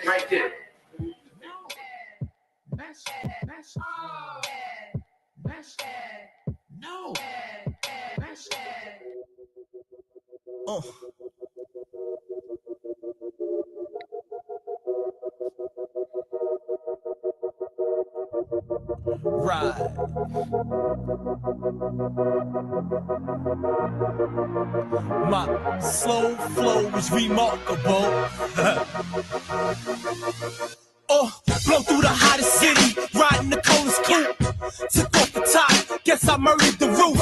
Right there. That's no. That's Ride. My slow flow is remarkable. Blow through the hottest city, riding the coldest coupe. Took off the top, guess I murdered the roof.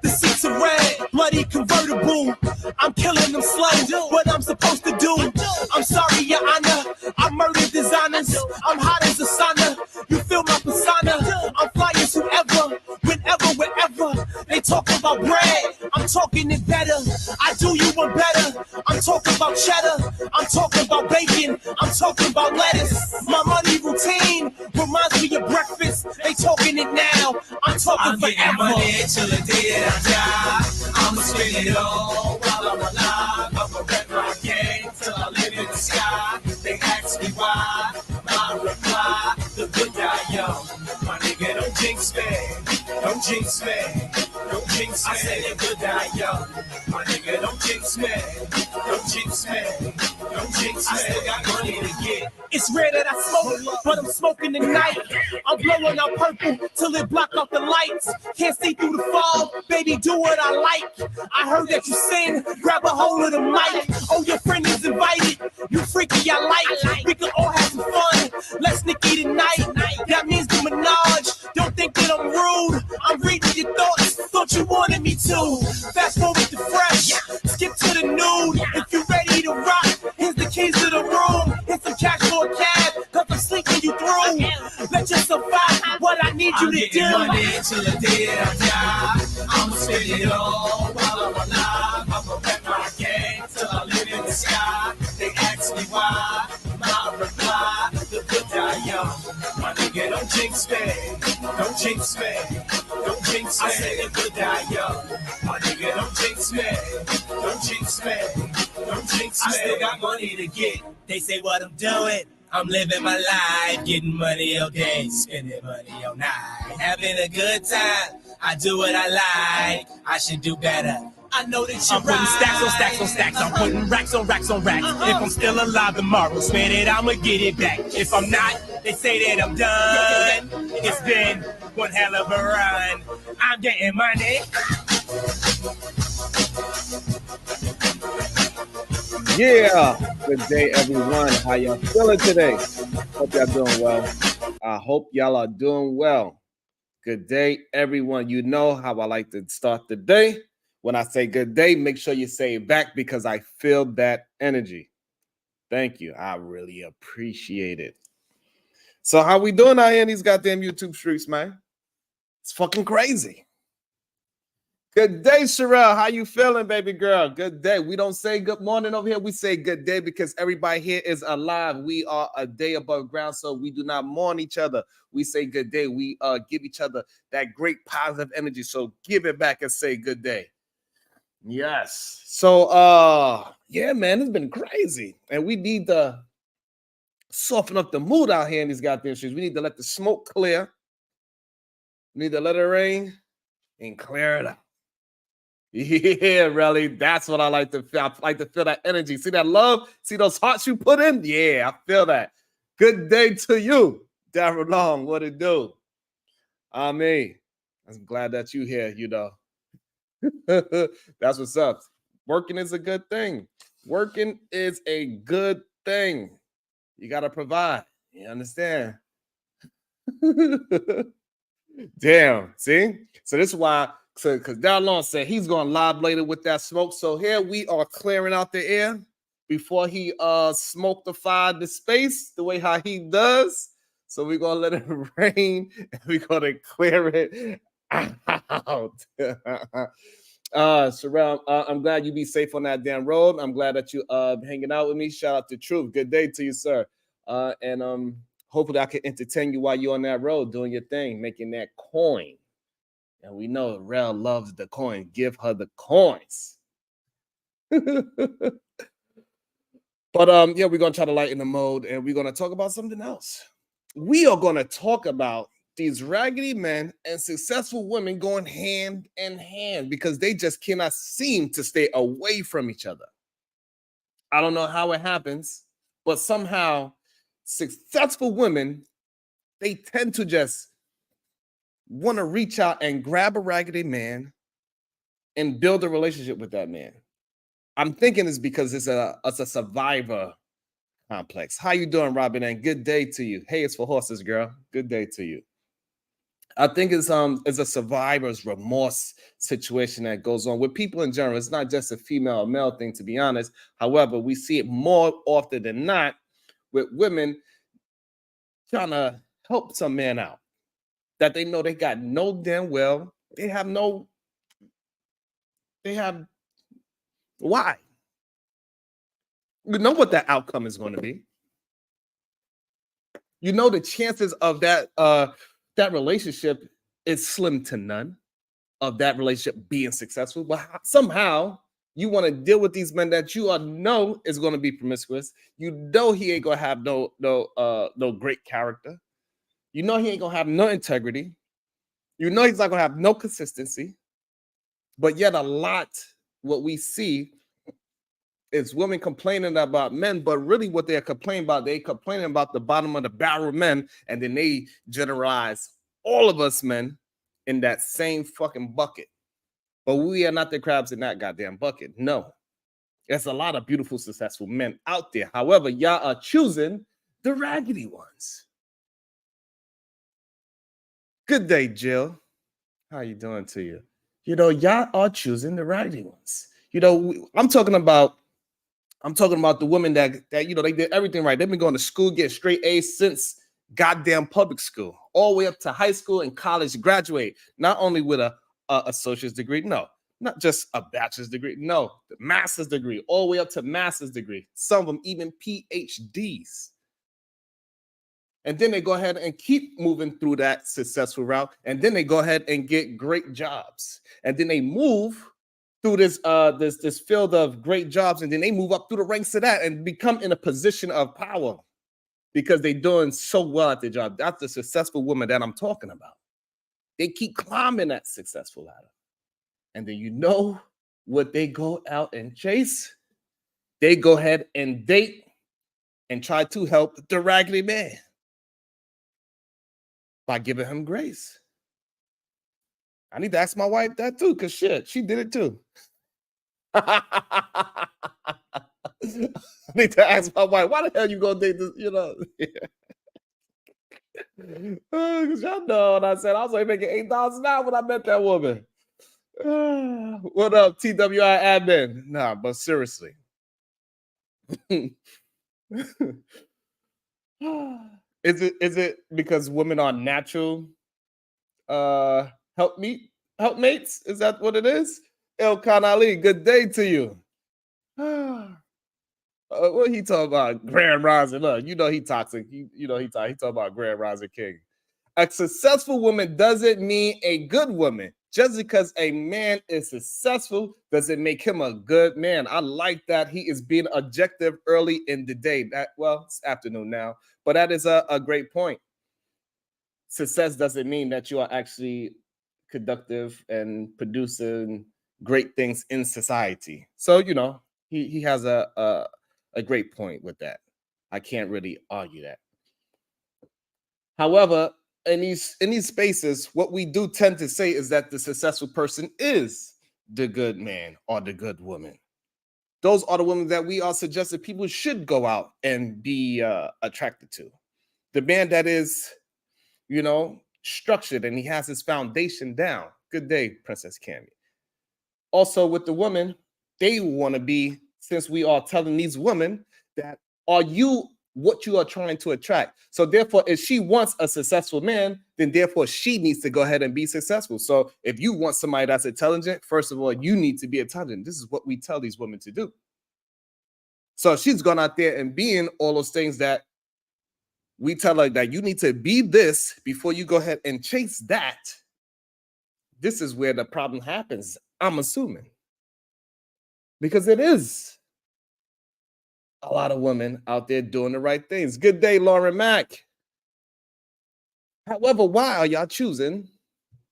The seats are red, bloody convertible. I'm killing them slow, what I'm supposed to do. I'm sorry, your honor, I murdered designers. I'm hot as a sauna, you feel my persona. I'm fly as whoever, whenever, wherever. They talk about bread, I'm talking it better. I do you one better. I'm talking about cheddar, I'm talking about bacon, I'm talking about lettuce. My money routine reminds me of breakfast. They talking it now, I'm talking forever. I'm money till the day that I die. I'ma spend it all while I'm alive. I'ma rep my gang till I live in the sky. They ask me why, my reply, the good die young. My nigga, don't jinx me, don't jinx me, don't jinx me. I said the good die young. My nigga, don't jinx me, don't jinx me, don't jinx me. I still got money to get. It's rare that I smoke, but I'm smoking tonight. I'm blowing out purple till it block out the lights. Can't see through the fog, baby, do what I like. I heard that you sing, grab a hold of the mic. Oh, your friend is invited, you freaky, I like. We can all have some fun, let's Nicky tonight. That means the Minaj, don't think that I'm rude. I'm reading your thought you wanted me to. Fast forward to fresh, skip to the nude. If you ready to rock, here's the keys to the room. Here's some cash for a cab, cause I'm sleeping you through. Let yourself out, what I need you to do. I'm money till the day that I die. I'ma spend it all while I'm alive. I'ma rep my gang till I live in the sky. They ask me why, my reply, the good die young. My nigga, don't jinx me, don't jinx me, don't jinx me. I say the good die young. My nigga, don't jinx me, don't jinx me, don't jinx me. I still got money to get. They say what I'm doing, I'm living my life, getting money all day, spending money all night, having a good time. I do what I like, I should do better. I know that you're putting stacks on stacks on stacks. I'm putting racks on racks on racks. If I'm still alive tomorrow, spend it, I'ma get it back. If I'm not, they say that I'm done. It's been one hell of a run. I'm getting money. Yeah, good day, everyone. How y'all feeling today? Hope y'all doing well. I hope y'all are doing well. Good day, everyone. You know how I like to start the day. When I say good day, make sure you say it back because I feel that energy. Thank you. I really appreciate it. So how we doing out here in these goddamn YouTube streets, man? It's fucking crazy. Good day, Sherelle. How you feeling, baby girl? Good day. We don't say good morning over here. We say good day because everybody here is alive. We are a day above ground, so we do not mourn each other. We say good day. We give each other that great positive energy. So give it back and say good day. Yes. So yeah, man, it's been crazy. And we need to soften up the mood out here in these goddamn streets. We need to let the smoke clear. We need to let it rain and clear it up. Yeah, really. That's what I like to feel. I like to feel that energy. See that love? See those hearts you put in? Yeah, I feel that. Good day to you, Darryl Long. What it do? I'm glad that you here, you know. That's what's up. Working is a good thing. Working is a good thing. You got to provide. You understand? Damn. See? So this is why, because Darlon said he's going live later with that smoke. So here we are clearing out the air before he smokedified the space the way how he does. So we're going to let it rain and we're going to clear it out. Sherelle, I'm glad you be safe on that damn road. I'm glad that you hanging out with me. Shout out to Truth. Good day to you, sir. And hopefully I can entertain you while you're on that road doing your thing, making that coin. And we know Rel loves the coin. Give her the coins. But yeah, we're gonna try to lighten the mode and we're gonna talk about something else. We are gonna talk about these raggedy men and successful women going hand in hand because they just cannot seem to stay away from each other. I don't know how it happens, but somehow successful women, they tend to just want to reach out and grab a raggedy man and build a relationship with that man. I'm thinking it's because it's a survivor complex. How you doing, Robin? And good day to you. Hey, it's for horses, girl. Good day to you. I think it's a survivor's remorse situation that goes on with people in general. It's not just a female or male thing, to be honest. However, we see it more often than not with women trying to help some man out that they know they got no damn well. They have why? You know what that outcome is going to be. You know the chances of that relationship is slim to none of that relationship being successful. But somehow you want to deal with these men that you know is going to be promiscuous. You know he ain't gonna have no great character. You know he ain't gonna have no integrity. You know he's not gonna have no consistency. But yet what we see is women complaining about men, but really what they're complaining about, they complaining about the bottom of the barrel men, and then they generalize all of us men in that same fucking bucket. But we are not the crabs in that goddamn bucket. No. There's a lot of beautiful, successful men out there. However, y'all are choosing the raggedy ones. Good day, Jill. How you doing to you? You know, y'all are choosing the raggedy ones. You know, I'm talking about the women that they did everything right. They've been going to school, getting straight A's since goddamn public school, all the way up to high school and college, graduate, not only with a associate's degree, no, not just a bachelor's degree, no, the master's degree, all the way up to master's degree, some of them even PhDs. And then they go ahead and keep moving through that successful route, and then they go ahead and get great jobs, and then they move through this field of great jobs, and then they move up through the ranks of that and become in a position of power because they're doing so well at their job. That's the successful woman that I'm talking about. They keep climbing that successful ladder. And then you know what they go out and chase? They go ahead and date and try to help the raggedy man by giving him grace. I need to ask my wife that too, because shit, she did it too. I need to ask my wife, why the hell you gonna date this? You know, because y'all know what I said. I was like making $8 an hour when I met that woman. What up, TWI admin? Nah, but seriously. Is it because women are natural helpmates? Is that what it is? El Khan Ali, good day to you. What he talking about? Grand Rising. Look, you know he toxic. You know he talking about Grand Rising King. A successful woman doesn't mean a good woman. Just because a man is successful doesn't make him a good man. I like that he is being objective early in the day. It's afternoon now, but that is a great point. Success doesn't mean that you are actually conductive and producing great things in society. So, you know, he has a great point with that. I can't really argue that. However, in these spaces, what we do tend to say is that the successful person is the good man or the good woman. Those are the women that we are suggesting people should go out and be attracted to. The man that is, you know, structured and he has his foundation down. Good day, Princess Cammy. Also, with the women, they want to be, since we are telling these women that are you what you are trying to attract. So therefore, if she wants a successful man, then therefore she needs to go ahead and be successful. So if you want somebody that's intelligent, first of all, you need to be intelligent. This is what we tell these women to do. So she's gone out there and being all those things that we tell her that you need to be this before you go ahead and chase that. This is where the problem happens, I'm assuming. Because it is. a lot of women out there doing the right things. Good day, Lauren Mack. However, why are y'all choosing?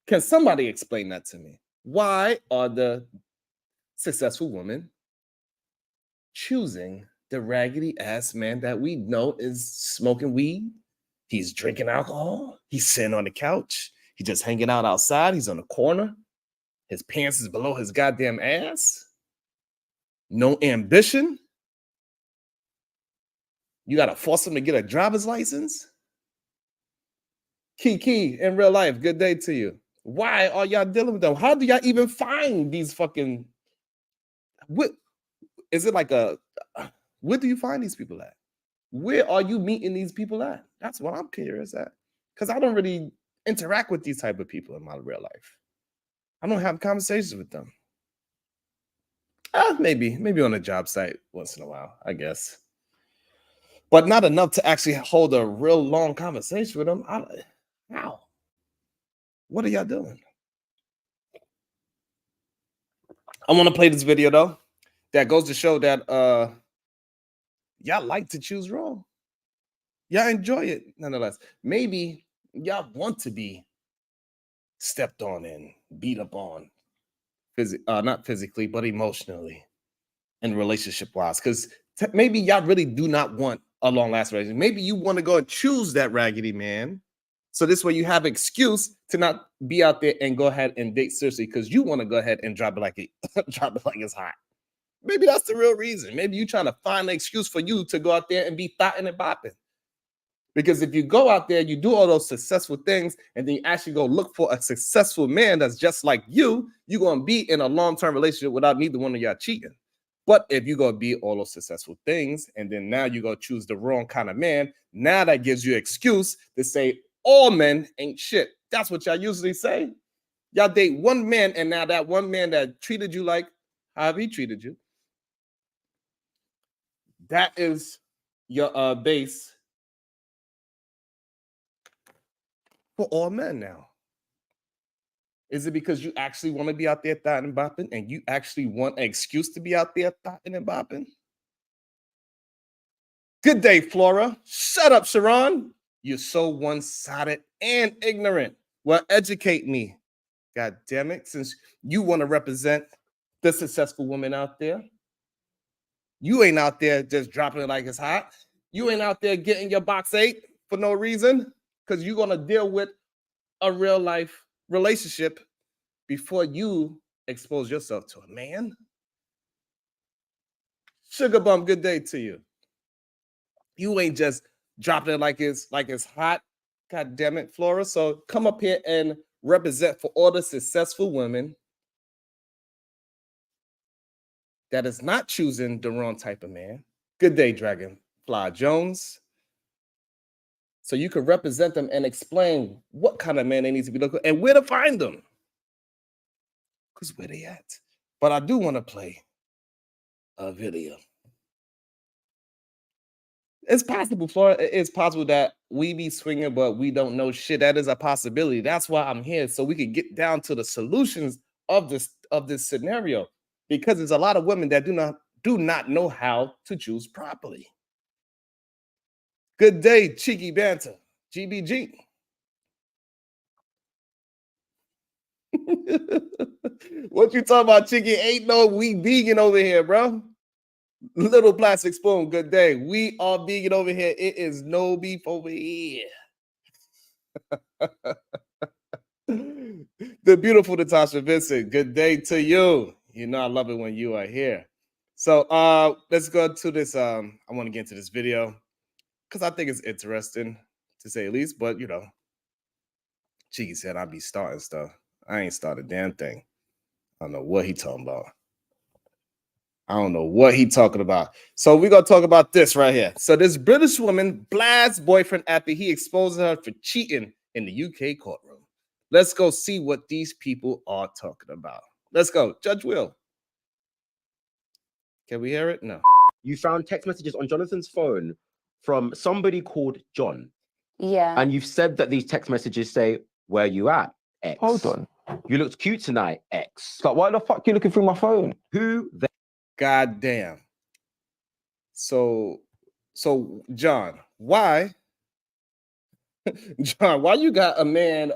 Can somebody explain that to me? Why are the successful women choosing the raggedy ass man that we know is smoking weed? He's drinking alcohol. He's sitting on the couch. He's just hanging out outside. He's on the corner. His pants is below his goddamn ass. No ambition. You got to force him to get a driver's license. Kiki, in real life, good day to you. Why are y'all dealing with them? How do y'all even find these fucking... What is it like a... Where do you find these people at? Where are you meeting these people at? That's what I'm curious at. Because I don't really interact with these type of people in my real life. I don't have conversations with them. Maybe on a job site once in a while, I guess. But not enough to actually hold a real long conversation with them. How? What are y'all doing? I want to play this video, though. That goes to show that y'all like to choose wrong. Y'all enjoy it, nonetheless. Maybe y'all want to be stepped on and beat up on. Not physically, but emotionally and relationship-wise. Because maybe y'all really do not want a long-lasting relationship. Maybe you want to go and choose that raggedy man. So this way you have an excuse to not be out there and go ahead and date seriously because you want to go ahead and drop it like it's hot. Maybe that's the real reason. Maybe you're trying to find an excuse for you to go out there and be thotting and bopping. Because if you go out there, you do all those successful things, and then you actually go look for a successful man that's just like you, you're going to be in a long-term relationship without neither one of y'all cheating. But if you go be all those successful things, and then now you go choose the wrong kind of man, now that gives you an excuse to say all men ain't shit. That's what y'all usually say. Y'all date one man, and now that one man that treated you like how he treated you, that is your base for all men now. Is it because you actually want to be out there thotting and bopping and you actually want an excuse to be out there thotting and bopping? Good day, Flora. Shut up, Sharon. You're so one-sided and ignorant. Well, educate me. God damn it. Since you want to represent the successful woman out there, you ain't out there just dropping it like it's hot. You ain't out there getting your box 8 for no reason because you're going to deal with a real life relationship before you expose yourself to a man. Sugar Bum, good day to you. You ain't just dropping it like it's hot. God damn it, Flora. So come up here and represent for all the successful women that is not choosing the wrong type of man. Good day, Dragonfly Jones. So you can represent them and explain what kind of man they need to be looking for and where to find them. Because where they at? But I do want to play a video. It's possible, Flora. It's possible that we be swinging, but we don't know shit. That is a possibility. That's why I'm here, so we can get down to the solutions of this scenario. Because there's a lot of women that do not know how to choose properly. Good day, Cheeky Banter, GBG. What you talking about, Cheeky? Ain't no we vegan over here, bro. Little Plastic Spoon, good day. We are vegan over here. It is no beef over here. The beautiful Natasha Vincent, good day to you. You know I love it when you are here. So let's go to this. I want to get into this video because I think it's interesting to say the least. But you know, Cheeky said I'd be starting stuff. I ain't started a damn thing. I don't know what he talking about. I don't know what he talking about. So we're going to talk about this right here. So this British woman blasts boyfriend after he exposes her for cheating in the UK courtroom. Let's go see what these people are talking about. Let's go. Judge Will. Can we hear it? No. You found text messages on Jonathan's phone from somebody called John. Yeah. And you've said that these text messages say, where you at, X? Hold on. You looked cute tonight, X. Like, why the fuck you looking through my phone? Who the God damn. So John, why? John, why you got a man?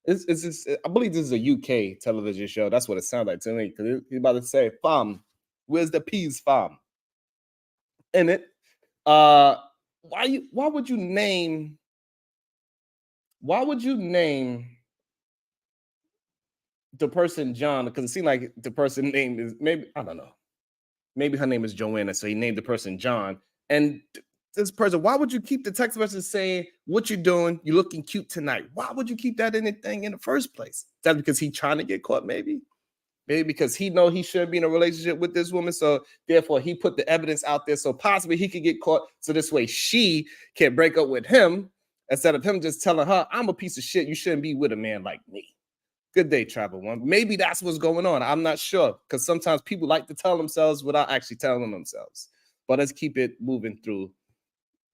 Is this? I believe this is a UK television show. That's what it sounds like to me. Because he's about to say, "Fam, where's the peas, fam?" In it, why would you name? Why would you name the person John? Because it seemed like the person name is maybe, I don't know. Maybe her name is Joanna, so he named the person John. And this person, why would you keep the text message saying, "What you doing? You looking cute tonight"? Why would you keep that anything in the first place? That's because he's trying to get caught, maybe? Maybe because he know he shouldn't be in a relationship with this woman, so therefore he put the evidence out there so possibly he could get caught, so this way she can break up with him instead of him just telling her, "I'm a piece of shit. You shouldn't be with a man like me." Good day, Travel One. Maybe that's what's going on. I'm not sure, because sometimes people like to tell themselves without actually telling themselves. But let's keep it moving through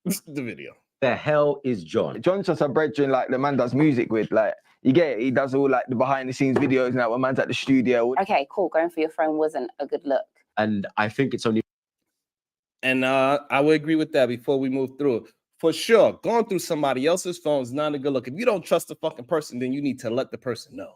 the video. The hell is John? John's just a brethren like the man does music with. Like, you get it? He does all like the behind the scenes videos now when man's at the studio. Okay, cool. Going for your phone wasn't a good look. And I think it's only. And I would agree with that before we move through. For sure, going through somebody else's phone is not a good look. If you don't trust the fucking person, then you need to let the person know.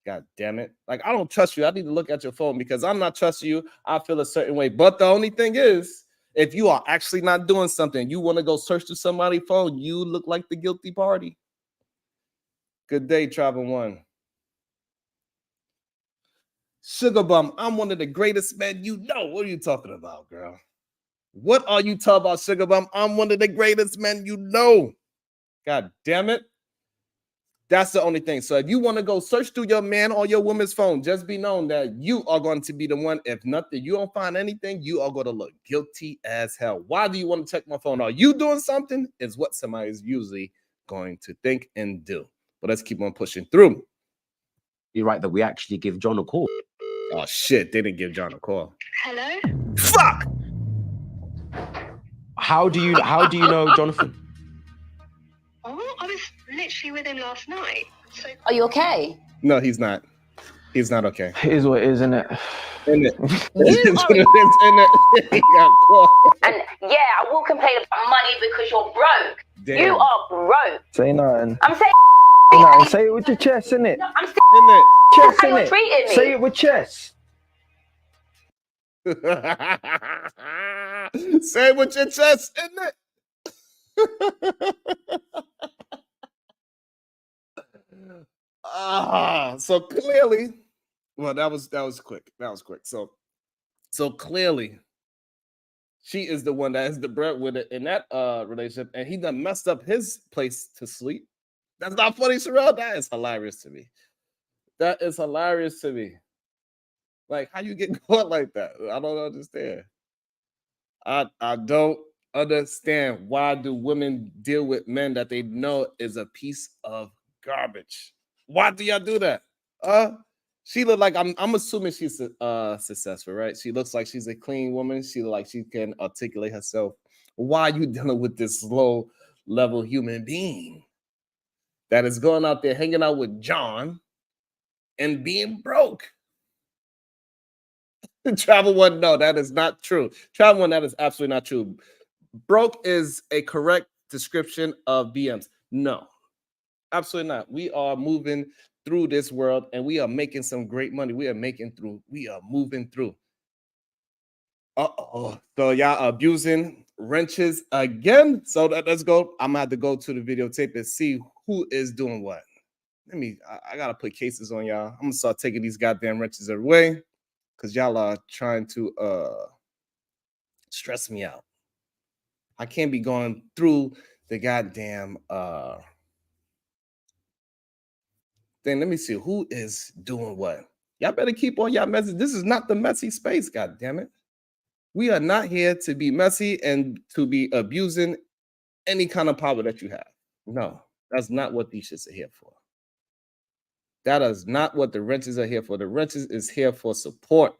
God damn it. Like, I don't trust you. I need to look at your phone because I'm not trusting you. I feel a certain way. But the only thing is, if you are actually not doing something, you want to go search through somebody's phone, you look like the guilty party. Good day, Travel One. Sugar Bum, I'm one of the greatest men you know. What are you talking about, girl? What are you talking about, Sugar Bum? I'm one of the greatest men you know. God damn it. That's the only thing. So if you want to go search through your man or your woman's phone, just be known that you are going to be the one. If nothing, you don't find anything, you are going to look guilty as hell. Why do you want to check my phone? Are you doing something? Is what somebody is usually going to think and do. But let's keep on pushing through. You're right that we actually give John a call. Oh shit, they didn't give John a call. Hello? Fuck! How do you know Jonathan? Oh, I was literally with him last night. So Are you okay? No, he's not. He's not okay. It is what it is, isn't it? In it. You He got caught. And yeah, I will complain about money because you're broke. Damn. You are broke. Say nothing. I'm saying Say nothing. Say it with your chest, innit? I'm saying In it. Chest, how you're innit? treating me. Say it with chest. Say it with your chest, isn't it? So clearly, well, that was quick. That was quick. So clearly, she is the one that is the breadwinner in that relationship, and he done messed up his place to sleep. That's not funny, Sherelle. That is hilarious to me. That is hilarious to me. Like, how you get caught like that? I don't understand. I don't understand. Why do women deal with men that they know is a piece of garbage? Why do y'all do that? She look like I'm assuming she's successful, right? She looks like she's a clean woman. She look like she can articulate herself. Why are you dealing with this low level human being that is going out there hanging out with John and being broke? Travel One, no, that is not true. Travel One, that is absolutely not true. Broke is a correct description of BMs. No, absolutely not. We are moving through this world and we are making some great money. We are moving through. So y'all abusing wrenches again. So let's go. I'm gonna have to go to the videotape and see who is doing what. I gotta put cases on y'all. I'm gonna start taking these goddamn wrenches away because y'all are trying to stress me out. I can't be going through the goddamn thing. Let me see who is doing what. Y'all better keep on y'all messy. This is not the messy space, god damn it. We are not here to be messy and to be abusing any kind of power that you have. No, that's not what these shits are here for. That is not what the wrenches are here for. The wrenches is here for support.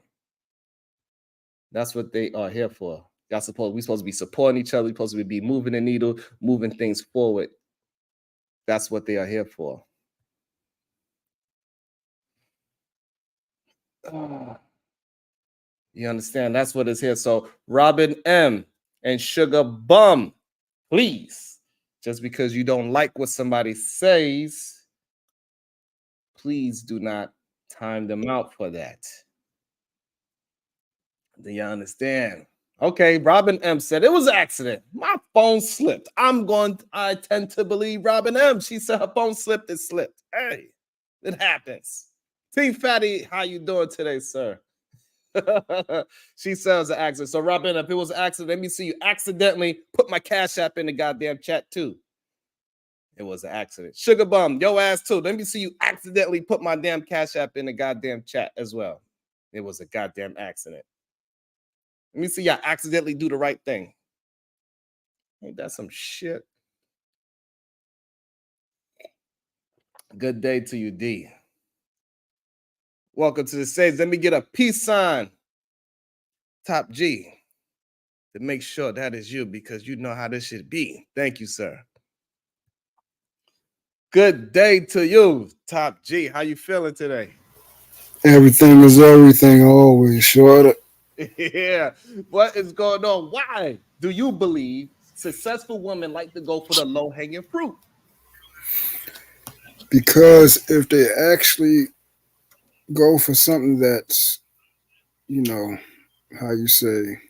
That's what they are here for. We're supposed to be supporting each other. We're supposed to be moving the needle, moving things forward. That's what they are here for. You understand? That's what is here. So Robin M and Sugar Bum, please, just because you don't like what somebody says, please do not time them out for that. Do you understand? Okay, Robin M said it was an accident. My phone slipped. I tend to believe Robin M. She said her phone slipped, it slipped. Hey, it happens. T Fatty, how you doing today, sir? She says an accident. So Robin, if it was an accident, let me see you accidentally put my cash app in the goddamn chat too. It was an accident. Sugar Bum, yo ass too. Let me see you accidentally put my damn cash app in the goddamn chat as well. It was a goddamn accident. Let me see y'all accidentally do the right thing. Ain't that some shit? Good day to you, D. Welcome to the stage. Let me get a peace sign. Top G. To make sure that is you because you know how this should be. Thank you, sir. Good day to you, Top G. How you feeling today? Everything is everything always, shorter. Yeah. What is going on? Why do you believe successful women like to go for the low-hanging fruit? Because if they actually go for something that's, how you say,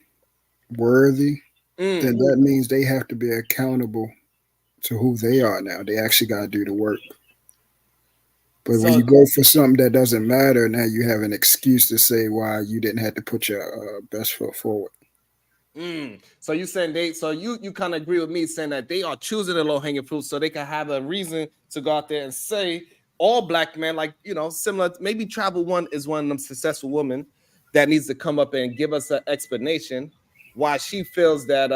worthy, then that means they have to be accountable to who they are now. They actually got to do the work. But when you go for something that doesn't matter, now you have an excuse to say why you didn't have to put your best foot forward. So you saying you kind of agree with me saying that they are choosing the low hanging fruit so they can have a reason to go out there and say all black men, like similar. Maybe Travel One is one of them successful women that needs to come up and give us an explanation why she feels that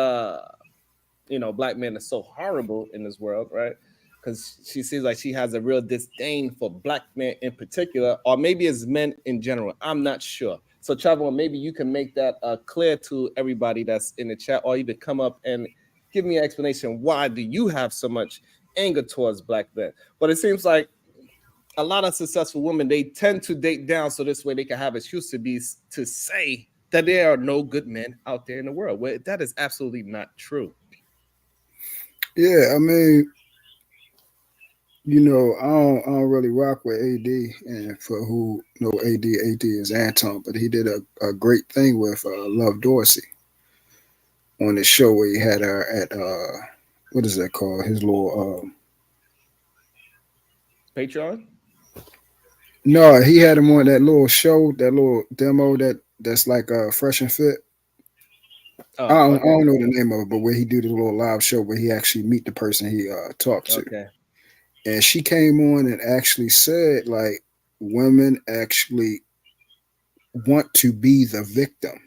black men are so horrible in this world, right? Because she seems like she has a real disdain for black men in particular, or maybe as men in general. I'm not sure. So, Travel, maybe you can make that clear to everybody that's in the chat, or even come up and give me an explanation. Why do you have so much anger towards black men? But it seems like a lot of successful women, they tend to date down so this way they can have excuse to say that there are no good men out there in the world. Well, that is absolutely not true. Yeah, I mean, I don't really rock with AD, and for who know AD is Anton, but he did a great thing with Love Dorsey on the show where he had her at what is that called? His little Patreon? No, he had him on that little show, that little demo that's like Fresh and Fit. Oh, I don't know the name of it, but where he do the little live show where he actually meet the person he talked to. Okay. And she came on and actually said, like, women actually want to be the victim.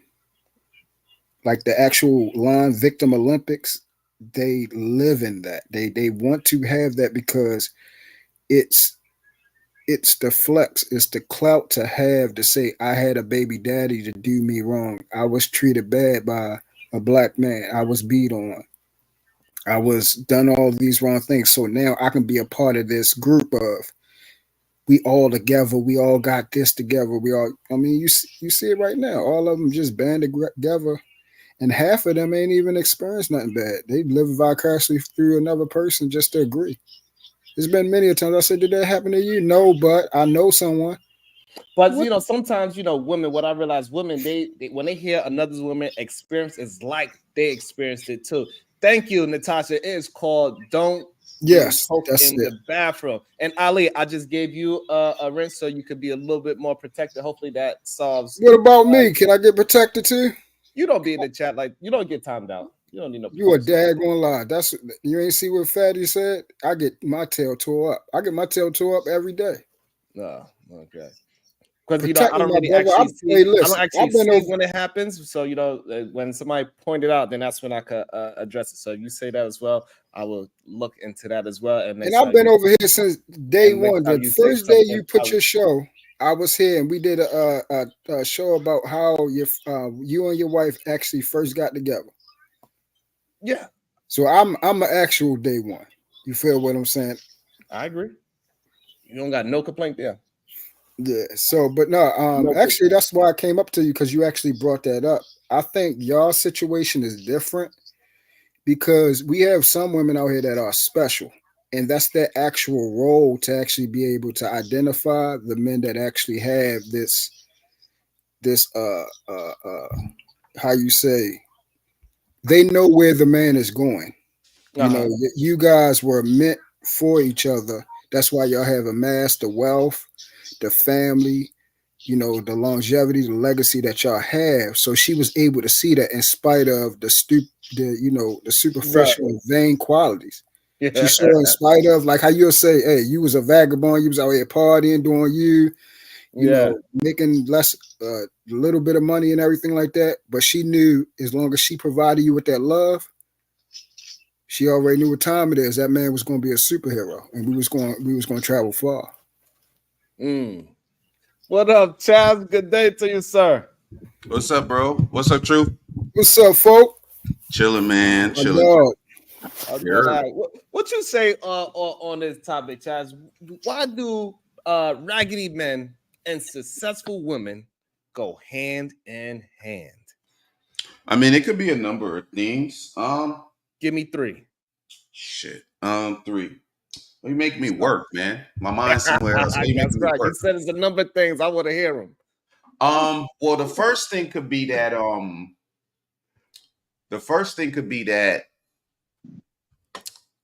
Like the actual line Victim Olympics, they live in that. They want to have that because it's the flex, it's the clout to have to say, I had a baby daddy to do me wrong. I was treated bad by a black man. I was beat on. I was done all these wrong things. So now I can be a part of this group of we all together. We all got this together. You see it right now. All of them just banded together. And half of them ain't even experienced nothing bad. They live vicariously through another person just to agree. There's been many times I said, did that happen to you? No, but I know someone. But sometimes women. What I realize, women they when they hear another woman experience, it's like they experienced it too. Thank you, Natasha. It is called "Don't Poke in the Bathroom." And Ali, I just gave you a rinse so you could be a little bit more protected. Hopefully that solves. What about me? Can I get protected too? You don't be in the chat like you don't get timed out. You don't need no. You a daggone lie. You ain't see what Fatty said. I get my tail tore up. I get my tail tore up every day. No, okay. Because I don't really actually see. I don't actually see when it happens. So when somebody pointed out, then that's when I could address it. So you say that as well. I will look into that as well. And I've been over here since day one. The first day you put your show, I was here, and we did a show about how you and your wife actually first got together. Yeah. So I'm an actual day one. You feel what I'm saying? I agree. You don't got no complaint there. Yeah. So, but no, actually, that's why I came up to you because you actually brought that up. I think y'all situation is different because we have some women out here that are special, and that's their actual role to actually be able to identify the men that actually have this how you say, they know where the man is going. You know, you guys were meant for each other. That's why y'all have amassed the wealth, the family, you know, the longevity, the legacy that y'all have. So she was able to see that in spite of the superficial and vain qualities. She saw in spite of, like how you'll say, hey, you was a vagabond, you was out here partying, doing you know, making less a little bit of money and everything like that. But she knew as long as she provided you with that love, she already knew what time it is. That man was going to be a superhero, and we was going to travel far. What up, Chaz? Good day to you, sir. What's up, bro? What's up, Truth? What's up, folk? Chilling, man. Chilling. What you say on this topic, Chaz? Why do raggedy men and successful women go hand in hand? I mean, it could be a number of things. Give me three. Shit. 3. Well, you make me work, man. My mind's somewhere else. That's right. You said it's a number of things. I want to hear them. Well, the first thing could be that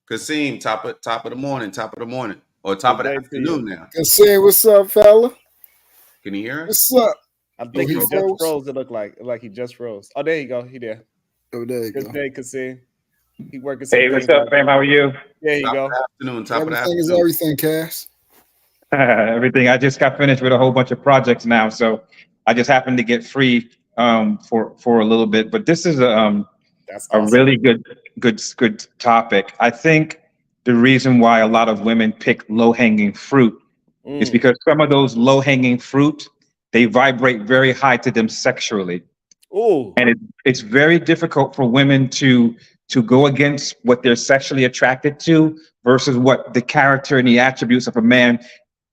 Kasim, top of the morning, or top of the afternoon now. Kasim, what's up, fella? Can you hear us? What's up? I think he just froze. It looked like he just froze. Oh, there you go. He there. Oh, there you go. Good day, Kasim. He working. Hey, what's up, fam? How are you? There you go. Afternoon, everything is everything, Cass. Everything. I just got finished with a whole bunch of projects now, so I just happened to get free for a little bit. But this is a really good topic. I think the reason why a lot of women pick low-hanging fruit is because some of those low-hanging fruit, they vibrate very high to them sexually. Oh, and it's very difficult for women to go against what they're sexually attracted to versus what the character and the attributes of a man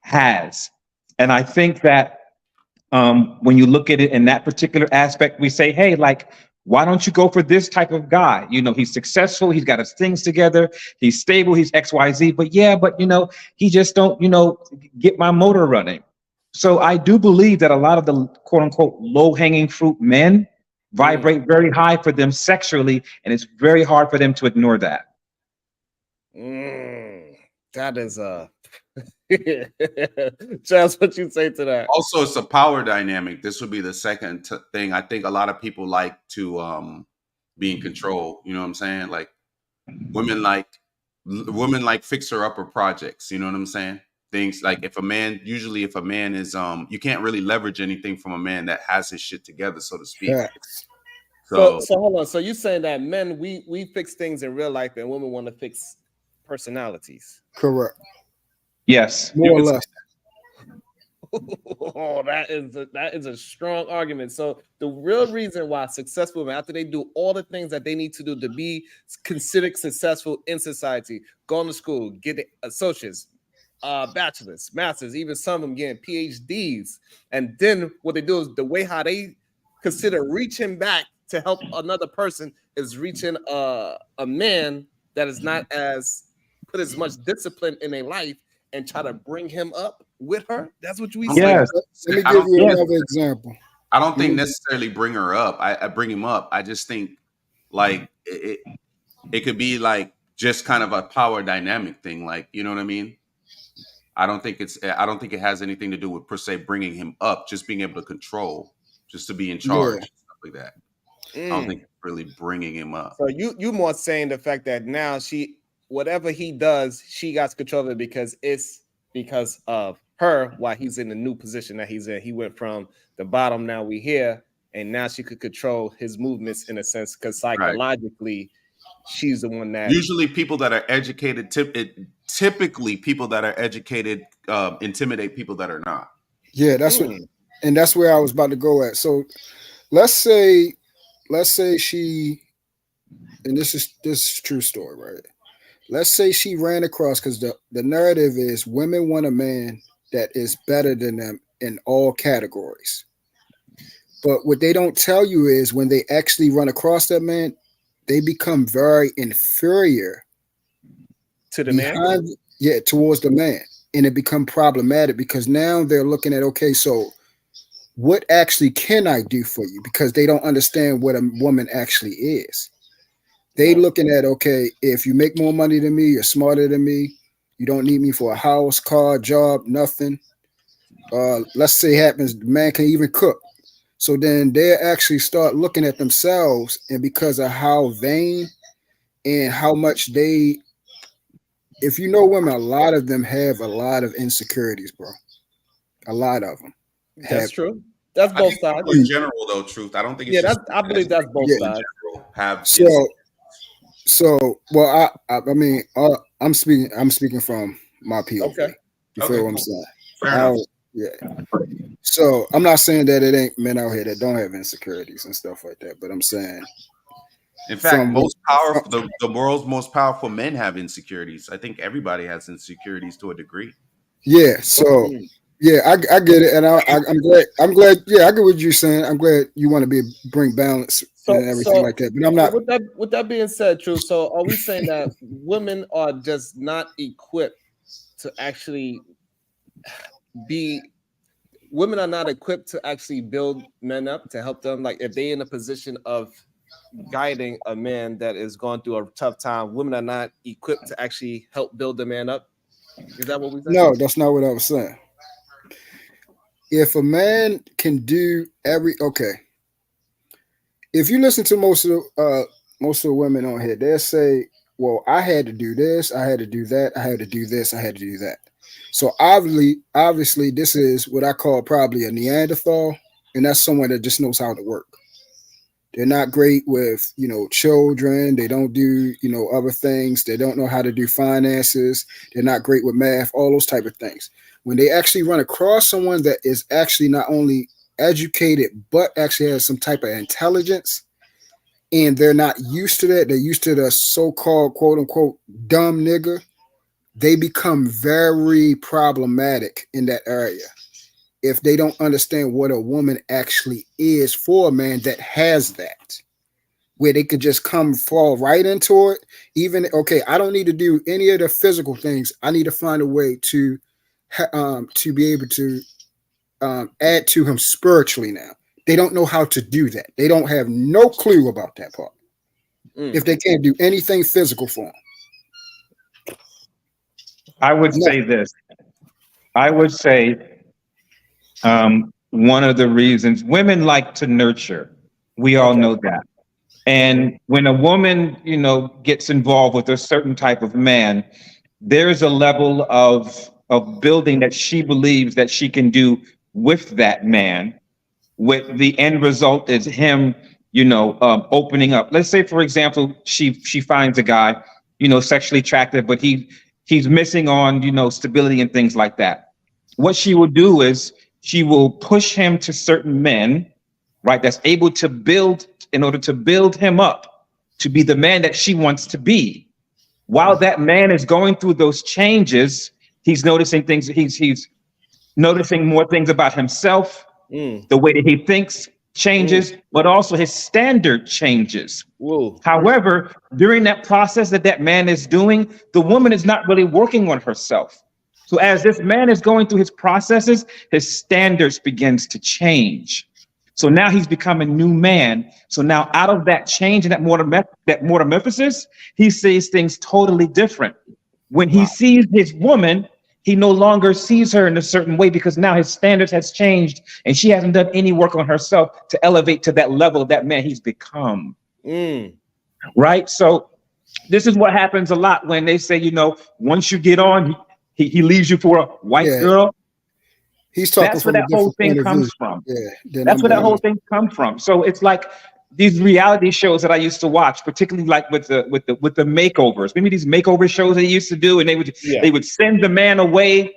has. And I think that when you look at it in that particular aspect, we say, hey, like, why don't you go for this type of guy? You know, he's successful, he's got his things together, he's stable, he's XYZ, but you know, he just don't, you know, get my motor running. So I do believe that a lot of the quote unquote low hanging fruit men vibrate very high for them sexually, and it's very hard for them to ignore that. That is Charles, what you say to that? Also, it's a power dynamic. This would be the second thing. I think a lot of people like to be in control. You know what I'm saying? Like women like fixer upper projects. You know what I'm saying? Things like if a man is you can't really leverage anything from a man that has his shit together, so to speak. Yeah. So hold on. So you saying that men we fix things in real life and women want to fix personalities? Correct. Yes. More or less. Oh, that is a strong argument. So the real reason why successful men, after they do all the things that they need to do to be considered successful in society, going to school, get associates, bachelors, masters, even some of them getting PhDs, and then what they do is the way how they consider reaching back to help another person is reaching a man that is not as put as much discipline in their life and try to bring him up with her. That's what we say. Yes. Let me give you another example. I don't think necessarily bring her up. I bring him up. I just think like it could be like just kind of a power dynamic thing. Like, you know what I mean? I don't think it has anything to do with per se bringing him up, just being able to control, just to be in charge, stuff like that. I don't think it's really bringing him up. So you more saying the fact that now whatever he does, she got control of it because it's because of her why he's in the new position that he's in. He went from the bottom, now we here, and now she could control his movements in a sense because psychologically she's the one that usually people that are educated typically people that are educated intimidate people that are not. Yeah, that's that's where I was about to go at. So let's say she, and this is a true story, right? Let's say she ran across, because the narrative is women want a man that is better than them in all categories. But what they don't tell you is when they actually run across that man, they become very inferior To the man? towards the man. And it become problematic because now they're looking at, okay, so what actually can I do for you? Because they don't understand what a woman actually is. They looking at, okay, if you make more money than me, you're smarter than me, you don't need me for a house, car, job, nothing. Let's say it happens, the man can even cook. So then they actually start looking at themselves, and because of how vain and how much they, if you know women, a lot of them have a lot of insecurities, bro. A lot of them. That's true. That's both sides. In general, though, truth. I don't think it's just. I believe that's both sides. Have well, I mean, I'm speaking from my POV. Okay. You feel what I'm saying? Fair enough. Yeah. So I'm not saying that it ain't men out here that don't have insecurities and stuff like that, but I'm saying, in fact, the world's most powerful men have insecurities. I think everybody has insecurities to a degree. Yeah. So yeah, I get it, and I'm glad. Yeah, I get what you're saying. I'm glad you want to bring balance and everything like that. But I'm not. With that being said, true. So are we saying that women are just not equipped to actually women are not equipped to actually build men up, to help them? Like if they in a position of guiding a man that is going through a tough time, women are not equipped to actually help build the man up? Is that what we said? No, that's not what I was saying. If a man can do if you listen to most of the women on here, they'll say, well, I had to do this, I had to do that, I had to do this, I had to do that. So obviously this is what I call probably a Neanderthal, and that's someone that just knows how to work. They're not great with, children. They don't do, other things. They don't know how to do finances. They're not great with math, all those type of things. When they actually run across someone that is actually not only educated, but actually has some type of intelligence, and they're not used to that, they're used to the so-called quote unquote dumb nigga, they become very problematic in that area. If they don't understand what a woman actually is for a man that has that, where they could just fall right into it. Even, okay, I don't need to do any of the physical things. I need to find a way to be able to add to him spiritually now. They don't know how to do that. They don't have no clue about that part. If they can't do anything physical for him. I would say this. I would say one of the reasons women like to nurture, we all know that. And when a woman, gets involved with a certain type of man, there's a level of building that she believes that she can do with that man, with the end result is him, opening up. Let's say, for example, she finds a guy, sexually attractive, but he's missing on, stability and things like that. What she will do is she will push him to certain men, right, that's able to build, in order to build him up to be the man that she wants to be. While that man is going through those changes, he's noticing things, he's noticing more things about himself, the way that he thinks changes, but also his standard changes. However, during that process that man is doing, the woman is not really working on herself. So as this man is going through his processes, his standards begins to change. So now he's become a new man. So now out of that change and that metamorphosis, he sees things totally different. When he sees his woman, he no longer sees her in a certain way because now his standards has changed and she hasn't done any work on herself to elevate to that level of that man he's become. Right? So this is what happens a lot when they say, once you get on, he leaves you for a white girl. He's talking. That's where that whole thing comes from. Yeah, that's where that whole thing comes from. So it's like these reality shows that I used to watch, particularly like with the makeovers. Maybe these makeover shows they used to do, and they would send the man away,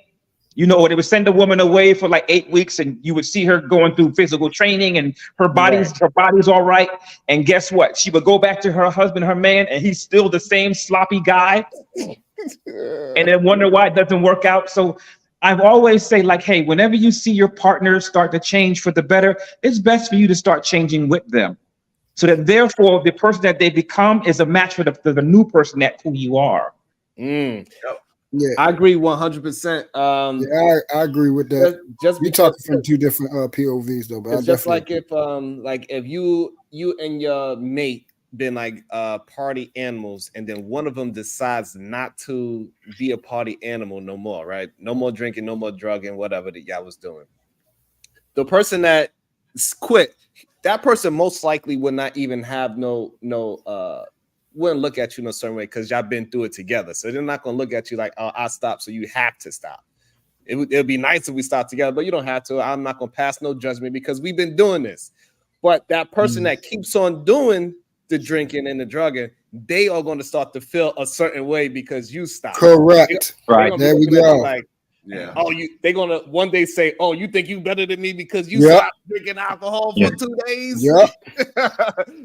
or they would send a woman away for like 8 weeks, and you would see her going through physical training, and her body's all right. And guess what? She would go back to her husband, her man, and he's still the same sloppy guy. And then wonder why it doesn't work out. So I've always say like, hey, whenever you see your partner start to change for the better, it's best for you to start changing with them. So that therefore the person that they become is a match for the new person that who you are. Yeah, Yeah, I agree 100%. yeah, I agree with that. Just You're because talking from two different POVs though, but I it's just definitely like if you and your mate been like party animals, and then one of them decides not to be a party animal no more, right? No more drinking, no more drugging, whatever that y'all was doing. The person that quit, that person most likely would not even have wouldn't look at you in a certain way because y'all been through it together. So they're not gonna look at you like, oh, I stopped, so you have to stop. It'd be nice if we stop together, but you don't have to. I'm not gonna pass no judgment because we've been doing this. But that person that keeps on doing the drinking and the drugging, they are going to start to feel a certain way because you stopped. correct. Right. There we go. Like, Yeah. oh, they're gonna one day say, "Oh, you think you better than me because you Yep. stopped drinking alcohol for 2 days?" Yep.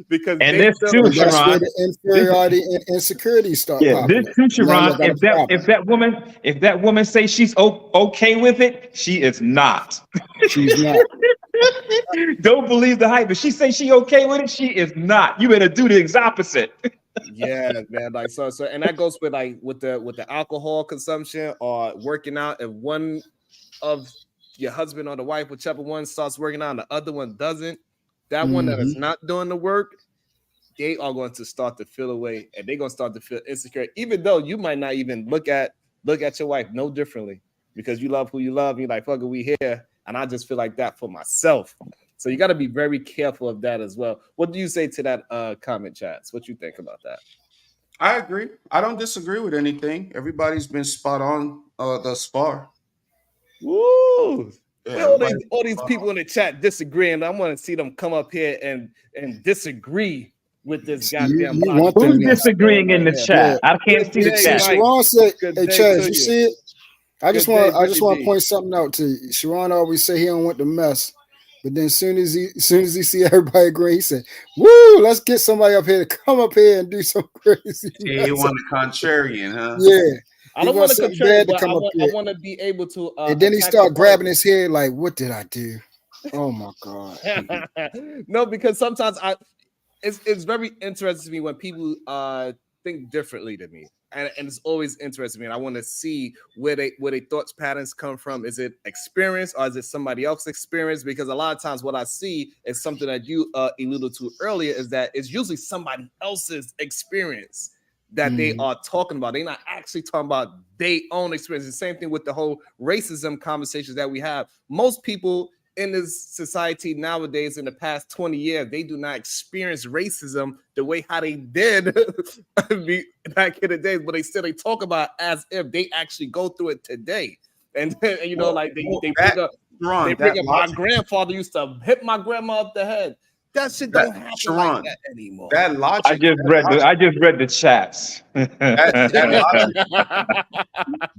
Because And they this feel too, like That's where Sharon. the inferiority and insecurity start Yeah, popping. this too, Now you Sharon. got a problem. If that woman say she's okay with it, she is not. She's not. Don't believe the hype. If she say she okay with it, she is not. You better do the opposite. yeah, man. Like so, and that goes with like with the alcohol consumption or working out. If one of your husband or the wife, whichever one starts working out and the other one doesn't, that one that is not doing the work, they are going to start to feel away and they're going to start to feel insecure, even though you might not even look at your wife no differently because you love who you love. You're like, fuck it, we here. And I just feel like that for myself. So you got to be very careful of that as well. What do you say to that comment, Chats? What you think about that? I agree. I don't disagree with anything. Everybody's been spot on thus far. Woo! Yeah, All these people in the chat disagreeing. I want to see them come up here and disagree with this goddamn you logic. want them Who's to- disagreeing in the Yeah. chat? I can't see the Good chat. day, Mike. Sharon said, Good "Hey day Chaz, to you you. see it? I just Good want day, to Brittany D. point something out to you. Sharon always say he don't want the mess, but then as soon as he see everybody agree, he said, "Woo, let's get somebody up here to come up here and do some crazy." He mess." won the contrarian, huh? Yeah, I don't He want to something contrary, bad to but come up I here. want to be able to. And then he attack start the grabbing his head like, "What did I do? Oh my god!" point. No, because sometimes it's very interesting to me when people think differently to me, and it's always interesting to me. And I want to see where they thoughts patterns come from. Is it experience or is it somebody else's experience? Because a lot of times what I see is something that you alluded to earlier is that it's usually somebody else's experience that they are talking about. They're not actually talking about their own experience. The same thing with the whole racism conversations that we have. Most people in this society nowadays, in the past 20 years, they do not experience racism the way how they did back in the days, but they talk about it as if they actually go through it today. And you know, like they bring up my grandfather used to hit my grandma up the head. That shit don't happen like that anymore. That logic. I just read the chats.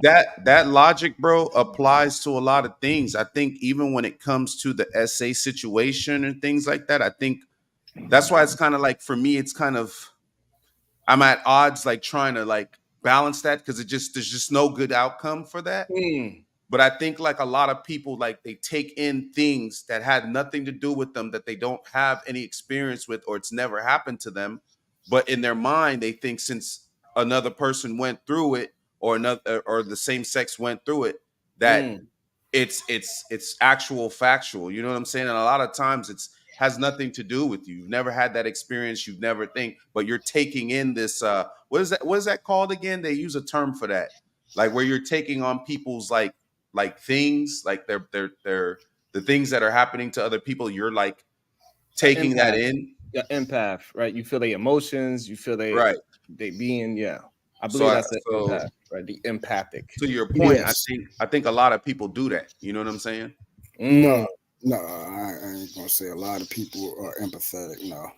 That logic, bro, applies to a lot of things. I think even when it comes to the SA situation and things like that, I think that's why it's kind of like, for me, it's kind of, I'm at odds, like trying to like balance that, because there's just no good outcome for that. But I think like a lot of people, like they take in things that had nothing to do with them, that they don't have any experience with, or it's never happened to them. But in their mind, they think since another person went through it, or another, or the same sex went through it, that it's actual factual. You know what I'm saying? And a lot of times it's has nothing to do with you. You've never had that experience. You've never but you're taking in this. What is that called again? They use a term for that, like where you're taking on people's like things, like they're the things that are happening to other people. You're like taking that in. Yeah, empath, right? You feel their emotions. You feel they being, yeah. I believe that's the empath, right? The empathic. To your point, Yes. I think a lot of people do that. You know what I'm saying? No, I ain't gonna say a lot of people are empathetic. No.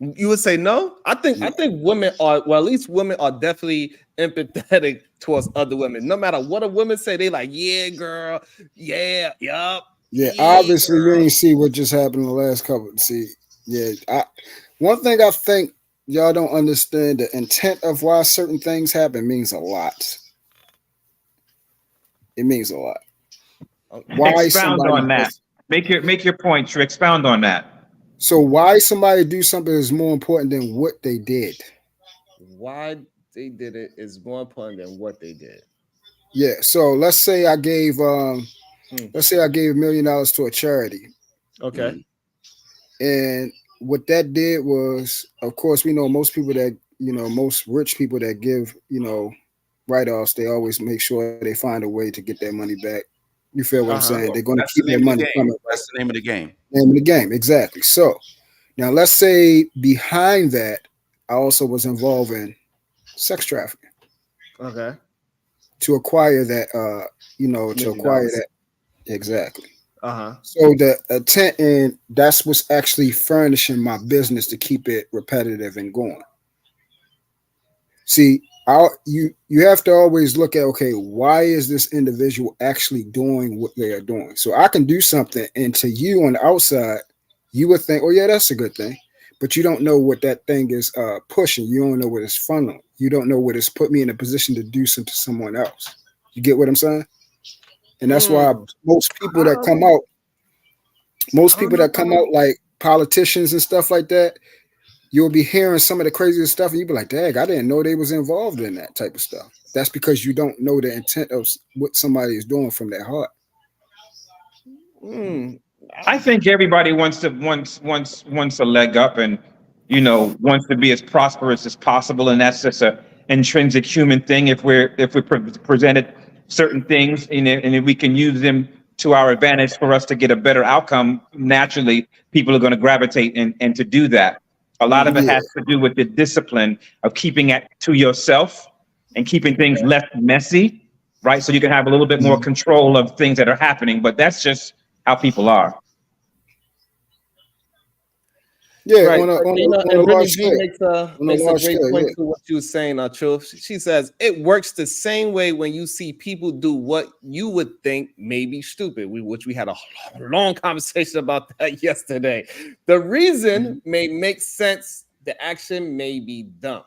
You would say no? I think women are, well, at least women are definitely empathetic towards other women. No matter what a woman say, they like, yeah, girl, yeah, yup. Yeah, obviously you ain't see what just happened in the last couple. See, yeah, one thing I think y'all don't understand, the intent of why certain things happen means a lot. It means a lot. Why Expound somebody on that. Make your point, Trey. Expound on that. So why somebody do something is more important than what they did. Why they did it is more important than what they did. Yeah. So let's say I gave $1 million to a charity. Okay. And what that did was, of course, we know most people that, most rich people that give, write-offs, they always make sure they find a way to get their money back. You feel what I'm saying? They're going to keep their money coming. That's the name of the game. Name of the game, exactly. So now let's say behind that, I also was involved in sex trafficking. Okay. To acquire that, to acquire that. Exactly. So the intent, and that's what's actually furnishing my business to keep it repetitive and going. See, you have to always look at, okay, why is this individual actually doing what they are doing? So I can do something, and to you on the outside, you would think, oh yeah, that's a good thing, but you don't know what that thing is pushing. You don't know what it's funneling. You don't know what it's put me in a position to do something to someone else. You get what I'm saying? And that's why most people that come out like politicians and stuff like that, you'll be hearing some of the craziest stuff, and you'll be like, dang, I didn't know they was involved in that type of stuff. That's because you don't know the intent of what somebody is doing from their heart. I think everybody wants a leg up, and wants to be as prosperous as possible, and that's just a intrinsic human thing. If we're presented certain things, and if we can use them to our advantage for us to get a better outcome, naturally people are going to gravitate and to do that. A lot of it has to do with the discipline of keeping it to yourself and keeping things less messy, right? So you can have a little bit more control of things that are happening, but that's just how people are. Yeah, right. on a And large Brittany scale. makes a great point to what you were saying, Truth. She says it works the same way when you see people do what you would think may be stupid, which we had a long conversation about that yesterday. The reason may make sense, the action may be dumb.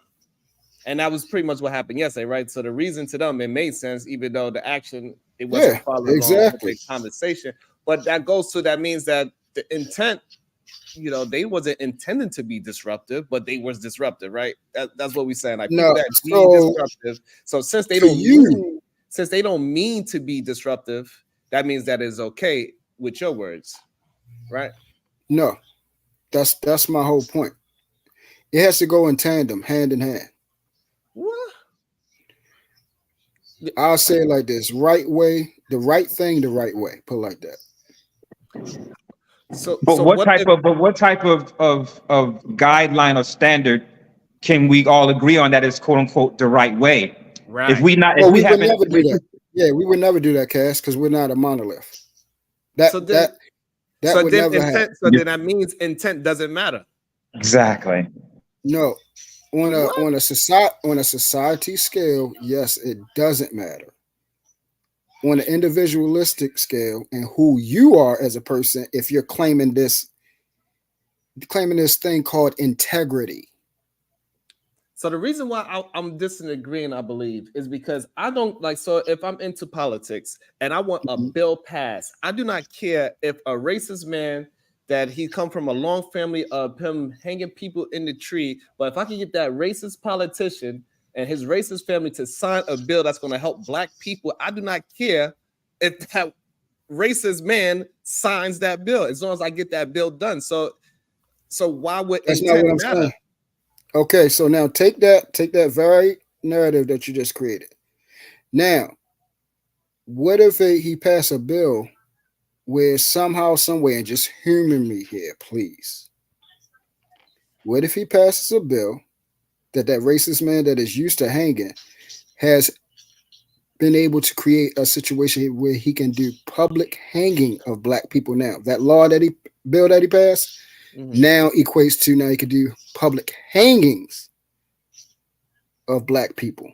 And that was pretty much what happened yesterday, right? So the reason to them, it made sense, even though the action, it wasn't following along with the conversation. But that means that the intent, they wasn't intending to be disruptive, but they was disruptive, right? That's what we're saying. Like people that be disruptive. So since they don't mean to be disruptive, that means that is okay with your words, right? No, that's my whole point. It has to go in tandem, hand in hand. What? I'll say it like this: right way, the right thing, the right way. Put it like that. But what type of guideline or standard can we all agree on that is quote unquote the right way? Right. If we not, we would never do that. Yeah, we would never do that, Cass, because we're not a monolith. That would never happen. So then that means intent doesn't matter. Exactly. No, on a society scale, yes, it doesn't matter. On an individualistic scale and who you are as a person, if you're claiming this thing called integrity. So the reason why I'm disagreeing, I believe, is because I don't like. So if I'm into politics and I want a bill passed, I do not care if a racist man that he come from a long family of him hanging people in the tree, but if I can get that racist politician and his racist family to sign a bill that's going to help black people, I do not care if that racist man signs that bill, as long as I get that bill done. So why would that's not what I'm saying? Okay, so now take that very narrative that you just created. Now, what if he passed a bill where somehow, some way, and just humor me here, please. What if he passes a bill that racist man that is used to hanging has been able to create a situation where he can do public hanging of black people now? That law that he passed now equates to now he can do public hangings of black people.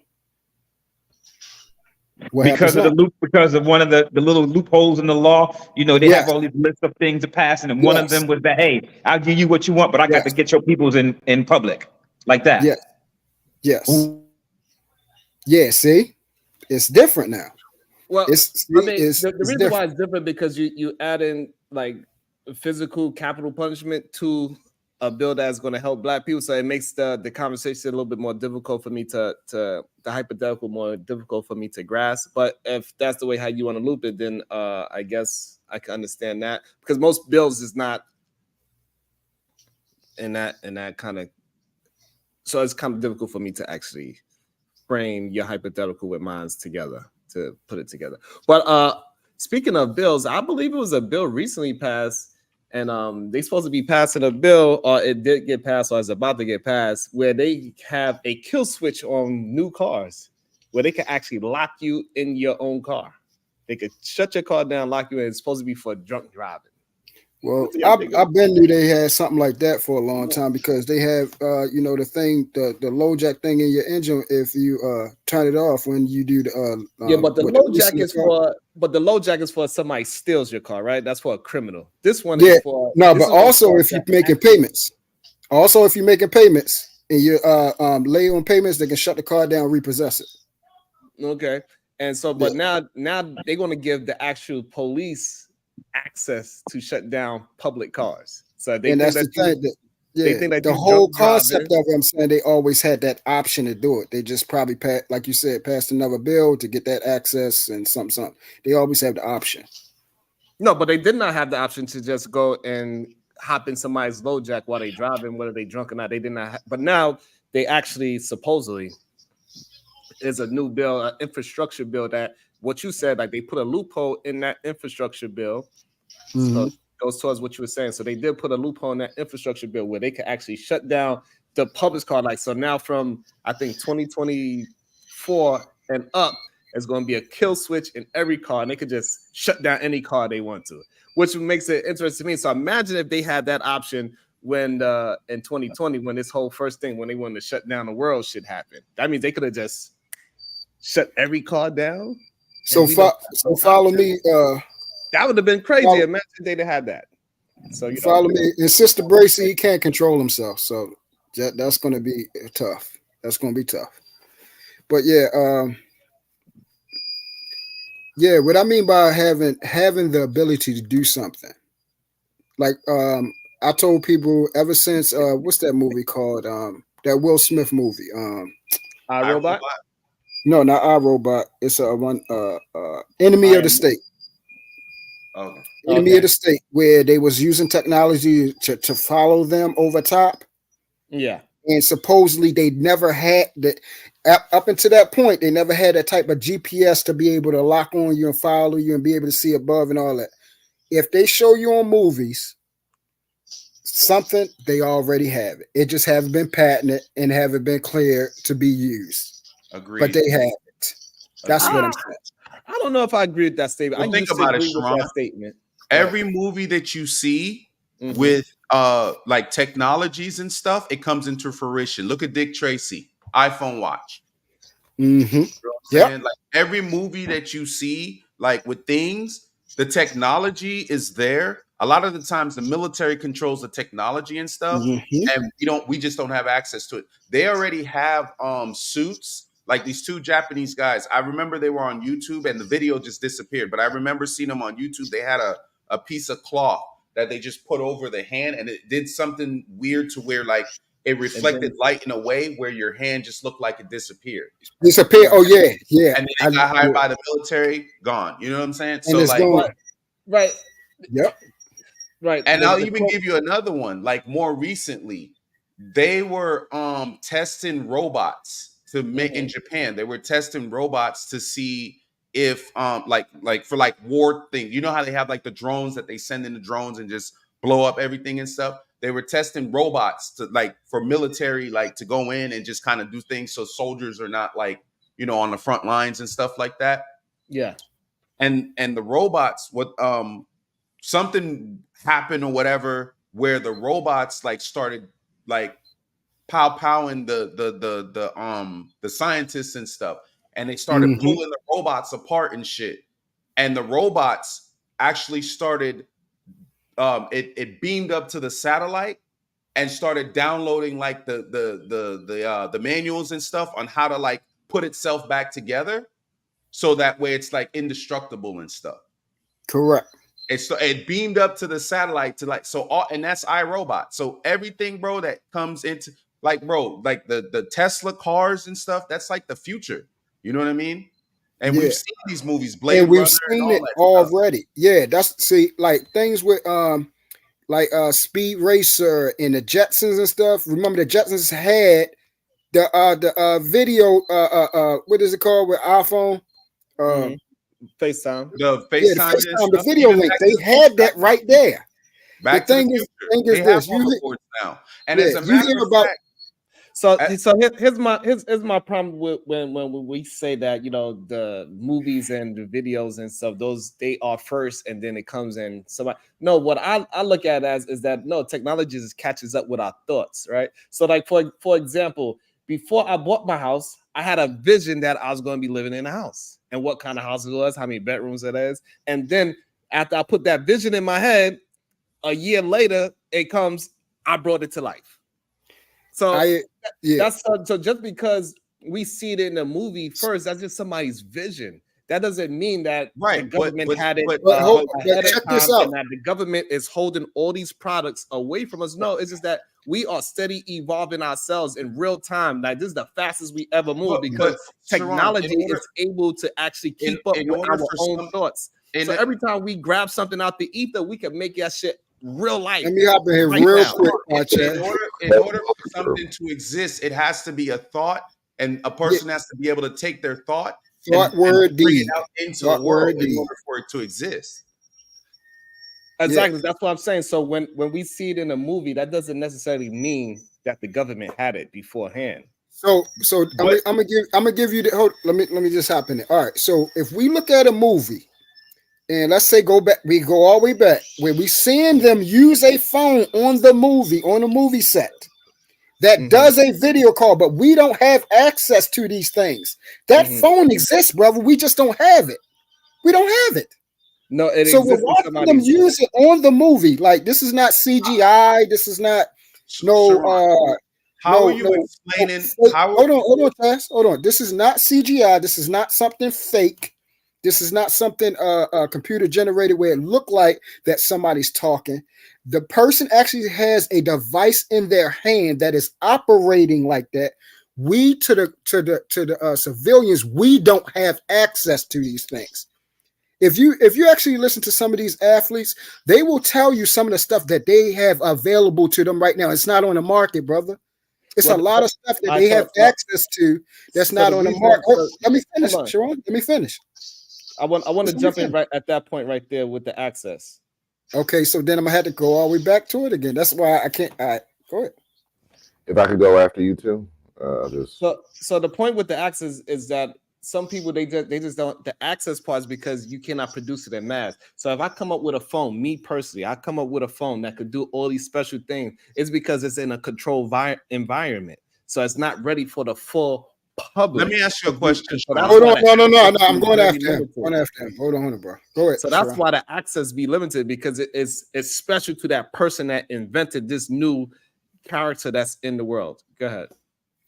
Because of one of the little loopholes in the law, they have all these lists of things to pass, and one of them was that, hey, I'll give you what you want, but I got to get your peoples in public, like that. Yes. Yeah, see, it's different now. Well, It's I mean, it's, the it's reason different. why it's different because you add in like physical capital punishment to a bill that's going to help Black people, so it makes the conversation a little bit more difficult for me to the hypothetical more difficult for me to grasp. But if that's the way how you want to loop it, then I guess I can understand that, because most bills is not in that kind of, so it's kind of difficult for me to actually frame your hypothetical with mine together to put it together. But speaking of bills, I believe it was a bill recently passed, and they supposed to be passing a bill, or it did get passed, or it's about to get passed, where they have a kill switch on new cars, where they can actually lock you in your own car. They could shut your car down, lock you in. It's supposed to be for drunk driving. Well, What do y'all think of I've been knew they had something like that for a long time, because they have the thing, the low jack thing in your engine. If you turn it off when you do the Yeah, but the what, low lease jack in the is car? the low jack is for somebody steals your car, right? That's for a criminal. This one Yeah, is for no, this but is a also car if you're that making actually, payments, and you lay on payments, they can shut the car down, repossess it. okay. And so, Yeah, but now they're going to give the actual police access to shut down public cars. So they and think that's that the thing. they Yeah, think that the you whole drunk concept driving. of it, I'm saying they always had that option to do it. They just probably like you said, passed another bill to get that access and something. They always have the option. No, but they did not have the option to just go and hop in somebody's low jack while they driving, whether they drunk or not. They did not. But now they actually supposedly is a new bill, an infrastructure bill, that what you said, like they put a loophole in that infrastructure bill. So it goes towards what you were saying. So they did put a loophole in that infrastructure bill where they could actually shut down the public car. Like, so now from I think 2024 and up, it's going to be a kill switch in every car, and they could just shut down any car they want to, which makes it interesting to me. So imagine if they had that option when in 2020, when this whole first thing, when they wanted to shut down the world shit happened. That means they could have just shut every car down. So, so follow me. That would have been crazy. Follow, Imagine they'd have had that. So follow me. And Sister Bracy, he can't control himself, so that's going to be tough. That's going to be tough. But yeah, what I mean by having the ability to do something, like I told people ever since what's that movie called? That Will Smith movie. iRobot? No, not iRobot. It's a one Enemy of the State. Okay. Enemy of the State, where they was using technology to follow them over top. Yeah. And supposedly they never had that up until that point, they never had that type of GPS to be able to lock on you and follow you and be able to see above and all that. If they show you on movies something, they already have it. It just hasn't been patented and haven't been cleared to be used. Agreed. But they have it. That's what I'm saying. I don't know if I agree with that statement. Well, I think used to about it, agree with Sharon. that statement. Every movie that you see with like technologies and stuff, it comes into fruition. Look at Dick Tracy, iPhone watch. Mm-hmm. You know what I'm saying? Like every movie that you see, like with things, the technology is there. A lot of the times the military controls the technology and stuff, and we just don't have access to it. They already have suits, like these two Japanese guys. I remember they were on YouTube and the video just disappeared, but I remember seeing them on YouTube. They had a piece of cloth that they just put over the hand, and it did something weird to where like it reflected light in a way where your hand just looked like it disappeared. Disappear. Oh yeah, yeah. And then they got hired by the military, gone. You know what I'm saying? And so it's like, gone. Right. Yep. Right. And I'll even give you another one. Like more recently, they were testing robots to make in Japan. They were testing robots to see if like for like war things. You know how they have like the drones that they send in the drones and just blow up everything and stuff. They were testing robots to like for military, like to go in and just kind of do things so soldiers are not like, you know, on the front lines and stuff like that. Yeah. And the robots, what something happened or whatever where the robots like started like powing the scientists and stuff, and they started pulling the robots apart and shit. And the robots actually started it beamed up to the satellite and started downloading like the manuals and stuff on how to like put itself back together. so that way it's like indestructible and stuff. Correct. It beamed up to the satellite to like so all, and that's iRobot. So everything, bro, that comes into like, bro, like the Tesla cars and stuff, that's like the future. You know what I mean? And Yeah. we've seen these movies, Blade And we've Runner, and seen all it that stuff. already. Yeah, that's see, like things with like Speed Racer and the Jetsons and stuff. Remember the Jetsons had the video what is it called with iPhone? FaceTime. The Yeah, the FaceTime, and FaceTime, the stuff, video even link. Back They to the had that right there. Back The to the thing Future. is They have this. hoverboards now, and Yeah, as a you matter hear of about fact, So here's my problem with when we say that, you know, the movies and the videos and stuff, those they are first and then it comes in somebody. No, what I look at as is that no, technology just catches up with our thoughts, right? So like for example, before I bought my house, I had a vision that I was going to be living in a house and what kind of house it was, how many bedrooms it is, and then after I put that vision in my head, a year later it comes, I brought it to life. So that's so just because we see it in the movie first, that's just somebody's vision. That doesn't mean that the government had it ahead of time and that the government is holding all these products away from us. No, it's just that we are steady evolving ourselves in real time. Like this is the fastest we ever move because technology is able to actually keep up with our own thoughts. So every time we grab something out the ether, we can make that shit real life. Let me hop in here real quick, in order for something to exist, it has to be a thought, and a person has to be able to take their thought and bring it out into the world in order for it to exist. Exactly, that's what I'm saying. So when we see it in a movie, that doesn't necessarily mean that the government had it beforehand. So I'm gonna give you the hold. Let me just hop in there. All right. So if we look at a movie, and let's say we go all the way back where we seeing them use a phone on the movie set that does a video call, but we don't have access to these things. That phone exists, brother. We just don't have it. We don't have it. No, it so we're watching them use it on the movie. Like this is not CGI. This is not How are you explaining? Hold on, Tess. Hold on. This is not CGI. This is not something fake. This is not something computer generated where it looked like that somebody's talking. The person actually has a device in their hand that is operating like that. We to the civilians, we don't have access to these things. If you actually listen to some of these athletes, they will tell you some of the stuff that they have available to them right now. It's not on the market, brother. It's a lot of stuff that they have access to that's not on the market. Let me finish, Sharon. Let me finish. I want to jump in right at that point right there with the access. Okay, so then I'm gonna have to go all the way back to it again. That's why I can't. All right, go ahead. If I could go after you too, So the point with the access is that some people they just don't. The access part is because you cannot produce it in mass. So if I come up with a phone, me personally, I come up with a phone that could do all these special things. It's because it's in a controlled environment, so it's not ready for the full public. Let me ask you a question. Hold on, no. I'm going after him. Hold on, bro. Go ahead. So that's why the access be limited because it's special to that person that invented this new character that's in the world. Go ahead.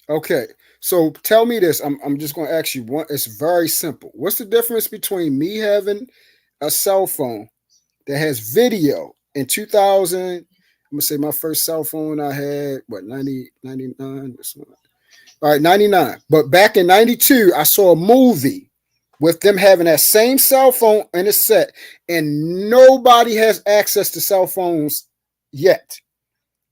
Okay, so tell me this. I'm just going to ask you one. It's very simple. What's the difference between me having a cell phone that has video in 2000? I'm gonna say my first cell phone I had 99. All right, 99. But back in 92, I saw a movie with them having that same cell phone in a set, and nobody has access to cell phones yet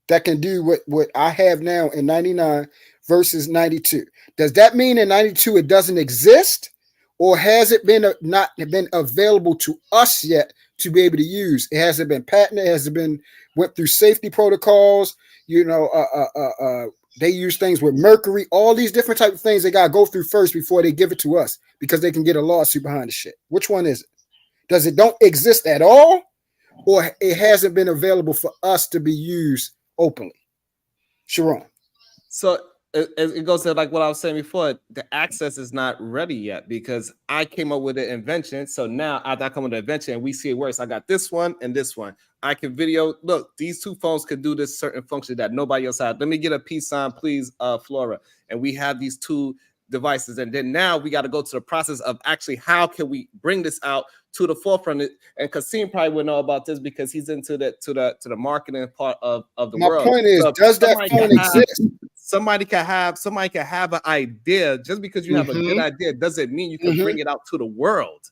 that can do what I have now in 99 versus 92. Does that mean in 92 it doesn't exist, or has it been not been available to us yet to be able to use? It hasn't been patented. Has it been went through safety protocols? You know, they use things with mercury, all these different type of things they got to go through first before they give it to us because they can get a lawsuit behind the shit. Which one is it? Does it don't exist at all, or it hasn't been available for us to be used openly? Sharon. So it goes to like what I was saying before. The access is not ready yet because I came up with an invention. So now after I come with the invention and we see it works, I got this one and this one. I can video. Look, these two phones could do this certain function that nobody else had. Let me get a peace sign, please, Flora. And we have these two devices, and then now we got to go to the process of actually how can we bring this out to the forefront. And Kasim probably would know about this because he's into the marketing part of the world. My point is, So does that phone exist? Somebody can have an idea. Just because you have a good idea doesn't mean you can bring it out to the world.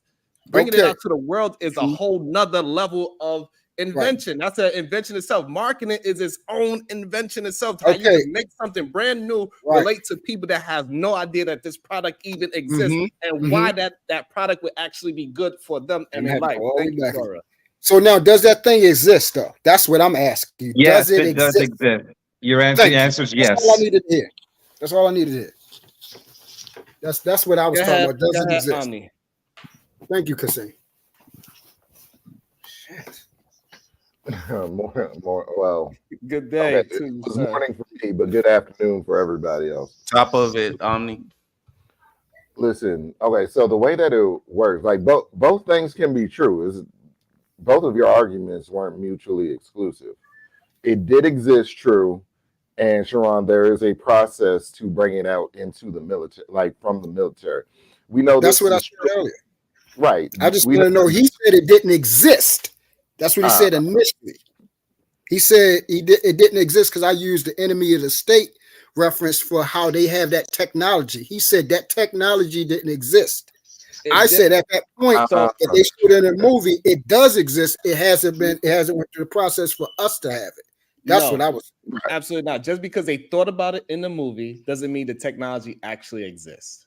Bringing it out to the world is a whole nother level of invention. That's an invention itself. Marketing is its own invention itself. How you can make something brand new relate to people that have no idea that this product even exists and why that product would actually be good for them and their life. Thank you, Cora. So now, does that thing exist though? That's what I'm asking. Yes, does it does exist? exist. Your answer is yes. That's all I needed to hear. That's all I needed to hear. That's what I was talking about. Does it exist? Omni. Thank you, Kasim. Well, good day. Okay, it was morning for me, but good afternoon for everybody else. Top of it, Omni. Listen, okay, so the way that it works, like both things can be true. Is both of your arguments weren't mutually exclusive. It did exist, true, and Sharon, there is a process to bring it out into the military, like from the military. We know that's what I said earlier. Right. I just want to know. He said it didn't exist. That's what he said initially. He said it didn't exist because I used the enemy of the state reference for how they have that technology. He said that technology didn't exist. I said at that point, if they showed it in a movie, it does exist. It hasn't went through the process for us to have it. That's what I was. Absolutely not. Just because they thought about it in the movie doesn't mean the technology actually exists.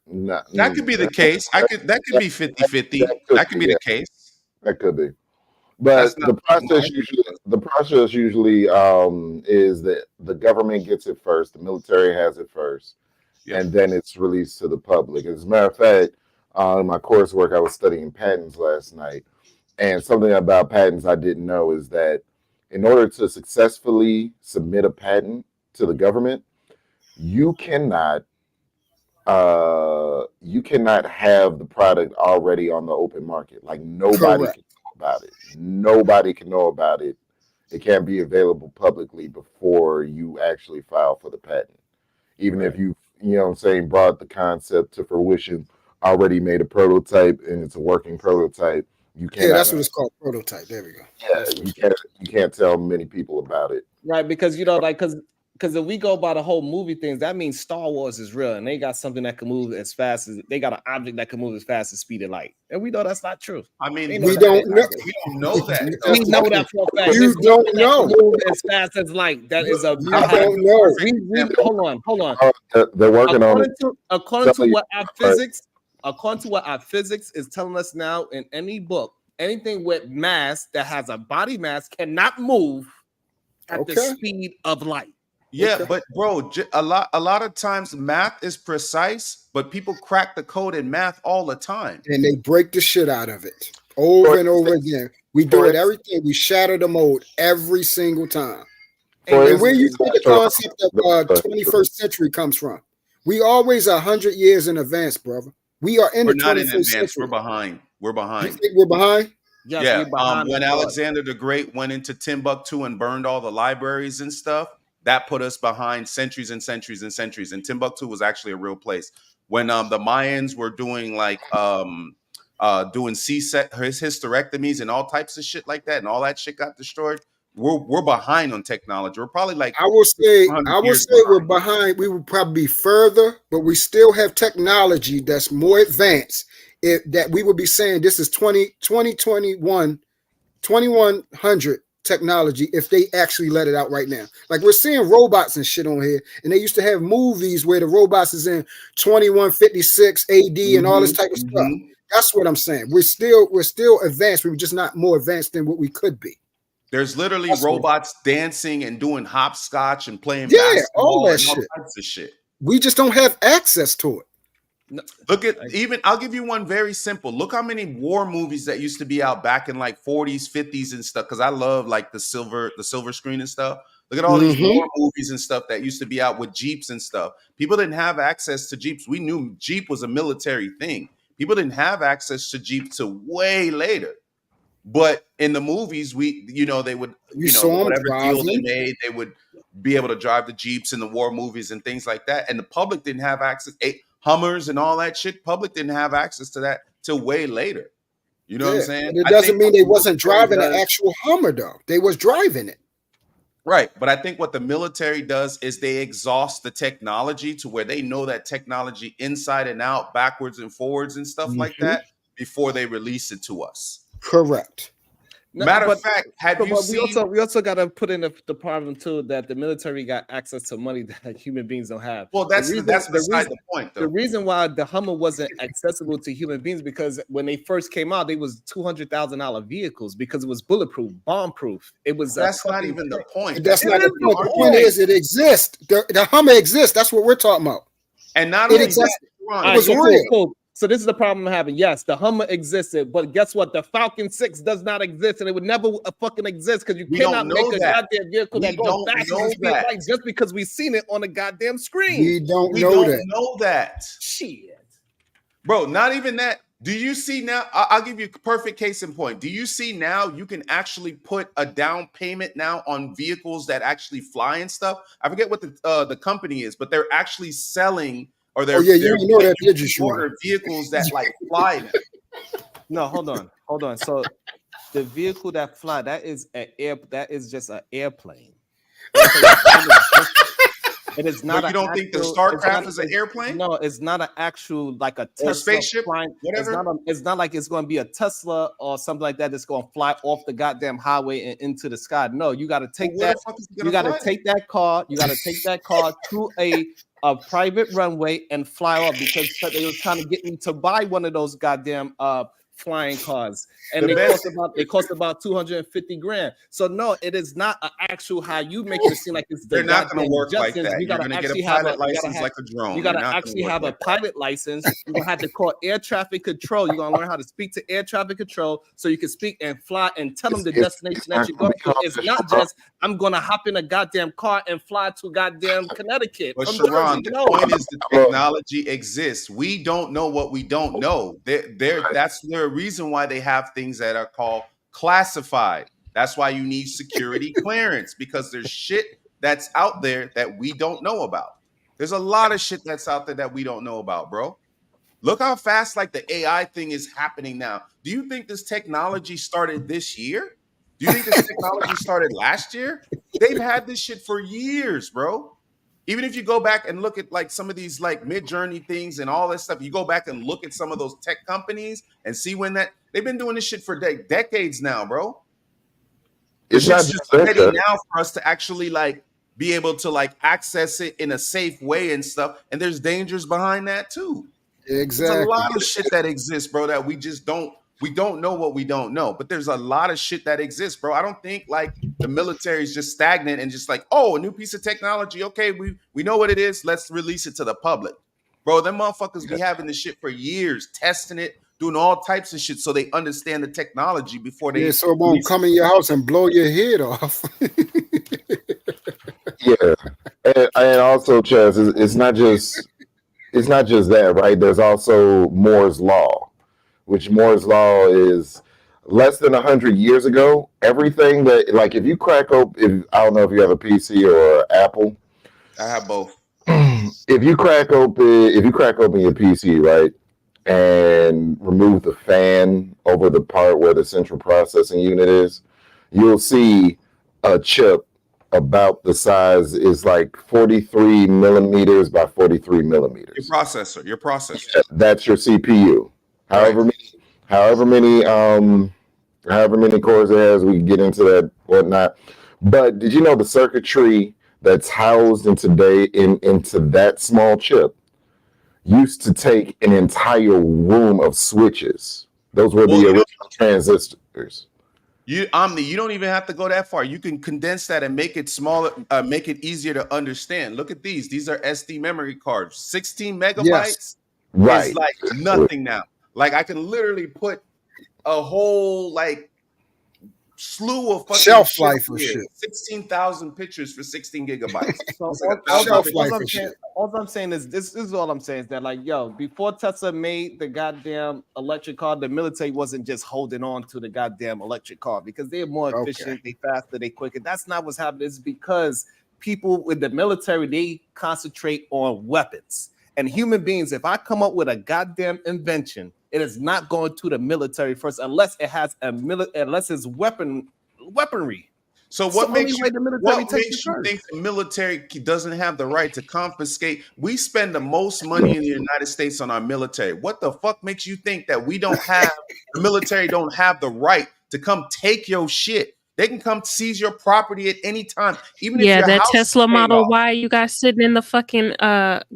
That could be the case. That could be 50-50. That could be the case. That could be. But the process usually is that the government gets it first, the military has it first, and then it's released to the public. As a matter of fact, in my coursework, I was studying patents last night, and something about patents I didn't know is that in order to successfully submit a patent to the government, you cannot have the product already on the open market. Like nobody can know about it. Nobody can know about it. It can't be available publicly before you actually file for the patent. Even if you know what I'm saying, brought the concept to fruition, already made a prototype and it's a working prototype, you can't. Yeah, that's what it's called, prototype. There we go. Yeah, you can't tell many people about it. Right, because because if we go by the whole movie things, that means Star Wars is real, and they got something that can move as fast as they got an object that can move as fast as speed of light, and we know that's not true. I mean, we don't know. We don't know that. We know that for a fact. You don't know. Move as fast as light. That is a. You don't know. Hold on. They're working on it. According to what our physics is telling us now in any book, anything with mass that has a body mass cannot move at the speed of light. Yeah, but bro, a lot of times math is precise, but people crack the code in math all the time, and they break the shit out of it over and over again. We do it everything. We shatter the mode every single time. And where you think the concept of 21st century comes from? We always 100 years in advance, brother. We are in the 21st century. We're behind. We're behind. You think we're behind? Yes, yeah. We're behind when Alexander the Great went into Timbuktu and burned all the libraries and stuff, that put us behind centuries and centuries and centuries. And Timbuktu was actually a real place. When the Mayans were doing doing hysterectomies and all types of shit like that, and all that shit got destroyed, we're behind on technology. We're probably like I will say we're behind. We would probably be further, but we still have technology that's more advanced. That we would be saying this is 2100 technology if they actually let it out right now. Like we're seeing robots and shit on here, and they used to have movies where the robots is in 2156 AD and all this type of stuff. That's what I'm saying. We're still advanced. We're just not more advanced than what we could be. There's literally robots dancing and doing hopscotch and playing basketball all that and all shit. types of shit. We just don't have access to it. Look at I'll give you one very simple. Look how many war movies that used to be out back in like 40s, 50s and stuff. Because I love like the silver screen and stuff. Look at all these war movies and stuff that used to be out with Jeeps and stuff. People didn't have access to Jeeps. We knew Jeep was a military thing. People didn't have access to Jeep till way later. But in the movies, they would, whatever deals they made, they would be able to drive the Jeeps in the war movies and things like that. And the public didn't have access, Hummers and all that shit. Public didn't have access to that till way later. You know what I'm saying? And it doesn't mean they wasn't driving the actual Hummer though. They was driving it. Right. But I think what the military does is they exhaust the technology to where they know that technology inside and out, backwards and forwards and stuff like that before they release it to us. Correct. Matter of fact, we also got to put in the problem too that the military got access to money that human beings don't have. Well, that's beside the point, though. The reason why the Hummer wasn't accessible to human beings because when they first came out, they was $200,000 vehicles because it was bulletproof, bomb-proof. It was. That's not even the point. That's not the point. The point is, it exists. The Hummer exists. That's what we're talking about. And not only that, it was real. Cool. So this is the problem I'm having. Yes, the Hummer existed, but guess what? The Falcon 6 does not exist, and it would never fucking exist because you cannot make a goddamn vehicle that goes faster just because we've seen it on the goddamn screen. We don't know that. Shit. Bro, not even that. Do you see now? I'll give you a perfect case in point. Do you see now you can actually put a down payment now on vehicles that actually fly and stuff? I forget what the company is, but they're actually selling or they're order vehicles that like fly. No, hold on. So the vehicle that fly, that is just an airplane. It is not. But you don't think the Starcraft is an airplane? No, it's not an actual like a Tesla or spaceship, flying, whatever. It's not like it's going to be a Tesla or something like that that's going to fly off the goddamn highway and into the sky. No, you got to take that. You got to take that car. You got to take that car to a private runway and fly off because they was trying to get me to buy one of those goddamn flying cars, and they cost about $250,000. So no, it is not an actual how you make it seem like it's. They're not going to work like that. You're going to get a pilot license like a drone. You got to actually have a pilot license. You're going to have to call air traffic control. You're going to learn how to speak to air traffic control so you can speak and fly and tell them the destination that you're going to. It's not just I'm going to hop in a goddamn car and fly to goddamn Connecticut. But Sharon, the point is the technology exists. We don't know what we don't know. That's the reason why they have things that are called classified. That's why you need security clearance because there's shit that's out there that we don't know about. There's a lot of shit that's out there that we don't know about, bro. Look how fast like the AI thing is happening now. Do you think this technology started this year? Do you think this technology started last year? They've had this shit for years, bro. Even if you go back and look at like some of these like Mid-Journey things and all that stuff, you go back and look at some of those tech companies and see when that they've been doing this shit for decades now, bro. It's just ready now for us to actually like be able to like access it in a safe way and stuff. And there's dangers behind that too. Exactly. There's a lot of shit that exists, bro, that we just don't know what we don't know. But there's a lot of shit that exists, bro. I don't think like the military is just stagnant and just like, oh, a new piece of technology. Okay, we know what it is. Let's release it to the public. Bro, them motherfuckers be having this shit for years, testing it, doing all types of shit so they understand the technology before they so it won't come in your house and blow your head off. Yeah. And also, Chaz, it's not just that, right? There's also Moore's Law, which Moore's Law is less than 100 years ago. Everything that, like, if you crack open, I don't know if you have a PC or Apple. I have both. If you crack open your PC, right, and remove the fan over the part where the central processing unit is, you'll see a chip about the size is like 43 millimeters by 43 millimeters. Your processor. Yeah, that's your CPU. However many cores it has, we can get into that whatnot. But did you know the circuitry that's housed into that small chip used to take an entire room of switches? Those were the original transistors. You don't even have to go that far. You can condense that and make it smaller, make it easier to understand. Look at these. These are SD memory cards. 16 megabytes is like nothing now. Like I can literally put a whole like slew of fucking shelf life for shit. 16,000 pictures for 16 gigabytes. All I'm saying is this is all I'm saying is that, like, yo, before Tesla made the goddamn electric car, the military wasn't just holding on to the goddamn electric car because they're more efficient, they faster, they quicker. That's not what's happening. It's because people with the military, they concentrate on weapons. And human beings, if I come up with a goddamn invention, it is not going to the military first unless it has unless it's weaponry. So It's what the only makes way you the military what takes makes it you first. think the military doesn't have the right to confiscate? We spend the most money in the United States on our military. What the fuck makes you think that we don't have the military don't have the right to come take your shit? They can come seize your property at any time, even if Yeah, your that house is Tesla paid Model off. Y you got sitting in the fucking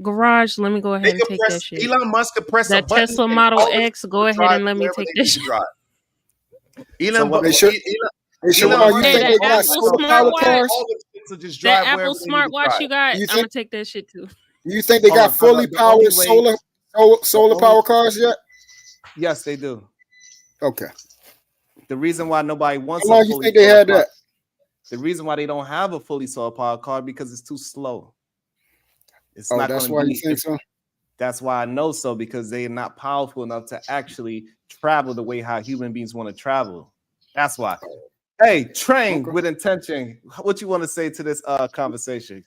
garage. Let me go They ahead and could take press that shit. Elon Musk could press a That button Tesla and Model all the X, people go ahead drive and let me wherever take they that need to shit. drive. So what- Elon So Musk you Hey, think that they got Apple solar power smartwatch, cars? all the kids will just that drive Apple wherever they need to smartwatch you drive. got, You I'm gonna think take that shit too. you think they Hold got on, fully the only powered way- solar only- power cars yet? Yes, they do. Okay. The reason why nobody wants How long a you fully think they solar had power- that? The reason why they don't have a fully solar power car because it's too slow. It's Oh, not that's going why to you be. think so? That's why I know so, because they're not powerful enough to actually travel the way how human beings want to travel. That's why. Hey, train Okay. with intention. What you want to say to this conversation?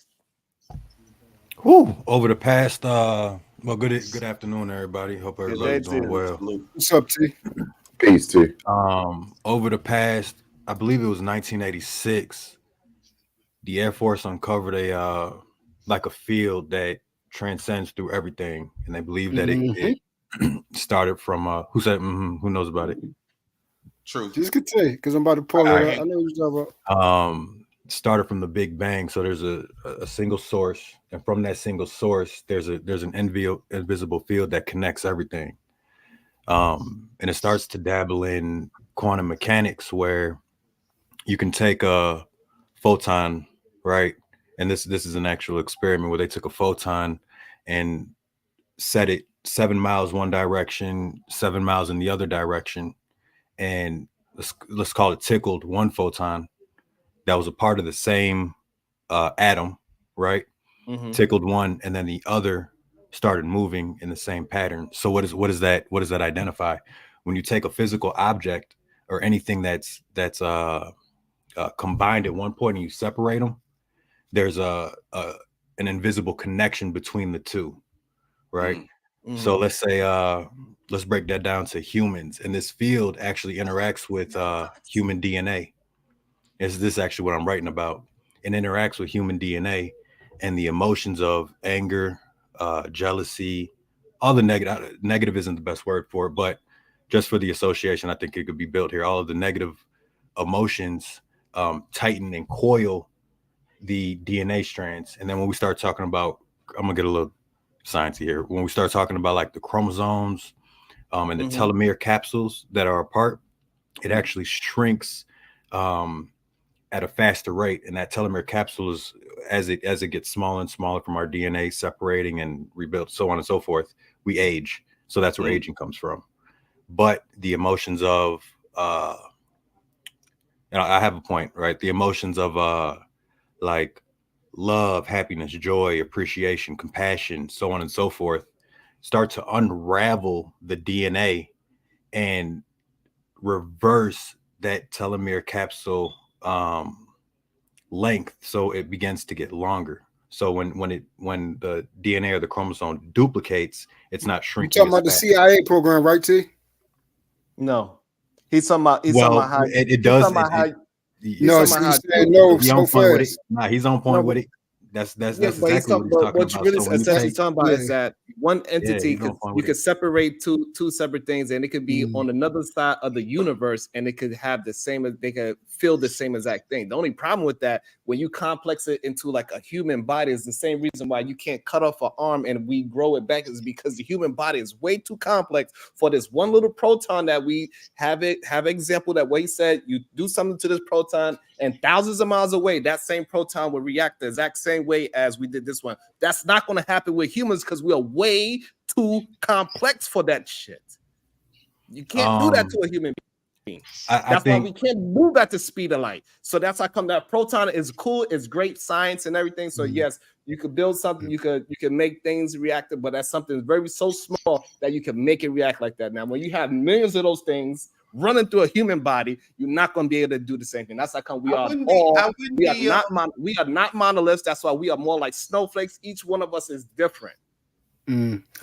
Whew, over the past well, good afternoon, everybody. Hope everybody's day, doing too. well. What's up, T? Peace, T. Over the past, I believe it was 1986, the Air Force uncovered a like a field that transcends through everything, and they believe that it started from who said who knows about it? True. Just could tell you because I'm about to pull it up. I know what you're talking about. Started from the Big Bang. So there's a single source, and from that single source, there's an invisible field that connects everything. And it starts to dabble in quantum mechanics, where you can take a photon, right? And this is an actual experiment where they took a photon and set it 7 miles one direction, 7 miles in the other direction, and let's call it tickled one photon that was a part of the same atom, right? Tickled one, and then the other started moving in the same pattern. So what does that identify? When you take a physical object or anything that's combined at one point and you separate them, there's an invisible connection between the two, right? So let's say let's break that down to humans, and this field actually interacts with human DNA. Is this actually what I'm writing about? It interacts with human DNA and the emotions of anger, jealousy, all the negative isn't the best word for it, but just for the association, I think it could be built here. All of the negative emotions tighten and coil the DNA strands. And then when we start talking about, I'm gonna get a little sciencey here. When we start talking about like the chromosomes and the telomere capsules that are apart, it actually shrinks at a faster rate, and that telomere capsule is as it gets smaller and smaller from our DNA separating and rebuilt, so on and so forth, we age. So that's where aging comes from. But the emotions of I have a point, right? The emotions of like love, happiness, joy, appreciation, compassion, so on and so forth, start to unravel the DNA and reverse that telomere capsule length, so it begins to get longer. So when the DNA or the chromosome duplicates, it's not You shrinking. talking about the CIA program, right, T? No, he's talking about. He's talking about how it does. No, he's saying no He's so on point with it. fast. Nah, he's on point with it. That's but exactly he's talking, what he's talking what you about. really So when you essentially take, talking about is that one entity he's on point you with could it. separate two separate things, and it could be on another side of the universe, and it could have the same. They could feel the same exact thing. The only problem with that, when you complex it into like a human body, is the same reason why you can't cut off an arm and we grow it back, is because the human body is way too complex for this one little proton that we have. Have an example that way he said you do something to this proton, and thousands of miles away, that same proton will react the exact same way as we did this one. That's not going to happen with humans because we are way too complex for that shit. You can't do that to a human being. That's why we can't move at the speed of light. So that's how come that proton is cool. It's great science and everything. So yes, you could build something. You can make things reactive, but that's something very so small that you can make it react like that. Now, when you have millions of those things running through a human body, you're not going to be able to do the same thing. That's how come we are not monoliths. That's why we are more like snowflakes. Each one of us is different.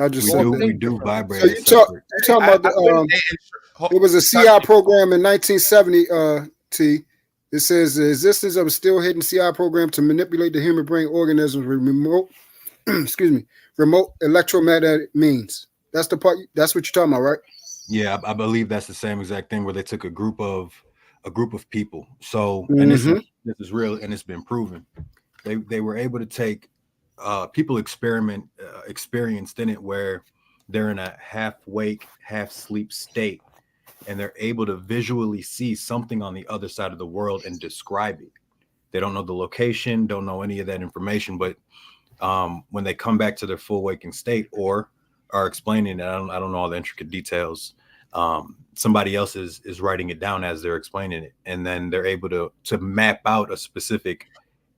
I just we do vibrate. So you talking about it was a CI program in 1970. It says the existence of a still hidden CI program to manipulate the human brain organisms with remote, remote electromagnetic means. That's the part. That's what you're talking about, right? Yeah, I believe that's the same exact thing where they took a group of people. So, and this is real, and it's been proven. They were able to take people experienced in it where they're in a half wake, half sleep state, and they're able to visually see something on the other side of the world and describe it. They don't know the location, don't know any of that information, but when they come back to their full waking state or are explaining it, I don't know all the intricate details. Somebody else is writing it down as they're explaining it, and then they're able to map out a specific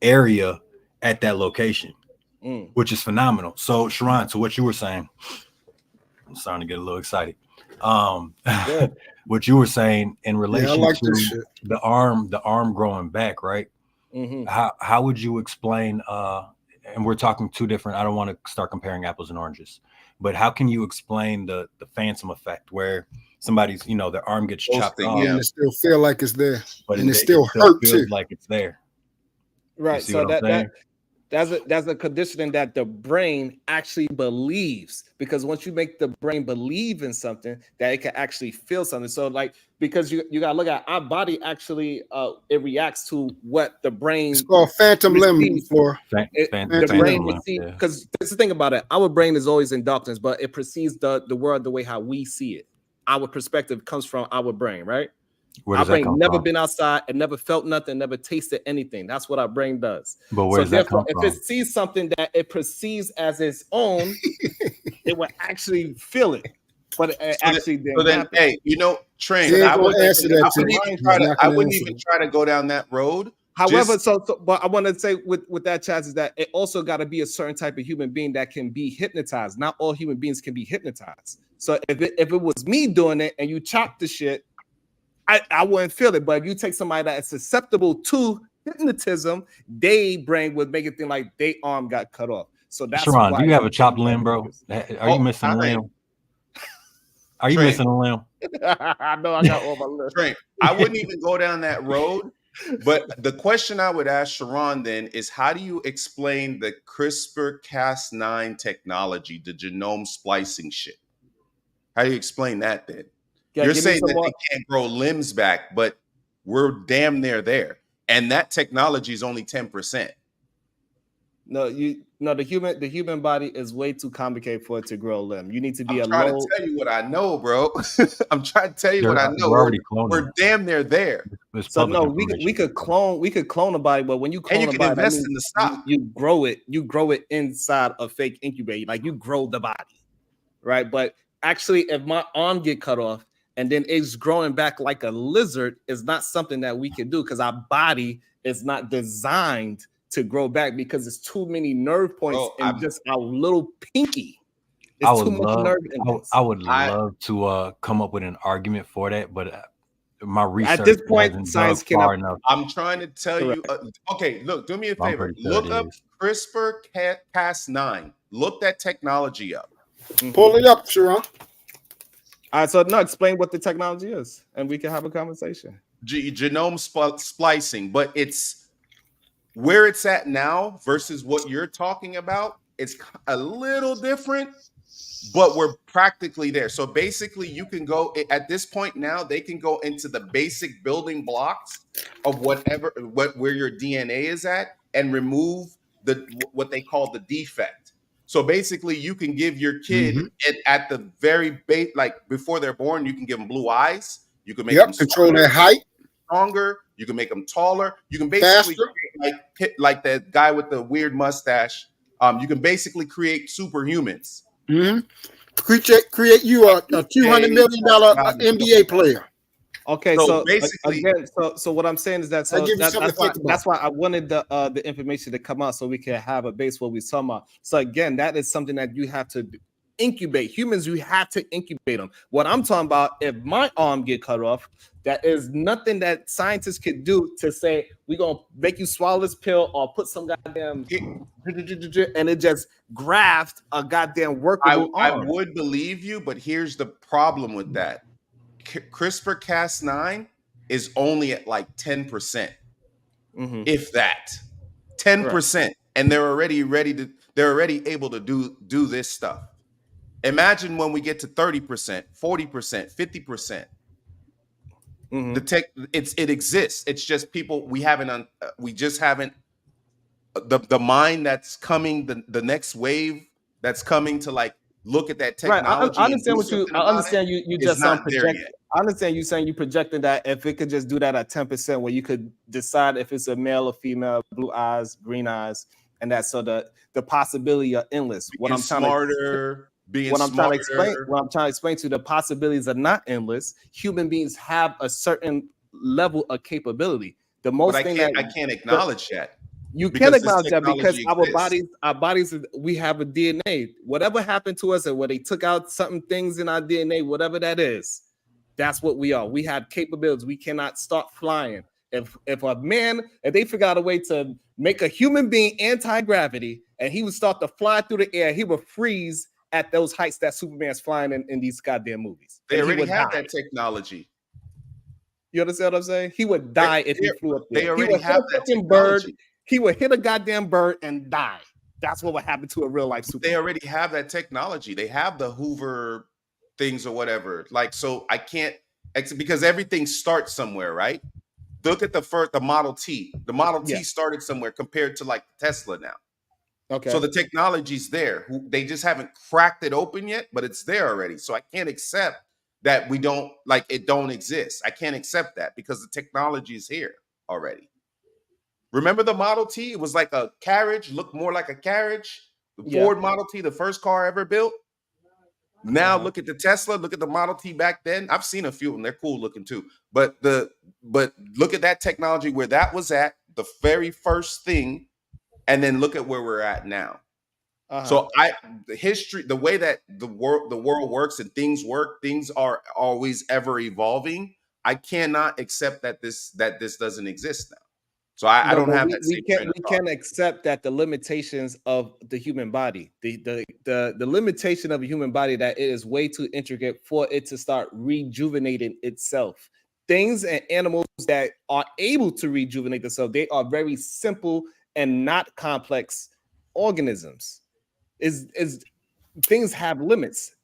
area at that location, which is phenomenal. So Sharon, to what you were saying, I'm starting to get a little excited. What you were saying in relation to the arm growing back, right? How would you explain? And we're talking two different. I don't want to start comparing apples and oranges, but how can you explain the phantom effect where somebody's, their arm gets chopped off and it still feel like it's there, but and it still hurt too, like it's there, right? So that's a conditioning that the brain actually believes, because once you make the brain believe in something, that it can actually feel something. So like, because you gotta look at our body, actually it reacts to what the brain, it's called phantom limb for the brain receives, because that's the thing about it, our brain is always in darkness, but it perceives the world the way how we see it. Our perspective comes from our brain, right? Our brain never been outside and never felt nothing, never tasted anything. That's what our brain does. But where does that come from? If it sees something that it perceives as its own, it will actually feel it. But it actually didn't happen. Hey, Train, I wouldn't even try to go down that road. However, but I want to say with that, Chaz, is that it also got to be a certain type of human being that can be hypnotized. Not all human beings can be hypnotized. So if it was me doing it and you chop the shit, I wouldn't feel it. But if you take somebody that is susceptible to hypnotism, they brain would make it think like their arm got cut off. So that's Sharon, do you have a chopped limb, bro? Are you missing a limb? Are you missing a limb? I know I got all my limbs. Train, I wouldn't even go down that road. But the question I would ask Sharon then is, how do you explain the CRISPR-Cas9 technology, the genome splicing shit? How do you explain that then? You're saying that they can't grow limbs back, but we're damn near there. And that technology is only 10%. The human body is way too complicated for it to grow a limb. You need to be I'm trying to tell you what I know, bro. I'm trying to tell you what I know. We're damn near there. So no, we could clone a body, but when you clone a body, invest in the stock. You grow it inside a fake incubator. Like you grow the body, right? But actually, if my arm get cut off and then it's growing back like a lizard, is not something that we can do, because our body is not designed to grow back, because it's too many nerve points in just our little pinky. I would love to come up with an argument for that, but my research at this point, science cannot. I'm trying to tell you. Okay, look, do me a favor. Look up CRISPR-Cas9. Look that technology up. Pull it up, Sharon. All right, so now explain what the technology is, and we can have a conversation. Genome splicing, but it's where it's at now versus what you're talking about. It's a little different, but we're practically there. So basically, you can go at this point now. They can go into the basic building blocks of where your DNA is at, and remove what they call the defect. So basically, you can give your kid at the very base, like before they're born, you can give them blue eyes. You can make them control their height, stronger. You can make them taller. You can basically like that guy with the weird mustache. You can basically create superhumans. Create you a $200 million NBA player. Okay, So so basically, again, so what I'm saying is that I'll give you something that's to why think about. that's why I wanted the information to come out so we can have a base what we're talking about. So again, that is something that you have to incubate. Humans, you have to incubate them. What I'm talking about, if my arm get cut off, that is nothing that scientists could do to say we're gonna make you swallow this pill or put some goddamn and it just graft a goddamn workable I arm. would believe you, but here's the problem with that. CRISPR-Cas9 is only at like 10%, if that. 10%. And they're already able to do this stuff. Imagine when we get to 30%, 40%, 50%. The tech it exists. It's just people we just haven't the mind that's coming, the next wave that's coming to like look at that technology I and understand do what you. something I about understand it you is just sound not there project. yet. I understand you saying you projecting that if it could just do that at 10%, where you could decide if it's a male or female, blue eyes, green eyes, and that so the possibility are endless. What I'm trying to explain to you, the possibilities are not endless. Human beings have a certain level of capability. The most But thing I can't acknowledge that. you because can this acknowledge that because technology our exists. bodies, we have a DNA. Whatever happened to us, and where they took out certain things in our DNA, whatever that is, that's what we are. We have capabilities. We cannot start flying. If they figure out a way to make a human being anti-gravity, and he would start to fly through the air, he would freeze at those heights that Superman's flying in these goddamn movies. They And he already would have die. that technology. You understand what I'm saying? He would die if he flew up there. They already He would have hit a that fucking bird. technology. He would hit a goddamn bird and die. That's what would happen to a real life Superman. They already have that technology. They have the Hoover things or whatever. Like, so I can't because everything starts somewhere, right? Look at the Model T. The Model T started somewhere compared to like Tesla now. Okay. So the technology's there. They just haven't cracked it open yet, but it's there already. So I can't accept that we don't like it don't exist. I can't accept that because the technology is here already. Remember the Model T? It was like a carriage, looked more like a carriage. The Ford Model T, the first car ever built. Now look at the Tesla, look at the Model T back then. I've seen a few of them. They're cool looking too. But look at that technology where that was at, the very first thing, and then look at where we're at now. So the history, the way that the world works and things work, things are always ever evolving. I cannot accept that this doesn't exist now. So I don't have that same train of we thought. can't accept that the limitations of the human body, the limitation of a human body, that it is way too intricate for it to start rejuvenating itself. Things and animals that are able to rejuvenate themselves, they are very simple and not complex organisms. Is things have limits.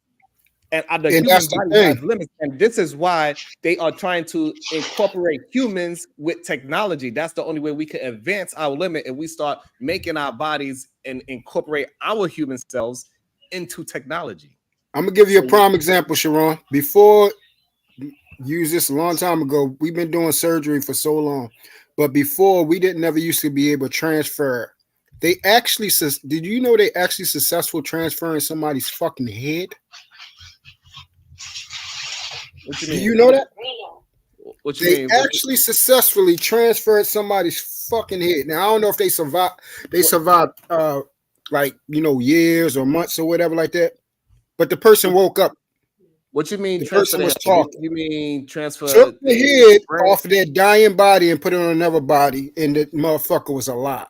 And the human body has limits, and this is why they are trying to incorporate humans with technology. That's the only way we can advance our limit, and we start making our bodies and incorporate our human selves into technology. I'm gonna give you a prime example, Sharon. Before, use this a long time ago. We've been doing surgery for so long, but before we didn't ever used to be able to transfer. They actually did you know they actually successful transferring somebody's fucking head? What you Do mean? you know that? What you they mean? actually successfully transferred somebody's fucking head. Now I don't know if they survived. They survived, like years or months or whatever like that. But the person woke up. What you mean? The person was talking. You mean transfer? Took the head off their dying body and put it on another body, and the motherfucker was alive.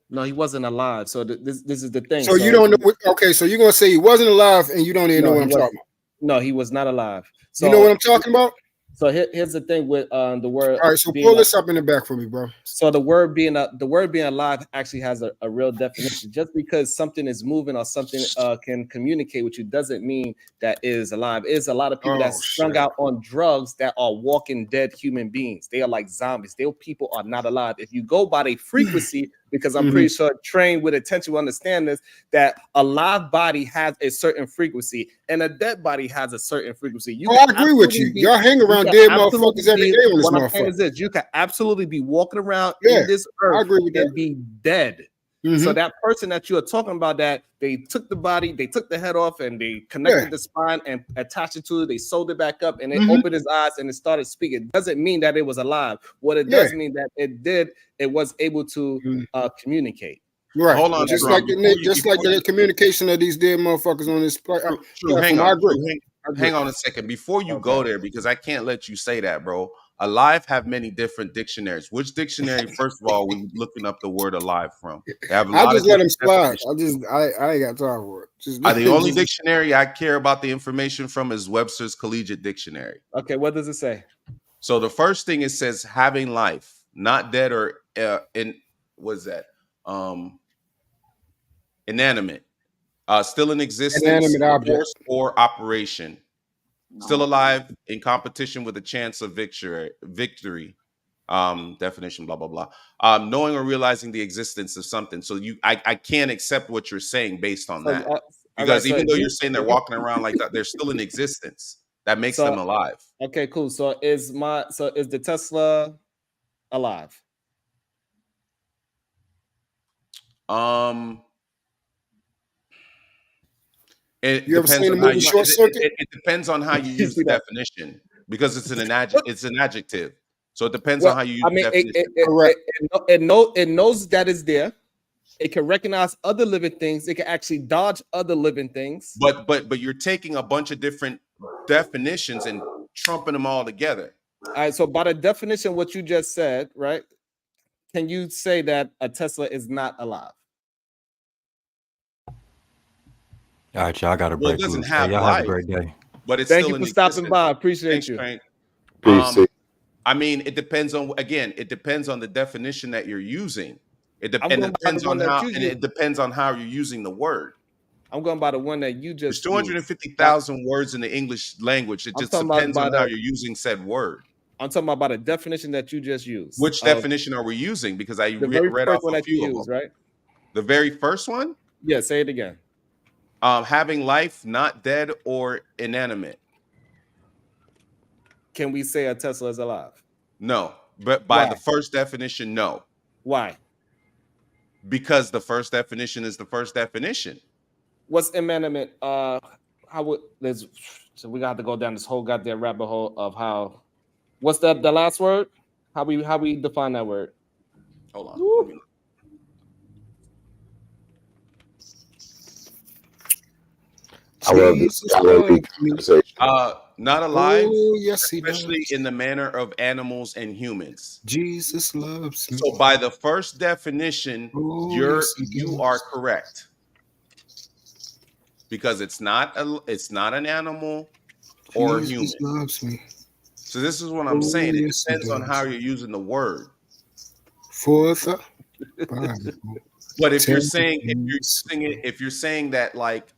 No, he wasn't alive. So this is the thing. So you don't know. Okay, so you're gonna say he wasn't alive, and you don't even know what I'm talking about. No, he was not alive. So, you know what I'm talking about? So here's the thing with the word. All right, so pull this up in the back for me, bro. So the word being alive actually has a real definition. Just because something is moving or something can communicate with you doesn't mean that it is alive. It's a lot of people that's strung out on drugs that are walking dead human beings. They are like zombies. Those people are not alive. If you go by their frequency, because I'm pretty sure trained with attention will understand this, that a live body has a certain frequency and a dead body has a certain frequency. I agree with you. Y'all hang around dead motherfuckers every day on this motherfucker. You can absolutely be walking around in this earth and be dead. So that person that you are talking about, that they took the body, they took the head off, and they connected the spine and attached it to it. They sewed it back up, and it opened his eyes and it started speaking. It doesn't mean that it was alive. What it does mean that it was able to communicate. Right. Hold on, just Jerome, like the communication of these dead motherfuckers on this platform. Hang I on. agree. Hang on a second. Before you go there, because I can't let you say that, bro. Alive have many different dictionaries. Which dictionary, first of all, we looking up the word alive from? They have a lot I just of let them different slide. I ain't got time for it. The only dictionary I care about the information from is Webster's Collegiate Dictionary. Okay, what does it say? So the first thing it says having life, not dead or what's that? Inanimate. Still in existence, Inanimate object. force or operation. Still alive, in competition with a chance of victory. Definition, blah, blah, blah. Knowing or realizing the existence of something. So I can't accept what you're saying based on that. Because even though you're saying they're walking around like that, they're still in existence. That makes them alive. Okay, cool. So is the Tesla alive? It You ever depends seen on the how movie you. Short Circuit? It depends on how you use the definition, because it's an adjective. So it depends on how you use the definition. It knows that it's there. It can recognize other living things. It can actually dodge other living things. But you're taking a bunch of different definitions and trumping them all together. All right. So by the definition, what you just said, right? Can you say that a Tesla is not alive? All right, y'all. I got a break. Well, it doesn't have y'all life, have a great day. but it's Thank still you for in stopping existence. by. Appreciate Thanks, you. Frank. I mean, it depends on it depends on the definition that you're using. It depends on how you're using the word. I'm going by the one that you just. There's 250,000 words in the English language. It just depends on how you're using said word. I'm talking about a definition that you just used. Which definition are we using? Because I read off a few of them. Right? The very first one? Yeah, say it again. Having life, not dead or inanimate. Can we say a Tesla is alive? No, but by the first definition, no. Why? Because the first definition is the first definition. What's inanimate? So we got to go down this whole goddamn rabbit hole of how. What's the last word? How we define that word? Hold on. I love this. Conversation. Not alive, yes, especially in the manner of animals and humans. Jesus loves me. So by the first definition, you are correct. Because it's not an animal or a human. Loves me. So this is what I'm saying. It depends on how you're using the word. But if you're saying that like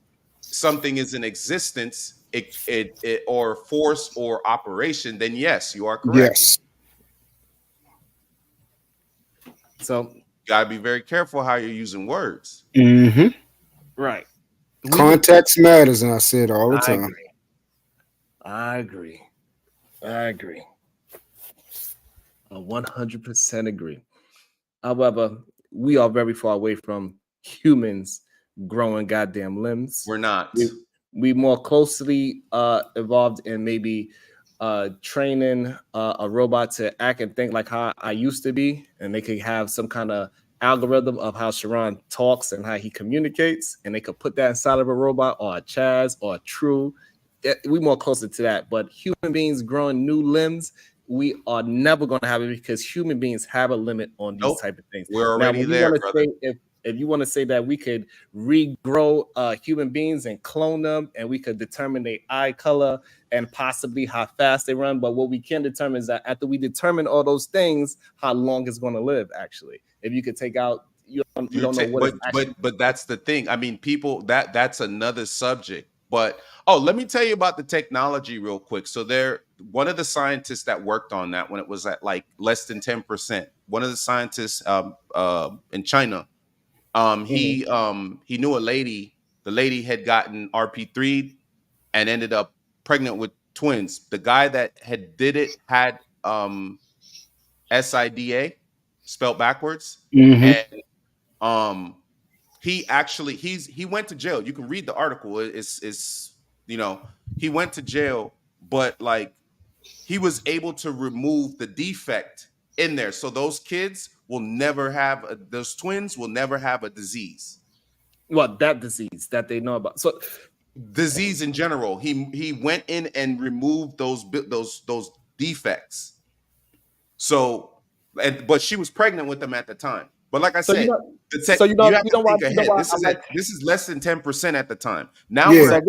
something is in existence, it or force or operation, then yes, you are correct. Yes. So you gotta be very careful how you're using words. Mm-hmm. Right. Context matters, and I say it all the time. I agree. I 100% agree. However, we are very far away from humans growing goddamn limbs. We're not. We more closely evolved in maybe training a robot to act and think like how I used to be, and they could have some kind of algorithm of how Sharon talks and how he communicates, and they could put that inside of a robot or a Chaz or a True. We more closer to that, but human beings growing new limbs, we are never going to have it because human beings have a limit on these type of things. We're already there, brother. If you want to say that we could regrow human beings and clone them, and we could determine their eye color and possibly how fast they run, but what we can determine is that after we determine all those things, how long it's going to live. Actually, if you could take out, you don't know what. But that's the thing. I mean, people that's another subject. But let me tell you about the technology real quick. So one of the scientists that worked on that when it was at like less than 10%. One of the scientists in China. He knew a lady. The lady had gotten RP3 and ended up pregnant with twins. The guy that did it had SIDA spelled backwards, and he actually he went to jail. You can read the article. It's you know, he went to jail, but like he was able to remove the defect in there, so those kids will never have those twins will never have a disease. Well, that disease that they know about. So disease in general. He went in and removed those defects. So, but she was pregnant with them at the time. But like I said, you have to think ahead. This is less than 10% at the time. Now we're at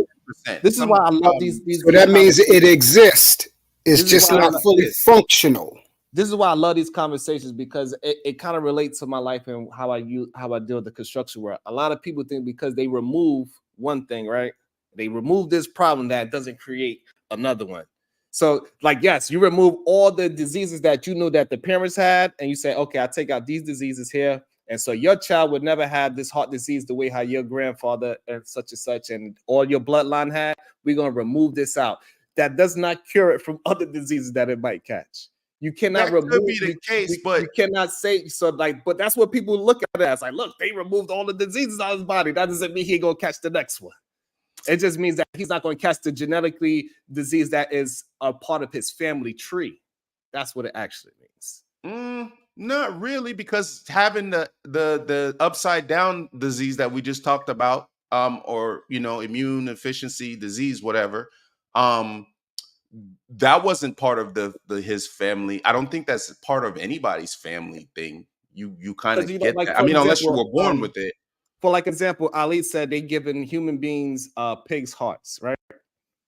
10%. This is why I love these. So that means it exists. It's just not fully functional. This is why I love these conversations, because it kind of relates to my life and how I deal with the construction world. A lot of people think because they remove one thing, right? They remove this problem, that doesn't create another one. So, like, yes, you remove all the diseases that you knew that the parents had, and you say, okay, I take out these diseases here, and so your child would never have this heart disease the way how your grandfather and such and all your bloodline had. We're gonna remove this out. That does not cure it from other diseases that it might catch. You cannot remove. Could be the case, but you cannot say so. Like, but that's what people look at it as. Like, look, they removed all the diseases out of his body. That doesn't mean he gonna catch the next one. It just means that he's not going to catch the genetically disease that is a part of his family tree. That's what it actually means. Not really, because having the upside down disease that we just talked about, or immune deficiency disease, whatever, that wasn't part of his family. I don't think that's part of anybody's family thing. You kind of get that. I mean, unless you were born with it. For like example, Ali said they given human beings pigs' hearts, right?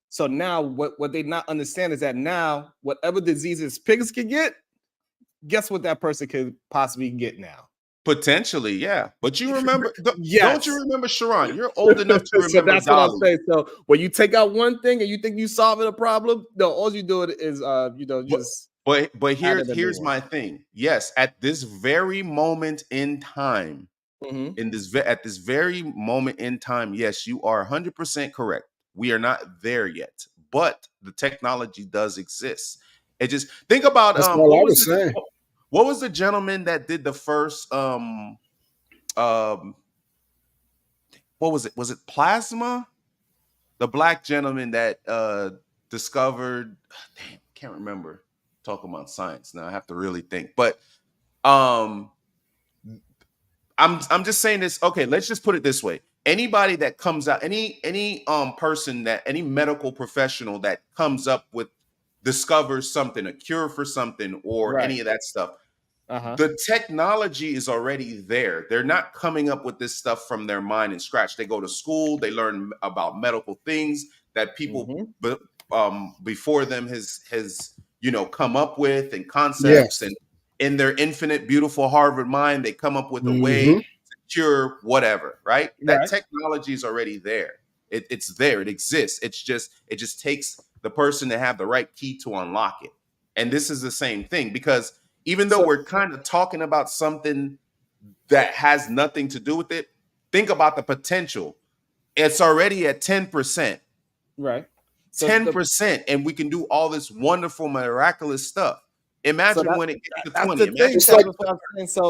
So now what they not understand is that now whatever diseases pigs can get, guess what that person could possibly get now? Potentially, yeah. But you remember, don't you remember, Sharon? You're old enough to remember. So that's Dolly. what I'm saying. So when you take out one thing and you think you're solving a problem, no, all you do is just. But here's my thing. Yes, at this very moment in time. Mm-hmm. At this very moment in time, yes, you are 100% correct. We are not there yet, but the technology does exist. It just think about what was the gentleman that did the first what was it? Was it plasma? The black gentleman that discovered, damn, can't remember. Talking about science now, I have to really think. But I'm just saying this. Okay, let's just put it this way. Anybody that comes out, any person that any medical professional that comes up with, discovers something, a cure for something, or any of that stuff, the technology is already there. They're not coming up with this stuff from their mind and scratch. They go to school, they learn about medical things that people before them has come up with, and concepts, and in their infinite, beautiful Harvard mind, they come up with a way to cure whatever, right? That technology is already there. It's there. It exists. It just takes the person to have the right key to unlock it. And this is the same thing, because even though we're kind of talking about something that has nothing to do with it, think about the potential. It's already at 10%. Right. 10%, and we can do all this wonderful, miraculous stuff. Imagine when it gets to 20.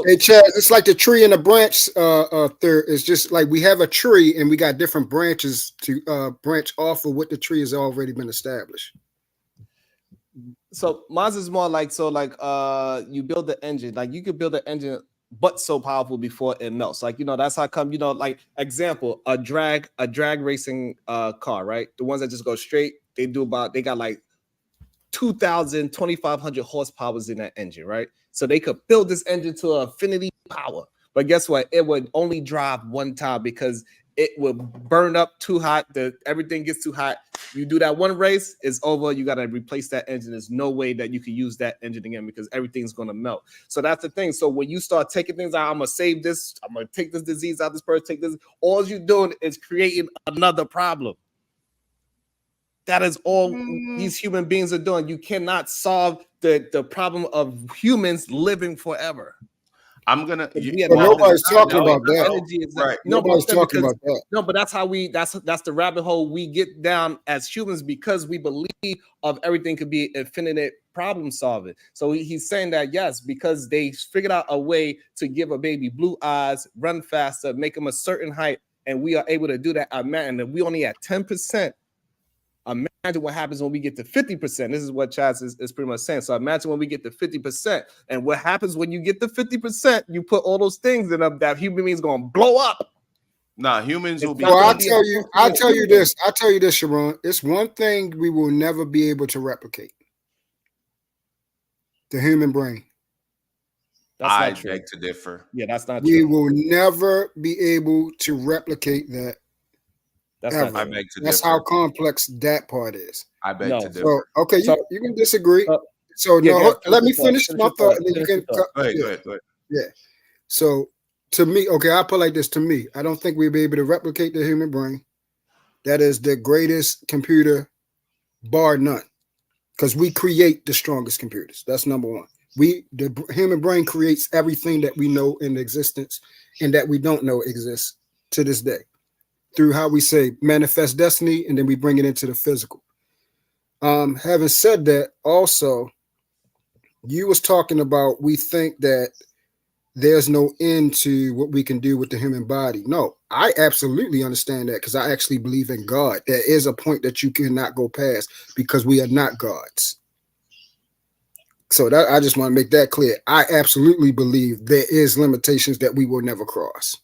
It's like the tree and the branch. It's just like we have a tree and we got different branches to branch off of what the tree has already been established. So mine is more like you build the engine. Like you could build an engine, but so powerful before it melts. Like that's how come like example a drag racing car, right? The ones that just go straight. They got like 2,000, 2,500 horsepower in that engine, right? So they could build this engine to infinity power. But guess what? It would only drive one time because it would burn up too hot. Everything gets too hot. You do that one race, it's over. You got to replace that engine. There's no way that you can use that engine again because everything's going to melt. So that's the thing. So when you start taking things out, I'm going to save this. I'm going to take this disease out. This person take this. All you're doing is creating another problem. That is all these human beings are doing. You cannot solve the problem of humans living forever. I'm gonna. But nobody's talking about that. Energy is Right. No, Nobody's but talking about that. No, but that's how we. That's the rabbit hole we get down as humans because we believe of everything could be infinite problem solving. So he's saying that yes, because they figured out a way to give a baby blue eyes, run faster, make them a certain height, and we are able to do that. And we only at 10%. Imagine what happens when we get to 50%. This is what Chaz is pretty much saying. So imagine when we get to 50%. And what happens when you get to 50%, you put all those things in them that human beings going to blow up. Nah, humans will be. Well, I'll tell you this, Sharon. It's one thing we will never be able to replicate. The human brain. I beg to differ. Yeah, that's not we true. We will never be able to replicate that. That's ever. not I beg to That's differ. how complex that part is. I beg to differ. So, okay, you can disagree. So yeah, no, let me finish finish my thought, and then you can. Go ahead. Yeah. So to me, okay, I'll put it like this. To me, I don't think we'll be able to replicate the human brain. That is the greatest computer, bar none, because we create the strongest computers. That's number one. The human brain creates everything that we know in existence and that we don't know exists to this day, through how we say manifest destiny, and then we bring it into the physical. Having said that, also, you was talking about we think that there's no end to what we can do with the human body. No, I absolutely understand that because I actually believe in God. There is a point that you cannot go past because we are not gods. So that I just want to make that clear. I absolutely believe there is limitations that we will never cross.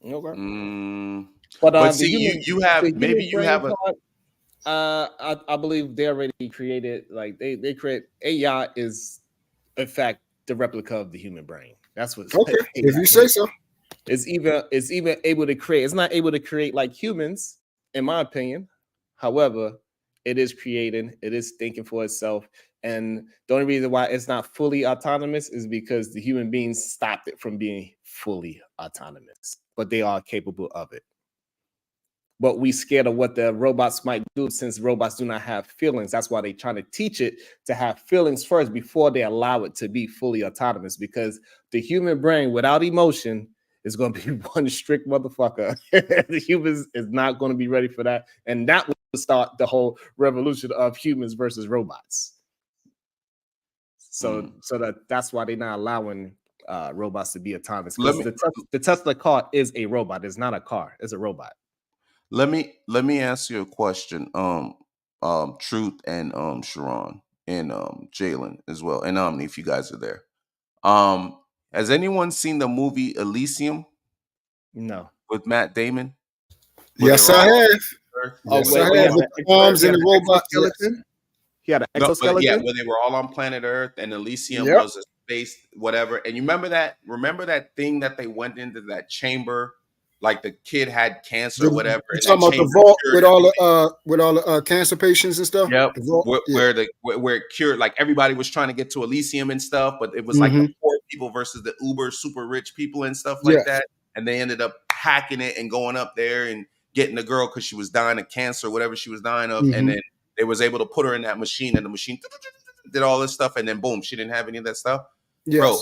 Okay. But see, you have maybe you have a. I believe they already created, like they create AI is in fact the replica of the human brain. That's what. Okay, if you say so. It's even able to create. It's not able to create like humans, in my opinion. However, it is creating. It is thinking for itself. And the only reason why it's not fully autonomous is because the human beings stopped it from being fully autonomous. But they are capable of it. But we scared of what the robots might do since robots do not have feelings. That's why they're trying to teach it to have feelings first before they allow it to be fully autonomous. Because the human brain without emotion is going to be one strict motherfucker. The humans is not going to be ready for that. And that will start the whole revolution of humans versus robots. So that's why they're not allowing robots to be autonomous. The Tesla car is a robot. It's not a car. It's a robot. Let me ask you a question, Truth and Sharon and Jalen as well, and Omni if you guys are there. Has anyone seen the movie Elysium? No. With Matt Damon? Yes, I have. Yes, I have. With the arms and the robot skeleton. He had an exoskeleton. Yeah, where they were all on planet Earth, and Elysium was a space, whatever. And you remember that? Remember that thing that they went into that chamber? Like the kid had cancer or whatever. You're talking about the vault with all the cancer patients and stuff. Yep. Where it cured, like everybody was trying to get to Elysium and stuff, but it was like the poor people versus the uber super rich people and stuff like that. And they ended up hacking it and going up there and getting the girl because she was dying of cancer, whatever she was dying of, and then they was able to put her in that machine, and the machine did all this stuff, and then boom, she didn't have any of that stuff. Yes. Bro,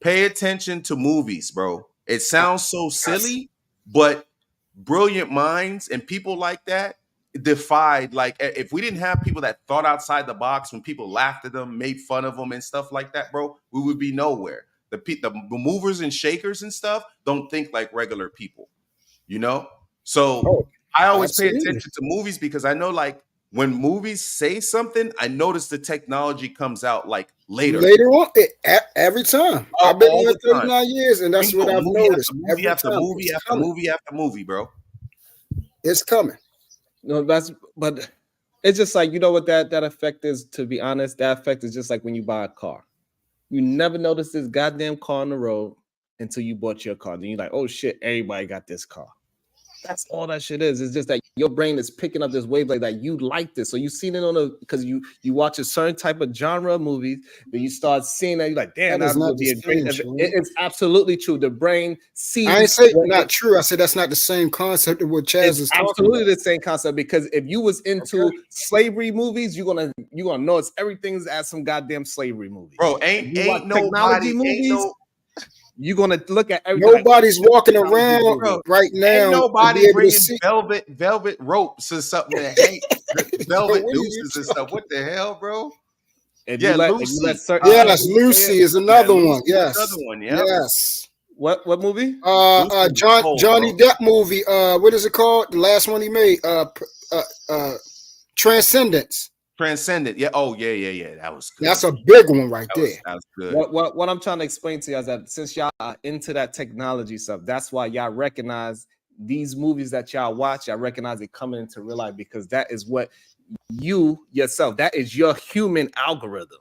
pay attention to movies, bro. It sounds so silly. But brilliant minds and people like that defied, like if we didn't have people that thought outside the box, when people laughed at them, made fun of them and stuff like that, bro, we would be nowhere. The movers and shakers and stuff don't think like regular people, you know? So I always pay attention to movies because I know like when movies say something, I notice the technology comes out like later on, every time. I've been here 39 years, and that's what I've noticed. Movie after movie, bro. It's coming. No, but it's just like, you know what that effect is, to be honest. That effect is just like when you buy a car. You never notice this goddamn car on the road until you bought your car. Then you're like, oh shit, everybody got this car. That's all that shit is. It's just that your brain is picking up this wavelength that you like this. So you seen it on a because you watch a certain type of genre of movies, then you start seeing that you're like, damn, That is that not would be the a great. same, Sean. It's absolutely true. The brain sees. I ain't say not true. I said that's not the same concept of what Chaz It's is talking absolutely about. the same concept because if you was into slavery movies, you're gonna notice everything's as some goddamn slavery movie. Bro, If you ain't watch nobody, technology movies. You're gonna look at everything. Nobody's walking around right now. Ain't nobody to be able to bringing see. velvet ropes or something to hang velvet What are you nooses and stuff. What the hell, bro? If Yeah, you let, Lucy. if you let certain Yes, Lucy is another Lucy one. is Yes, another one. Yeah. yes. What movie? Johnny Depp movie. What is it called? The last one he made. Transcendence. Transcendent. Yeah. Oh, yeah. That was good. That's a big one right there. That was good. What I'm trying to explain to you is that since y'all are into that technology stuff, that's why y'all recognize these movies that y'all watch. Y'all recognize it coming into real life because that is what you yourself. That is your human algorithm.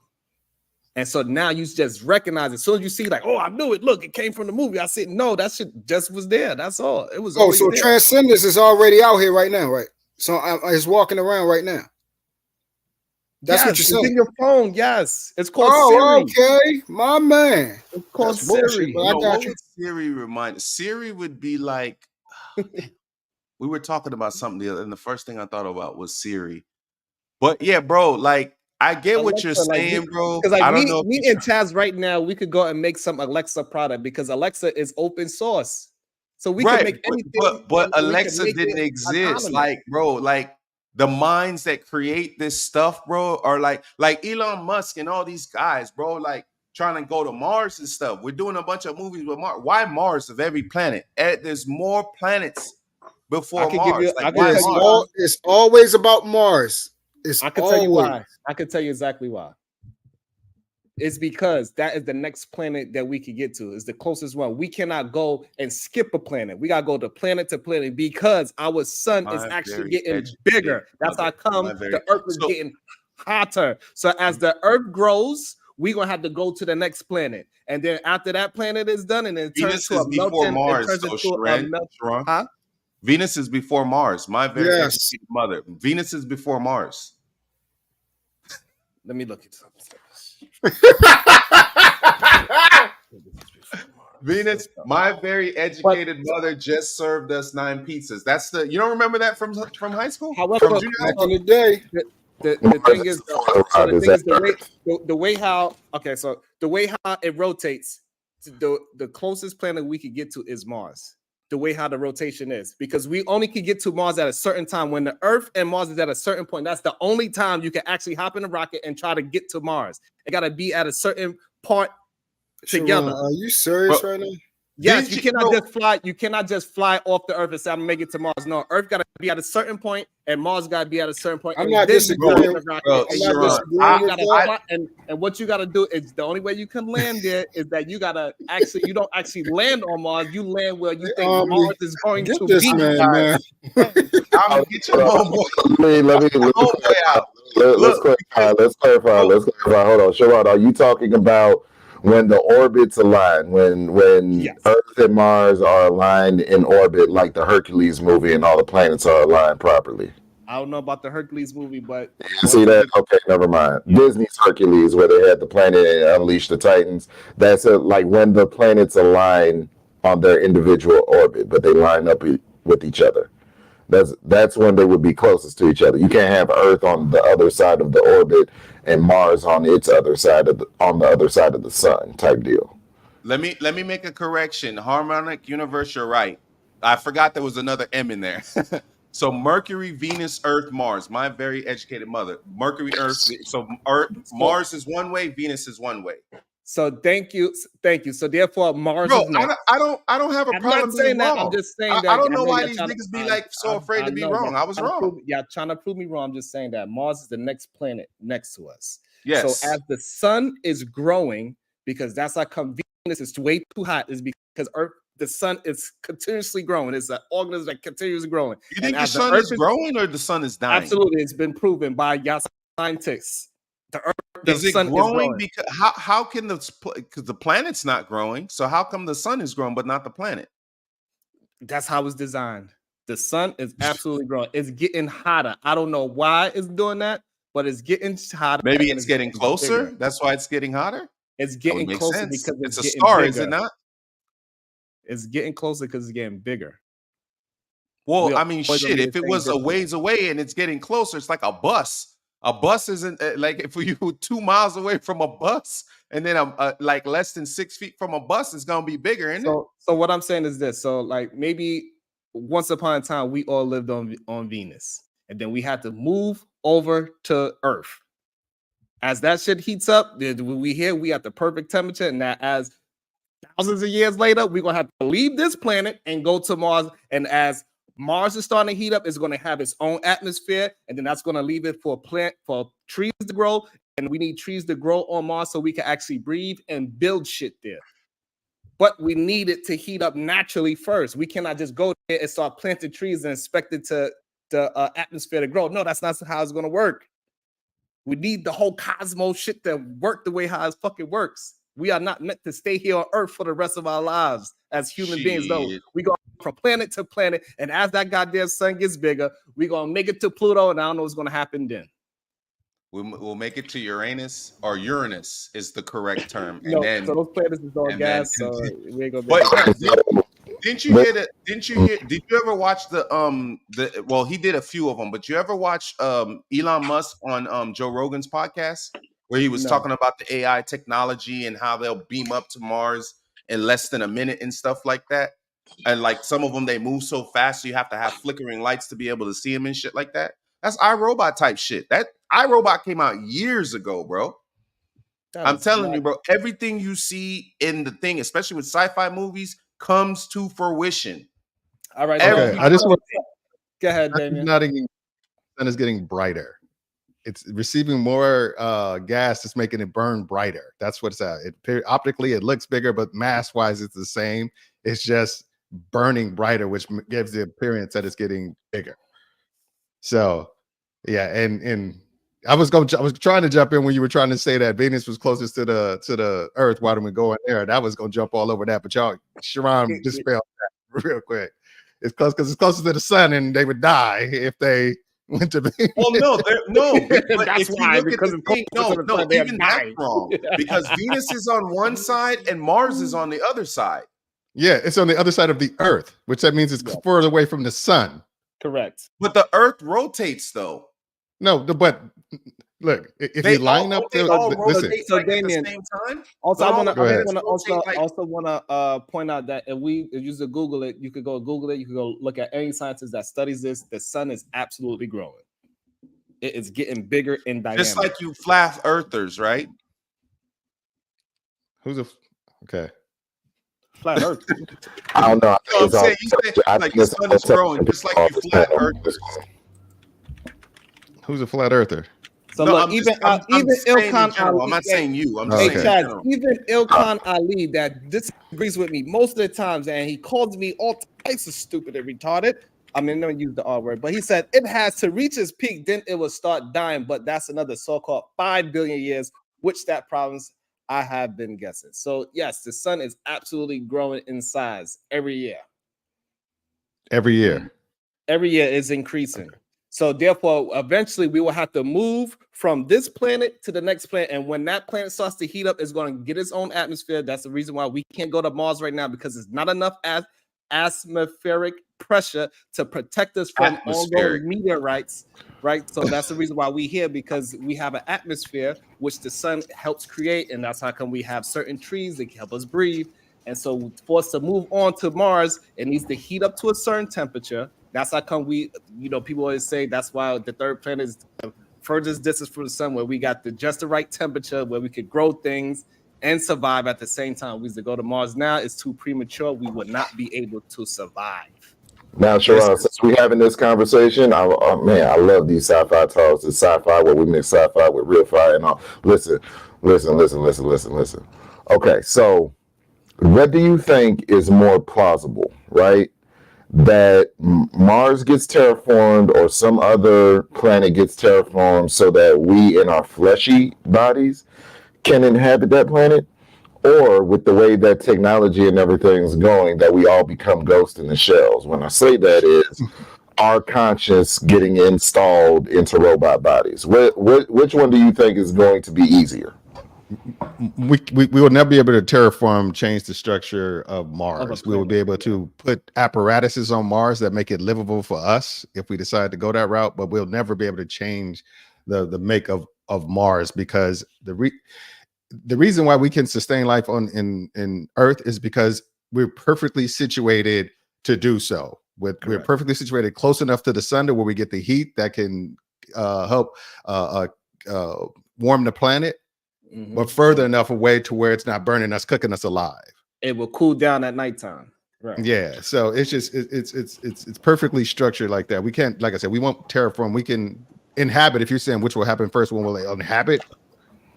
And so now you just recognize it. As soon as you see, like, oh, I knew it. Look, it came from the movie. I said, no, that shit just was there. That's all. It was. Oh, so there. Transcendence is already out here right now, right? So it's walking around right now. That's what you're saying. It's in your phone. Yes, it's called Siri. Okay, my man. It's called That's bullshit, Siri. but I got what you. would Siri remind? Siri would be like. We were talking about something the other, and the first thing I thought about was Siri. But yeah, bro, like I get what you're saying, bro. Because like I don't know. me and Chaz right now, we could go and make some Alexa product because Alexa is open source, so we can make anything. But and we can Alexa make didn't it exist, autonomous. like bro, like the minds that create this stuff, bro, are like Elon Musk and all these guys, bro, like trying to go to Mars and stuff. We're doing a bunch of movies with Mars. Why Mars of every planet? There's more planets before Mars. It's always about Mars. I can tell you why. I can tell you exactly why. It's because that is the next planet that we can get to. It's the closest one. We cannot go and skip a planet. We gotta go to planet because our sun is actually getting bigger. That's how come the Earth is getting hotter. So as the Earth grows, we're gonna have to go to the next planet, and then after that planet is done, and it turns to a melting. Mars, it turns into a melting. Huh? Venus is before Mars. My very educated mother. Venus is before Mars. Let me look at something. Venus, my very educated mother just served us 9 pizzas. That's you don't remember that from high school? However, back in the day. The thing is, the way how the way how it rotates, the closest planet we could get to is Mars. The way how the rotation is, because we only can get to Mars at a certain time. When the Earth and Mars is at a certain point, that's the only time you can actually hop in a rocket and try to get to Mars. It got to be at a certain part together. Sharon, are you serious right now? Yes, you cannot just fly. You cannot just fly off the Earth and say I'm gonna make it to Mars. No, Earth got to be at a certain point, and Mars got to be at a certain point. I'm not disagreeing. And what you got to do is the only way you can land there is that you gotta actually. You don't actually land on Mars. You land where you think Mars is going to this be. man. I'm gonna get your homeboy. Let's clarify. Hold on, Sharon, are you talking about when the orbits align, when Earth and Mars are aligned in orbit, like the Hercules movie, and all the planets are aligned properly? I don't know about the Hercules movie, but see that? Okay, never mind. Disney's Hercules, where they had the planet and unleashed the Titans. That's like when the planets align on their individual orbit, but they line up with each other. That's when they would be closest to each other. You can't have Earth on the other side of the orbit and Mars on its other side on the other side of the sun type deal. Let me make a correction. Harmonic universe, you're right. I forgot there was another M in there. So Mercury, Venus, Earth, Mars. My very educated mother. Mercury, Earth. So Mars is one way, Venus is one way. So thank you. So therefore, Mars is next. I don't have a problem. I'm not saying that. Wrong. I'm just saying that. I don't know why these niggas be like so afraid to be wrong. I was wrong. Trying to prove me wrong. I'm just saying that Mars is the next planet next to us. Yes. So as the sun is growing, because that's how come Venus is way too hot, is because Earth, the sun is continuously growing. It's an organism that continues growing. You think the sun is growing or the sun is dying? Absolutely, it's been proven by scientists. The Earth, is it growing? Because how can because the planet's not growing? So how come the sun is growing but not the planet? That's how it's designed. The sun is absolutely growing. It's getting hotter. I don't know why it's doing that, but it's getting hotter. Maybe and it's getting closer. bigger. That's why it's getting hotter. It's That would getting make closer sense. because It's a getting star, bigger. is it not? It's getting closer because it's getting bigger. Well, I mean, shit. If it was a ways away and it's getting closer, it's like a bus. A bus isn't like if you 2 miles away from a bus, and then like less than 6 feet from a bus, it's gonna be bigger, isn't it? So what I'm saying is this. So like maybe once upon a time we all lived on Venus, and then we had to move over to Earth. As that shit heats up, we at the perfect temperature, and that as thousands of years later, we're gonna have to leave this planet and go to Mars. And as Mars is starting to heat up, it's going to have its own atmosphere, and then that's going to leave it for trees to grow. And we need trees to grow on Mars so we can actually breathe and build shit there. But we need it to heat up naturally first. We cannot just go there and start planting trees and expect it to the atmosphere to grow. No, that's not how it's going to work. We need the whole cosmos shit to work the way how it fucking works. We are not meant to stay here on Earth for the rest of our lives as human beings. Though we go from planet to planet, and as that goddamn sun gets bigger, we're gonna make it to Pluto, and I don't know what's gonna happen then. We'll make it to Uranus, or Uranus is the correct term. No, and then so those planets is all gas, so we ain't gonna. But didn't you hear that? Did you ever watch well, he did a few of them, but you ever watch Elon Musk on Joe Rogan's podcast where he was talking about the AI technology and how they'll beam up to Mars in less than a minute and stuff like that? And like some of them, they move so fast, so you have to have flickering lights to be able to see them and shit like that. That's iRobot type shit. That iRobot came out years ago, bro. I'm telling you, bro, everything you see in the thing, especially with sci-fi movies, comes to fruition. All right. Okay, I just want to go ahead, Damien. The sun is getting brighter. It's receiving more gas. It's making it burn brighter. That's what it's at. Optically, it looks bigger, but mass-wise, it's the same. It's just burning brighter, which gives the appearance that it's getting bigger. So, yeah, and I was trying to jump in when you were trying to say that Venus was closest to the Earth. Why don't we go in there? That was gonna jump all over that, but y'all, Sharon dispelled that real quick. It's close because it's closer to the sun, and they would die if they went to Venus. Well, no, but that's why, because even that's wrong. Because Venus is on one side and Mars is on the other side. Yeah, it's on the other side of the Earth, which that means it's further away from the sun. Correct. But the Earth rotates, though. No, but look, if you line up, listen. So Damien, at the same time. Also, I want to point out that if you use to Google it, you could go Google it. You could go look at any scientist that studies this. The sun is absolutely growing. It is getting bigger in diameter. Just like you flat earthers, right? Okay? Flat Earth. I don't know. I'm saying like the sun is growing, just like you flat earthers. Who's a flat earther? So no, look, even Ilkhan Ali. I'm not saying you. I'm saying Chad, even Ilkhan Ali that disagrees with me most of the times, and he calls me all types of stupid and retarded. I mean, don't use the R word, but he said it has to reach its peak, then it will start dying. But that's another so-called 5 billion years, which that province I have been guessing. So yes, the sun is absolutely growing in size every year. Every year is increasing. So therefore, eventually we will have to move from this planet to the next planet. And when that planet starts to heat up, it's going to get its own atmosphere. That's the reason why we can't go to Mars right now, because it's not enough atmospheric pressure to protect us from ongoing meteorites, right? So that's the reason why we're here, because we have an atmosphere which the sun helps create. And that's how come we have certain trees that help us breathe. And so for us to move on to Mars, it needs to heat up to a certain temperature. That's how come people always say that's why the third planet is the furthest distance from the sun, where we got just the right temperature, where we could grow things and survive at the same time. We used to go to Mars now, it's too premature. We would not be able to survive. Now, Sharon, since we're having this conversation, I love these sci-fi talks. It's sci-fi where we mix sci-fi with real fire and all. Listen. Okay, so what do you think is more plausible, right? That Mars gets terraformed or some other planet gets terraformed so that we in our fleshy bodies can inhabit that planet? or with the way that technology and everything's going, that we all become ghosts in the shells. When I say that is our conscience getting installed into robot bodies. Which one do you think is going to be easier? We will never be able to terraform, change the structure of Mars. We will be able to put apparatuses on Mars that make it livable for us if we decide to go that route, but we'll never be able to change the make of Mars, because the reason why we can sustain life in Earth is because we're perfectly situated to do so. We're perfectly situated close enough to the sun to where we get the heat that can help warm the planet, but further enough away to where it's not burning us, cooking us alive. It will cool down at nighttime. Right. Yeah. So it's just it's perfectly structured like that. We can't, like I said, we won't terraform. We can inhabit. If you're saying which will happen first, when will they inhabit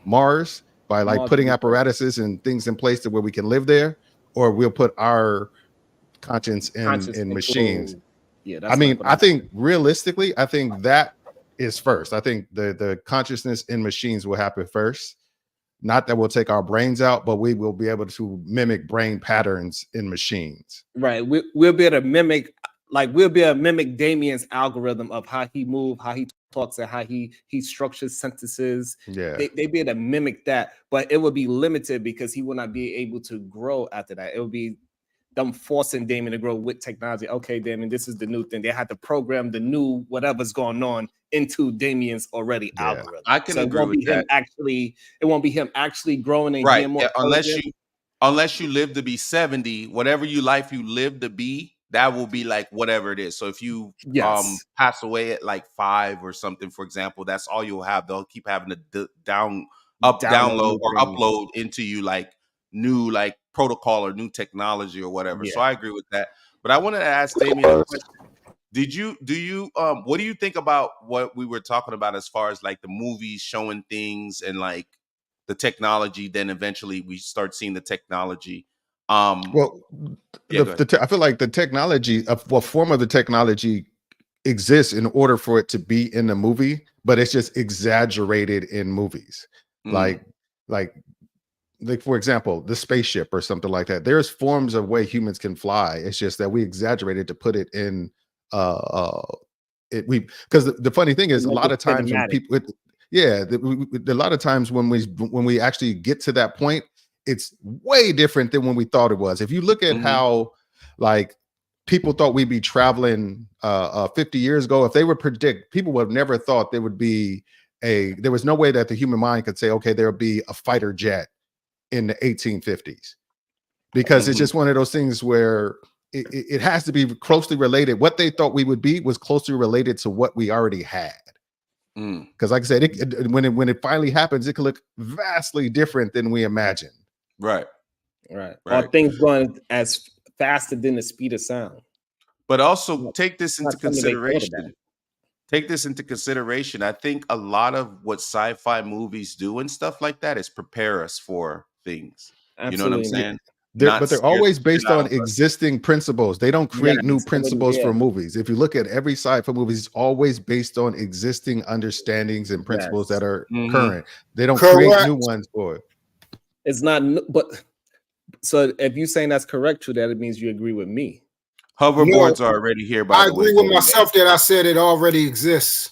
Mars? By like putting apparatuses and things in place to where we can live there, or we'll put our conscience in machines. Yeah, I mean, I think realistically, I think that is first. I think the consciousness in machines will happen first. Not that we'll take our brains out, but we will be able to mimic brain patterns in machines. Right. We'll be able to mimic, Damien's algorithm of how he moves, how he talks, and how he structures sentences. Yeah. They be able to mimic that, but it would be limited because he will not be able to grow after that. It would be them forcing Damien to grow with technology. Okay, Damien, this is the new thing. They had to program the new whatever's going on into Damien's already algorithm. I can agree with that. It won't be him actually growing and Right. getting more Unless you live to be 70, whatever life you live to be, that will be like whatever it is. So if you pass away at like 5 or something, for example, that's all you'll have. They'll keep having to download or upload into you like new like protocol or new technology or whatever. So I agree with that. But I wanted to ask Damien a question. What do you think about what we were talking about as far as like the movies showing things and like the technology, then eventually we start seeing the technology? I feel like the technology, what form of the technology exists in order for it to be in the movie, but it's just exaggerated in movies. Like for example, the spaceship or something like that. There's forms of way humans can fly. It's just that we exaggerated to put it in because the funny thing is, a lot of times when people a lot of times when we actually get to that point, it's way different than when we thought it was. If you look at how like people thought we'd be traveling 50 years ago, if they would predict, people would have never thought there would be there was no way that the human mind could say, okay, there'll be a fighter jet in the 1850s, because it's just one of those things where it has to be closely related. What they thought we would be was closely related to what we already had. Because like I said, when it finally happens, it could look vastly different than we imagined. Right. Or things going as faster than the speed of sound. But also take this into consideration. Take this into consideration. I think a lot of what sci-fi movies do and stuff like that is prepare us for things. Absolutely. You know what I'm saying? But they're always based on existing principles. They don't create new principles for movies. If you look at every sci-fi movie, it's always based on existing understandings and principles that are current. They don't create new ones for it. It's not, but so if you're saying that's correct, true, that it means you agree with me. Hoverboards are already here. By the way, I agree with myself that I said it already exists.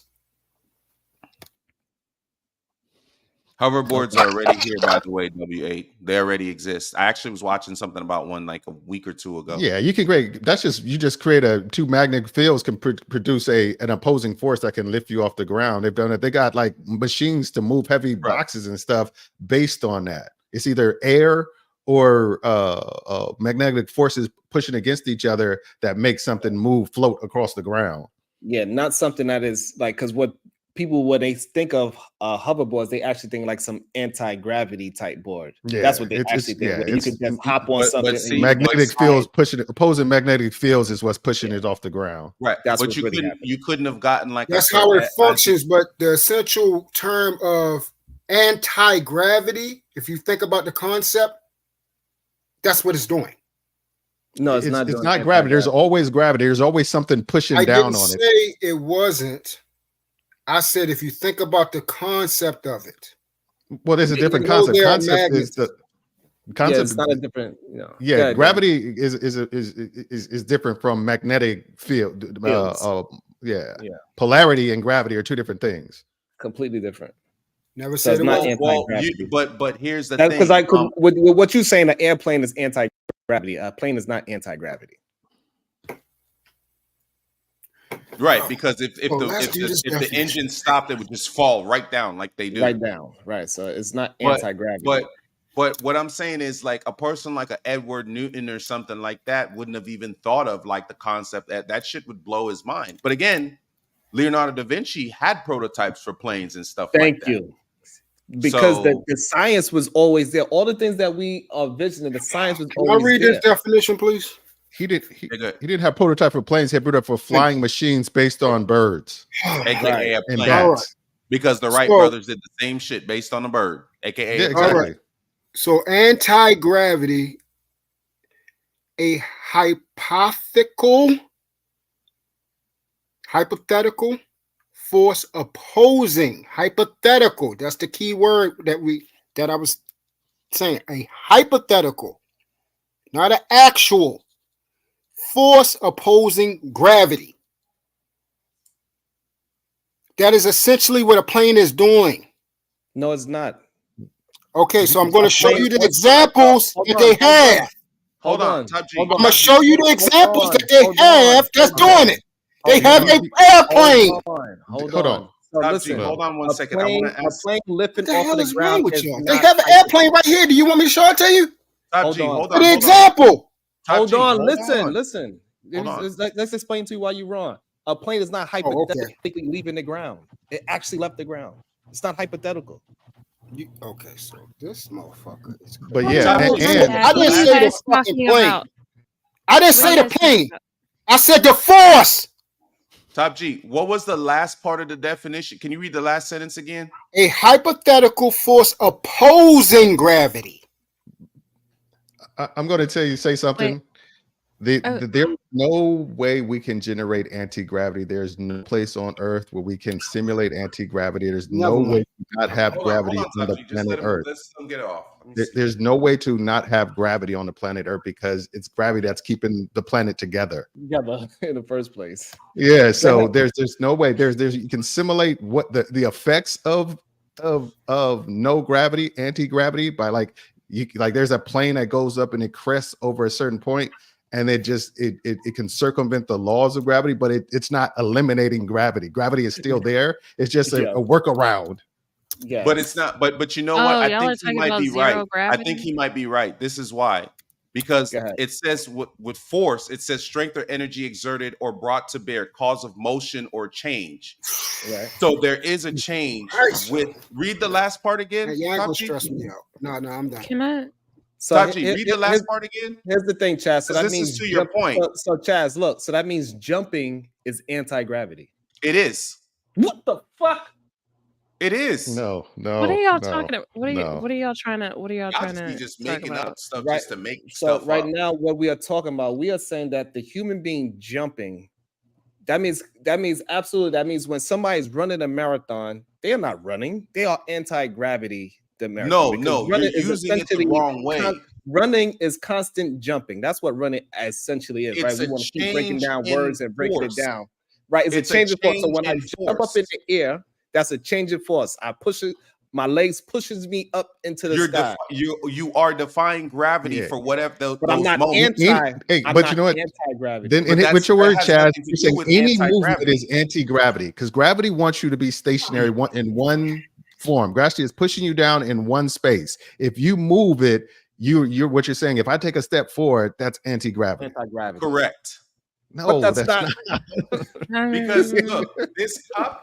Hoverboards are already here, by the way, W8. They already exist. I actually was watching something about one like a week or two ago. Yeah, you can create. You just create two magnetic fields can produce an opposing force that can lift you off the ground. They've done it. They got like machines to move heavy boxes and stuff based on that. It's either air or magnetic forces pushing against each other that make something float across the ground. Yeah, not something that is like, because when they think of hoverboards, they actually think like some anti-gravity type board. Yeah, that's what they actually think. Yeah, you can just hop on something. Magnetic fields opposing magnetic fields is what's pushing it off the ground. Right. That's but you couldn't have gotten like that's how it functions. But the essential term of anti-gravity, if you think about the concept, that's what it's doing. No, it's not. It's not gravity. There's always gravity. There's always something pushing down on it. I didn't say it wasn't. I said, if you think about the concept of it. Well, there's a different concept. Concept is Concept, it's not a different, Yeah, gravity is different from magnetic field. Yeah. Polarity and gravity are two different things. Completely different. Never So said it's it not was. anti-gravity. But here's the That's because thing. with what you're saying, an airplane is anti-gravity. A plane is not anti-gravity. Right, because if let's do this the definition. engine stopped, it would just fall right down like they do. Right down. Right. So it's not But anti-gravity. but what I'm saying is like a person like a Edward Newton or something like that wouldn't have even thought of like the concept that shit would blow his mind. But again, Leonardo da Vinci had prototypes for planes and stuff like that. Thank you. Because So- the science was always there. All the things that we are visioning, the science was Can I always read there. this definition, please? He didn't have prototype for planes. He had prototype for flying machines based on birds. AKA a And plane. bats. Because the Wright So- brothers did the same shit based on a bird, AKA Yeah, a exactly. plane. All right. So anti-gravity, a hypothetical force opposing. Hypothetical. That's the key word that I was saying. A hypothetical, not an actual force opposing gravity. That is essentially what a plane is doing. No, it's not. Okay, so I'm going to show you the examples that they have. Hold on, Top G. I'm going to show you the examples that they Hold have that's doing it. They have an airplane. Hold Hold on. on. So Top listen, G, hold on one a second. I plane, want to ask. a plane lifting What the off hell of the is ground wrong with is y'all? They not have an airplane right here. Do you want me to show it to you? Top Hold G, on. hold For on. the hold on. example. Top Hold G, on, hold listen. Hold on. Let's explain to you why you're wrong. A plane is not hypothetically leaving the ground. It actually left the ground. It's not hypothetical. Okay, so this motherfucker is crazy. But yeah, I and didn't say the fucking plane. I didn't say the What plane. I said the force. Top G, what was the last part of the definition? Can you read the last sentence again? A hypothetical force opposing gravity. I'm going to say something. There's no way we can generate anti-gravity. There's no place on Earth where we can simulate anti-gravity. There's no way to not have gravity on the planet Earth. Let's get it off. There's no way to not have gravity on the planet Earth because it's gravity that's keeping the planet together. Together in the first place. Yeah, so there's no way. There's you can simulate what the effects of no gravity, anti-gravity by like there's a plane that goes up and it crests over a certain point. And it can circumvent the laws of gravity, but it's not eliminating gravity. Gravity is still there. It's just a workaround. Yeah, but it's not. But you know what? I think he might be right. I think he might be right. This is why, because it says with force, it says strength or energy exerted or brought to bear, cause of motion or change. Right. So there is a change. Read the last part again. Hey, you ain't gonna stress me out. No, I'm done. Can I? So Top G, read the last part again. Here's the thing, Chaz. So that This means is to your point. So Chaz, look. So that means jumping is anti-gravity. It is. What the fuck? It is. No. What are y'all talking about? What are y'all trying to? What are y'all trying to? Just talk making about? up stuff Right. just to make So stuff right up. now, what we are talking about, we are saying that the human being jumping, that means absolutely. That means when somebody's running a marathon, they are not running. They are anti-gravity. The marathon. No, you're using it the wrong way. Running is constant jumping. That's what running essentially is, right? We want to keep breaking down words and breaking it down, right? It's a change of force. So when I jump up in the air, that's a change of force. I push it. My legs pushes me up into the sky. You are defying gravity for whatever those. But I'm not moments. But you know what? Anti-gravity. Then with your word, Chaz, you're saying any movement is anti-gravity because gravity wants you to be stationary in one form. Gravity is pushing you down in one space. If you move it, you're what you're saying. If I take a step forward, that's anti-gravity. Anti-gravity. Correct. No, but that's not. Because look, this cup.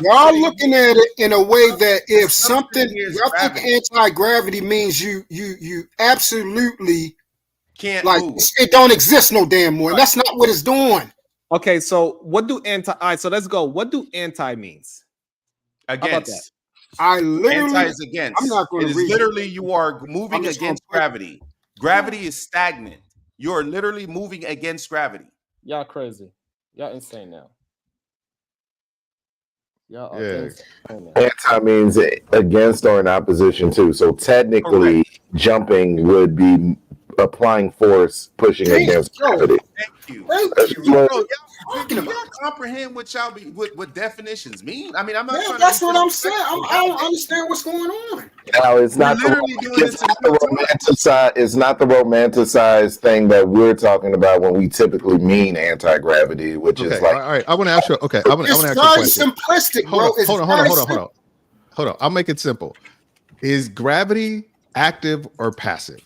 Y'all looking at it in a way that if something y'all think anti-gravity means you absolutely can't like move. It don't exist no damn more. And that's not what it's doing. Okay, so what do anti? All right, so let's go. What do anti means? Against. I literally. Anti is against. I'm not going to to read. Literally, you are moving against gravity. Gravity is stagnant. You are literally moving against gravity. Y'all crazy. Y'all insane now. Y'all Yeah. insane. Anti means against or in opposition to. So technically, jumping would be applying force, pushing against gravity. Thank you. That's Bro, what- do y'all comprehend what y'all be what definitions mean? I mean, I'm not Yeah, trying that's to be what I'm saying. I disrespectful. don't understand what's going on. Now it's We're not the literally doing it's this in not the real time. romanticized. It's not the romanticized thing that we're talking about when we typically mean anti-gravity, which Okay, is like. all right. I want to ask you. Okay, I want to It's ask you a very question. simplistic, bro. Hold It's on. very Hold on. I'll make it simple. Is gravity active or passive?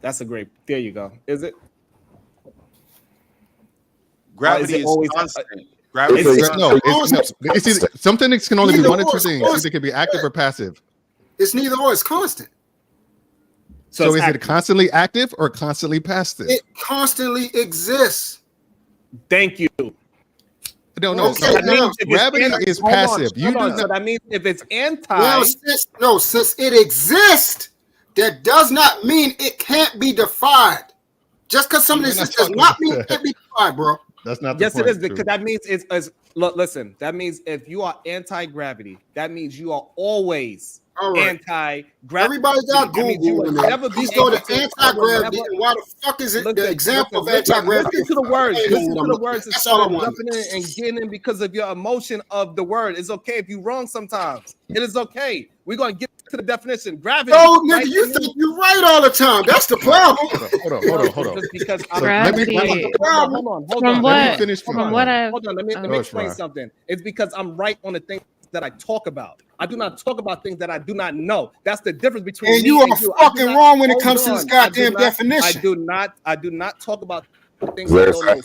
That's a great. There you go. Is it? Gravity it is always- constant. Gravity is It's- constant. It's either, some things can only be Either one or or, two it's things. constant. Either it can be active or passive. It's neither or. It's constant. So it's is active. it constantly active or constantly passive? It constantly exists. Thank you. No. Okay, That means now, if it's Gravity is hold on, passive. You hold do on. not. So that means if it's anti, Well, since it exists, that does not mean it can't be defied. Just because something We're not exists does talking not about mean that. it can't be defied, bro. That's not the yes, point. it is because that means it's look. Listen, that means if you are anti-gravity, that means you are always All right. anti-gravity. Everybody got That means you Google will in there. never be Please go able to to anti-gravity. never- And why the fuck is it the Listen, example listen, of anti-gravity? Listen to the words. Ain't Listen what to I'm the looking words at. instead That's all I of want. jumping in and getting in because of your emotion of the word. It's okay if you're wrong sometimes. It is okay. We're gonna get to the definition. Gravity. No, nigga, right? you think you're right all the time. That's the problem. Hold on. Just because So let me- Gravity. hold on. Let me finish. From what I've Hold on. Let me explain something. It's because I'm right on the things that I talk about. I do not talk about things that I do not know. That's the difference between And me you are and you. fucking wrong when it Hold comes to this on. goddamn definition. I do not talk about things I don't know.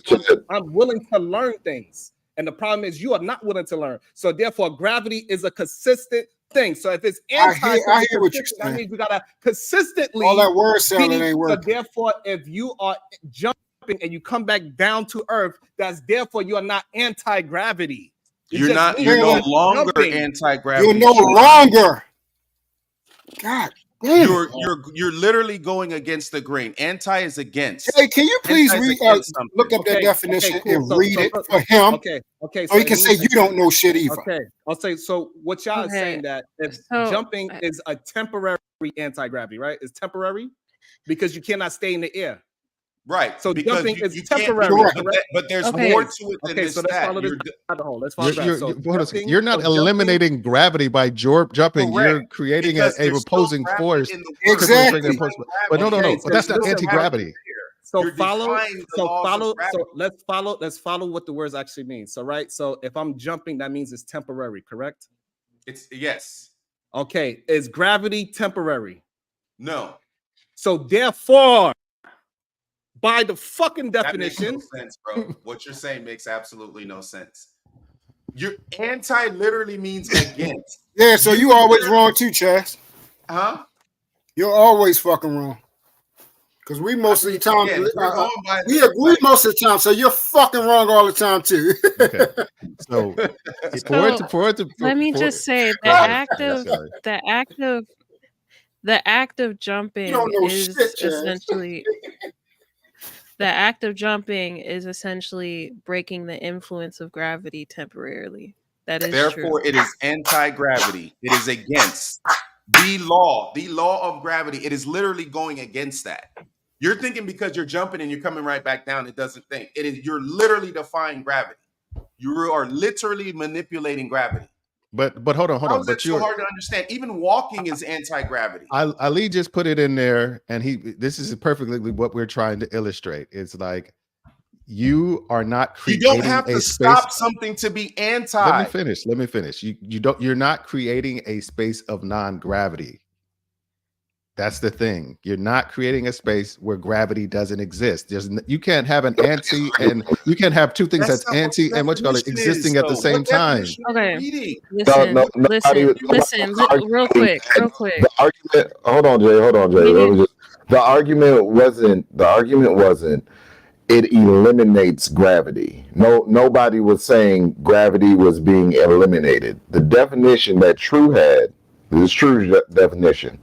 So I'm willing to learn things. And the problem is you are not willing to learn. So therefore, gravity is a consistent thing. So if it's anti, I hear what you're that saying. means we gotta consistently All that word salad be- ain't So working. therefore, if you are jumping and you come back down to earth, that's therefore you are not anti-gravity. You're just not. means You're no jumping. longer anti-gravity. You're no longer. God damn. You're literally going against the grain. Anti is against. Hey, can you please Anti is read, against something. look up that Okay, definition okay, cool. and So- read so- it so- for him? Okay. So he it can say means- you don't know shit either. Okay, I'll say so. What y'all is saying that if So- jumping is a temporary anti-gravity, right? It's temporary because you cannot stay in the air. Right. So because jumping you is can't- temporary. but there's Okay. more to it than Okay, this so let's stat. follow this You're- rabbit hole. Let's follow the rabbit. So Hold on a second. jumping- You're not so jumping- eliminating gravity by jumping. You're Correct. creating Because a there's still opposing gravity force. in the word. Exactly. But no. Okay, so But that's not listen, anti-gravity. So You're follow. defying the So laws of follow. gravity. So let's follow what the words actually mean. So right. So if I'm jumping, that means it's temporary. Correct. It's yes. Okay. Is gravity temporary? No. So therefore, by the fucking That makes definition, no sense, bro. What you're saying makes absolutely no sense. Your anti literally means against. Yeah, so you always wrong too, Chaz. Huh? You're always fucking wrong. Because we most of the time, Again, we're going by we the- agree most of the time, so you're fucking wrong all the time too. Okay. So let me just say Go ahead. Sorry. the act of jumping You don't know is shit, Chaz. essentially the act of jumping is essentially breaking the influence of gravity temporarily. That is Therefore, true. it is anti-gravity. It is against the law of gravity. It is literally going against that. You're thinking because you're jumping and you're coming right back down, it doesn't think. It is you're literally defying gravity. You are literally manipulating gravity. But hold on. How is But that so hard to understand? Even walking is anti-gravity. Ali just put it in there, and this is perfectly what we're trying to illustrate. It's like you are not You creating don't have a to space. stop something to be anti. Let me finish. You're not creating a space of non-gravity. That's the thing. You're not creating a space where gravity doesn't exist. You can't have an anti and you can't have two things that's anti and what you call it existing at the same time. Okay. No, Listen, real quick. The argument. Hold on, Jay. Let me just. The argument wasn't. It eliminates gravity. Nobody was saying gravity was being eliminated. The definition that True had, this True's definition,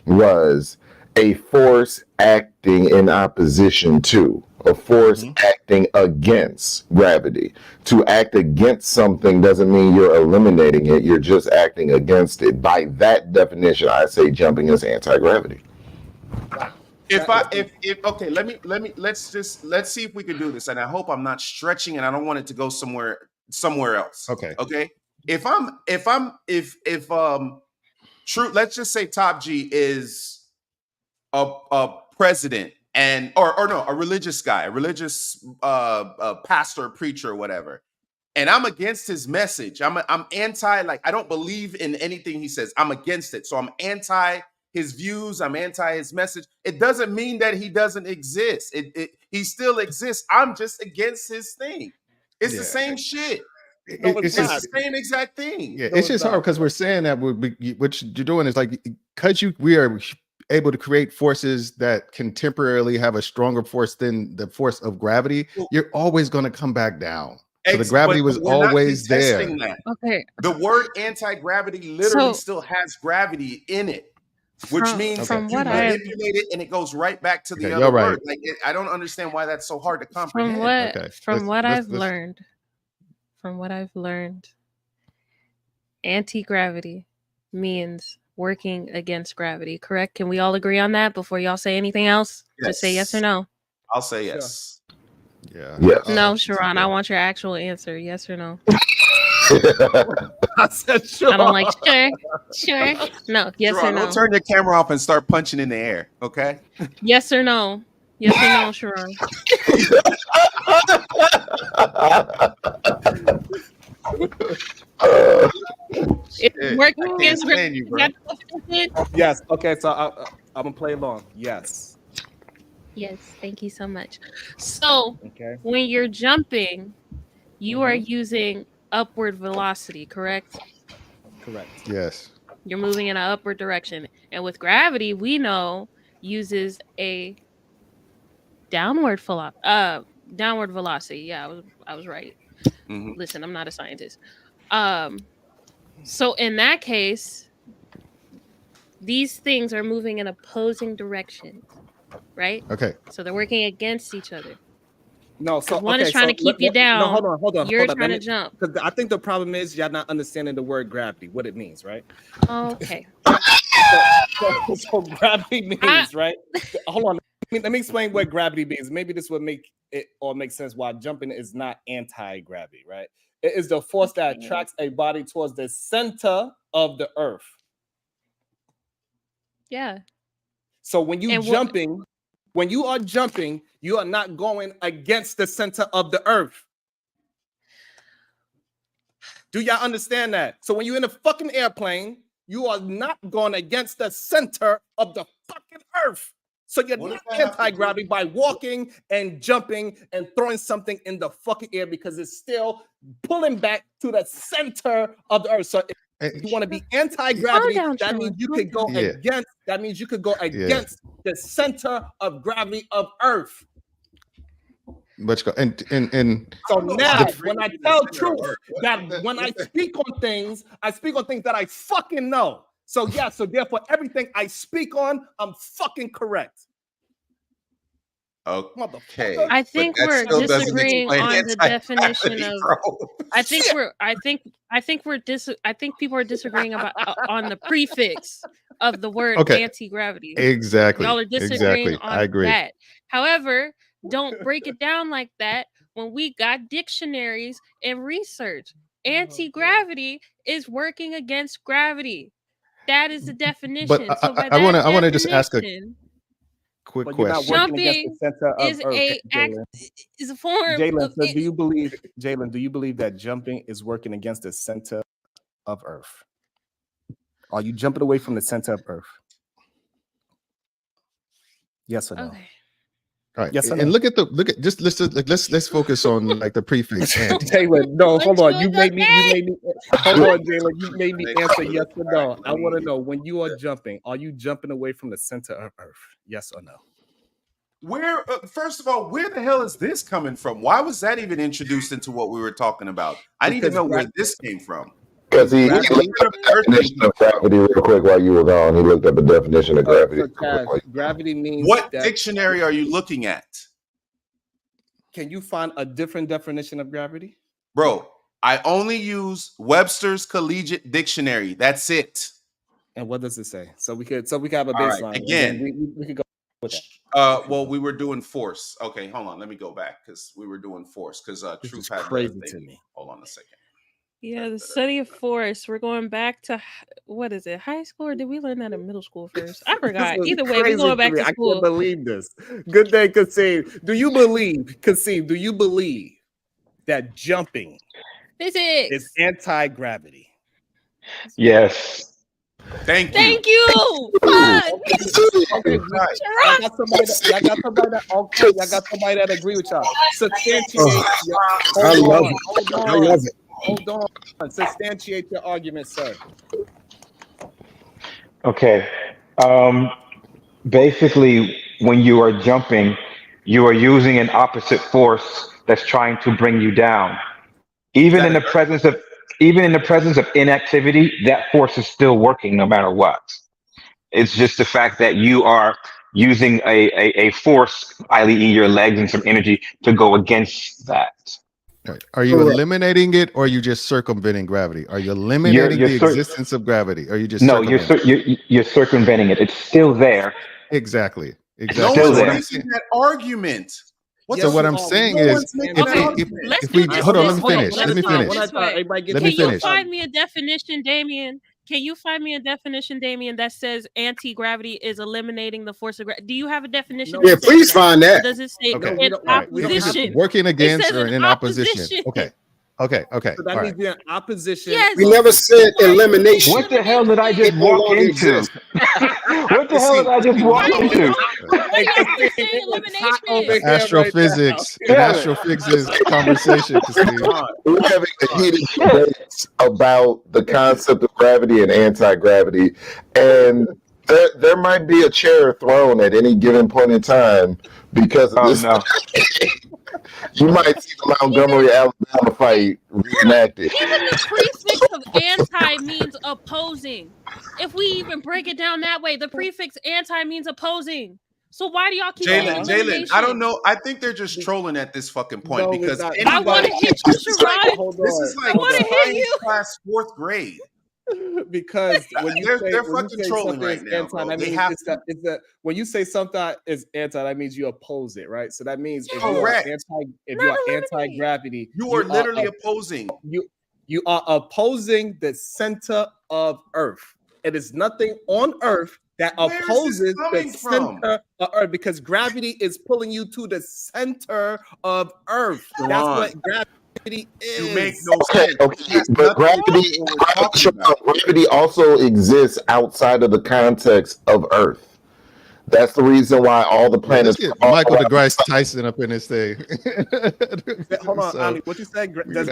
was a force acting in opposition to. a force acting against gravity. To act against something doesn't mean you're eliminating it. You're just acting against it. By that definition, I say jumping is anti-gravity. Okay, let's see if we can do this. And I hope I'm not stretching, and I don't want it to go somewhere else. Okay. If true, let's just say Top G is a president or no, a religious guy, a religious pastor, preacher, whatever. And I'm against his message. I'm anti, like, I don't believe in anything he says. I'm against it. So I'm anti his views. I'm anti his message. It doesn't mean that he doesn't exist. He still exists. I'm just against his thing. It's the same shit. It's the same exact thing. Yeah, it's just hard because we're saying that what you're doing is like, because we are able to create forces that can temporarily have a stronger force than the force of gravity, you're always going to come back down. So the gravity was always there. Okay. The word anti-gravity literally still has gravity in it, which means you manipulate it and it goes right back to the other word. Like, I don't understand why that's so hard to comprehend. From what I've learned, anti-gravity means working against gravity, correct? Can we all agree on that before y'all say anything else? Yes. Just say yes or no. I'll say yes. Yeah. Yes. No, Sharon, I want your actual answer. Yes or no? I said sure. I don't like sure. No, yes Sharon, or no. don't turn your camera off and start punching in the air, okay? Yes or no? Yes or no, Sharon? It's working against gravity. Yes. Okay. So I'm gonna play along. Yes. Yes, thank you so much. So when you're jumping, you are using upward velocity, correct? Correct. Yes. You're moving in an upward direction. And with gravity, we know uses a downward velocity. Yeah, I was right. Listen, I'm not a scientist. So in that case, these things are moving in opposing directions. Right? Okay. So they're working against each other. No, so one is trying to keep you down. No, hold on. You're trying to jump. Because I think the problem is y'all not understanding the word gravity, what it means, right? Okay. So gravity means, right? Hold on. Let me explain what gravity means. Maybe this would make it all make sense why jumping is not anti-gravity, right? It is the force that attracts a body towards the center of the earth. Yeah. So when you are jumping, you are not going against the center of the earth. Do y'all understand that? So when you're in a fucking airplane, you are not going against the center of the fucking earth. So you're not anti-gravity by walking and jumping and throwing something in the fucking air because it's still pulling back to the center of the earth. So if you want to be anti-gravity, that means you could go against. That means you could go against the center of gravity of Earth. Let's go. And so now, when I tell truth, that when I speak on things that I fucking know. So yeah, so therefore, everything I speak on, I'm fucking correct. Okay. I think we're disagreeing on the definition of. I think people are disagreeing about on the prefix of the word anti-gravity. Exactly. Y'all are disagreeing on I agree. that. However, don't break it down like that when we got dictionaries and research. Anti-gravity is working against gravity. That is the definition. But so I want to just ask a quick question. Jumping is a form. Jalen, so do you believe that jumping is working against the center of Earth? Are you jumping away from the center of Earth? Yes or no? Okay. All right. Yes, and look at let's focus on like the prefix. Taylor, no, hold on. You made me hold on, Jalen. You made me answer yes or no. I want to know, when you are jumping, are you jumping away from the center of Earth? Yes or no? Where first of all, where the hell is this coming from? Why was that even introduced into what we were talking about? I need to know where this came from. Because he looked up the definition of gravity real quick while you were gone. He looked up a definition of gravity. Gravity means what dictionary are you looking at? can you find a different definition of gravity? Bro, I only use Webster's Collegiate Dictionary. That's it. And what does it say? So we could have a All right, baseline. again. We could go with that. Well, we were doing force. Okay, hold on. Let me go back because we were doing force because Truth had crazy to me. Hold on a second. Yeah, the study of force. We're going back to what is it? High school, or did we learn that in middle school first? I forgot. Either way, we're going back to school. I can't believe this. Good day, Kasim. Do you believe that jumping is anti-gravity? Yes. Thank you. Thank you. Fun. Okay, I got somebody that agree with y'all. Substantiate. I love it. Hold on. Substantiate your argument, sir. Okay. Basically, when you are jumping, you are using an opposite force that's trying to bring you down. Even in the presence of inactivity, that force is still working no matter what. It's just the fact that you are using a force, i.e. your legs and some energy, to go against that. Are you eliminating it, or are you just circumventing gravity? Are you eliminating the existence of gravity, or are you just you're circumventing it? It's still there. Exactly. No one's making that argument. So what I'm saying is, if we hold on, let me finish. Can you find me a definition, Damien? Can you find me a definition, Damien, that says anti-gravity is eliminating the force of gravity? Do you have a definition? Yeah, please find that. Does it say Okay. in opposition? Working against or in opposition? Okay. So that means you're in opposition. Yes. We never said elimination. What the hell did I just walk into? What the hell did I just walk into? Astrophysics. An astrophysics conversation. We're having a heated debate about the concept of gravity and anti-gravity, and there might be a chair thrown at any given point in time because of this. No. You might see the Montgomery, Alabama fight reenacted. Even the prefix of anti means opposing. If we even break it down that way, the prefix anti means opposing. So why do y'all keep Jalen, I don't know. I think they're just trolling at this fucking point because I want to hit you, Sherrod. This is like science class 4th grade. Because when they're fucking trolling right now. When you say something is anti, that means you oppose it, right? So that means if you are anti-gravity, you are literally opposing. You are opposing the center of Earth. It is nothing on Earth that opposes the center of Earth, because gravity is pulling you to the center of Earth. That's what gravity is. You make no sense. Okay, but gravity also exists outside of the context of Earth. That's the reason why all the planets. Michael DeGrasse Tyson up in this thing. Hold on, Ali, what you said? Does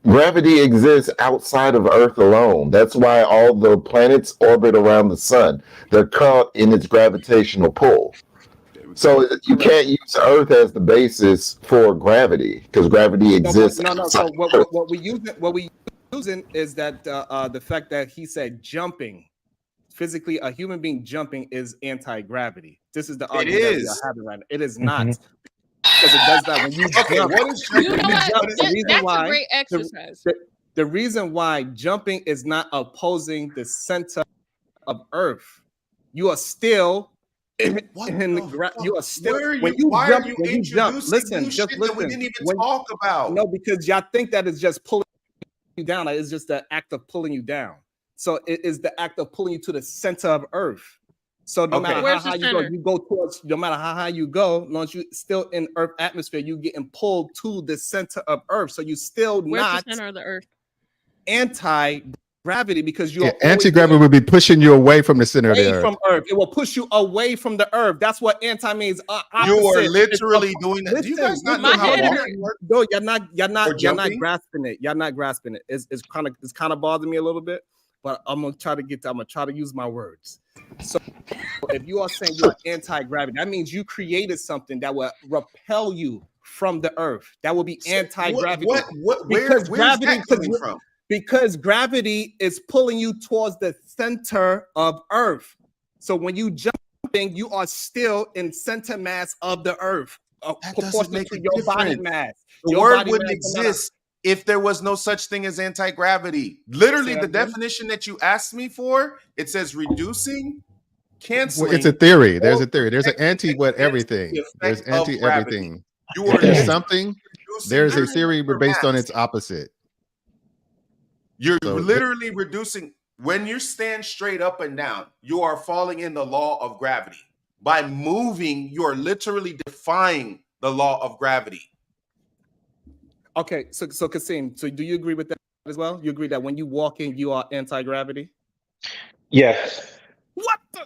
gravity exists outside of Earth alone. That's why all the planets orbit around the sun. They're caught in its gravitational pull. So you can't use Earth as the basis for gravity because gravity exists. So what we using is that the fact that he said jumping, physically a human being jumping is anti-gravity. This is the argument that we are having right now. It is not. Because it does that when you jump. That's a great exercise. The reason why jumping is not opposing the center of Earth, you are still you are still. Why are you introducing new shit that we didn't even talk about? No, because y'all think that is just pulling you down. Like, it's just the act of pulling you down. So it is the act of pulling you to the center of Earth. So no matter how high you go, you go towards. No matter how high you go, as long as you still in Earth atmosphere, you getting pulled to the center of Earth. So you still not the center of the Earth. Anti-gravity, because you are anti-gravity would be pushing you away from the center of the Earth. From Earth, it will push you away from the Earth. That's what anti means. You are literally doing that. Do you guys not know how walking works? No, you're not grasping it. You're not grasping it. It's kind of bothering me a little bit, but I'm gonna try to use my words. So if you are saying you are anti-gravity, that means you created something that will repel you from the Earth. That will be anti-gravity. Where's that coming from? Because gravity is pulling you towards the center of Earth. So when you jumping, you are still in center mass of the Earth. That doesn't make a your body difference. mass. The Your word body wouldn't mass cannot- exist if there was no such thing as anti-gravity. Literally, Say the that again? definition that you asked me for, it says reducing, Well, canceling. it's a theory. There's or a theory. There's an protecting anti what against everything. the There's effect of anti gravity. everything. You If are there's literally something, reducing there's a your theory your based on mass. its opposite. You're So literally reducing. When you stand straight up and down, you are falling in the law of gravity. By moving, you are literally defying the law of gravity. Okay, so Kasim, so do you agree with that as well? You agree that when you walk in, you are anti-gravity? Yes. What the?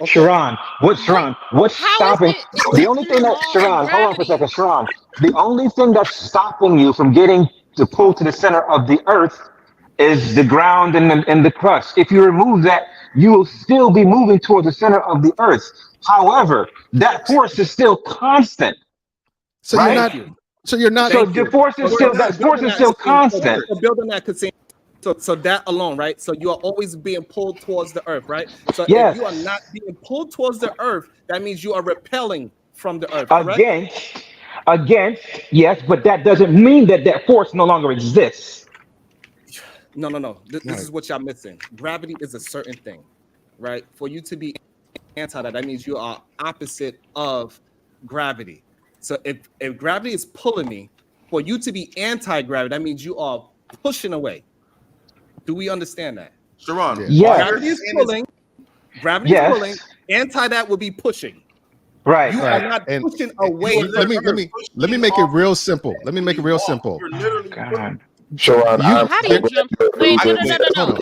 Okay. Sharon, what's How stopping? is it The only thing that Sharon, hold on for a second, Sharon. The only thing that's stopping you from getting to pull to the center of the earth is the ground and the crust. If you remove that, you will still be moving towards the center of the earth. However, that force is still constant. So right? you're not. So the force is still constant. So building that casino. So that alone, right? So you are always being pulled towards the earth, right? So Yes. if you are not being pulled towards the earth, that means you are repelling from the earth, correct? Against, yes, but that doesn't mean that that force no longer exists. No. This is what y'all missing. Gravity is a certain thing, right? For you to be anti that means you are opposite of gravity. So if gravity is pulling me, for you to be anti-gravity, that means you are pushing away. Do we understand that? Sharon, yes. Gravity is pulling. Gravity is pulling. Anti that would be pushing. Right. You are not pushing away. Let me make it real simple. Let me make it real simple. God. Sharon, How do you jump? Wait, no.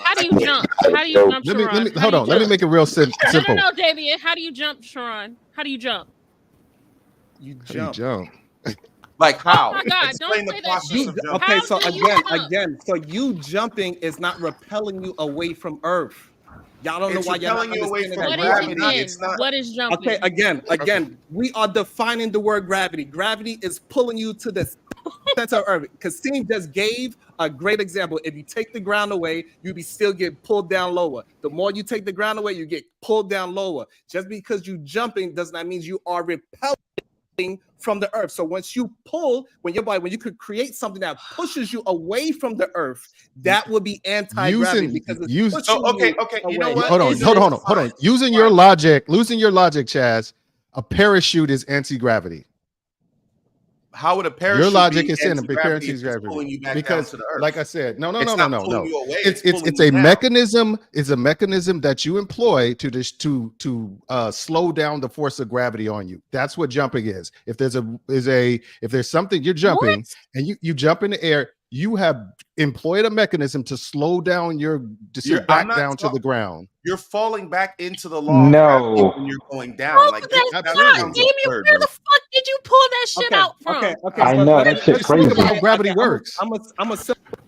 How do you jump? How do you jump, Let me Sharon? hold on. Let me make it real simple. No, Damien. How do you jump, Sharon? How do you jump? You jump. Like how? Oh my God! Explain Don't the say that process shit. of jumping. Okay, so How do you jump? again, so you jumping is not repelling you away from Earth. Y'all don't know It's why you're not repelling you away understanding from that What is gravity. it gravity. then? It's not. What is jumping? Okay, again, we are defining the word gravity. Gravity is pulling you to the center of Earth. Kasim just gave a great example. If you take the ground away, you be still get pulled down lower. The more you take the ground away, you get pulled down lower. Just because you jumping does not mean you are repelling from the earth. So once you pull, when you could create something that pushes you away from the earth, that would be anti-gravity because it's pushing okay. you You know away. what? Hold on. Using your logic, Chaz, a parachute is anti-gravity. How would a parachute Your logic be is saying a anti-gravity if it's anti-gravity pulling you back because, down to the earth? like I said, no. It's not pulling you away, It's pulling a you down. mechanism. It's a mechanism that you employ to slow down the force of gravity on you. That's what jumping is. If there's something you're jumping and you jump in the air, you have employed a mechanism to slow down your back down to the ground. You're falling back into the law of gravity when you're going down. Like that sounds Damien, absurd, where bro. the fuck did you pull that shit out from? Okay. I know, that shit's crazy. Think about how gravity works.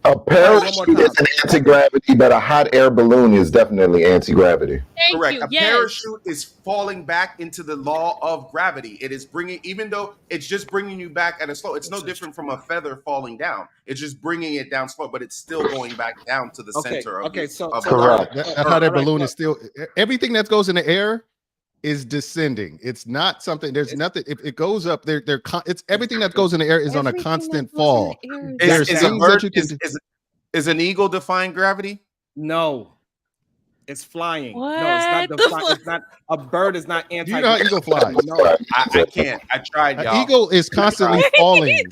A parachute is an anti-gravity, but a hot air balloon is definitely anti-gravity. Thank Correct. you. A Yes. parachute is falling back into the law of gravity. It is bringing, even though it's just bringing you back at a slow. It's no different from a feather falling down. It's just bringing it down slow, but it's still going back down to the center of Okay. the, So of correct. the That hot air balloon is still everything that goes in the air is descending. It's not something. There's nothing. If it goes up, it's everything that goes in the air is on a constant fall. There's Is a things bird, that you can. is an eagle defying gravity? No. It's flying. What No, it's not the defying. fuck? It's not a bird is not anti. Do you know how eagle flies? No. I can't. I tried, An y'all. eagle is constantly falling.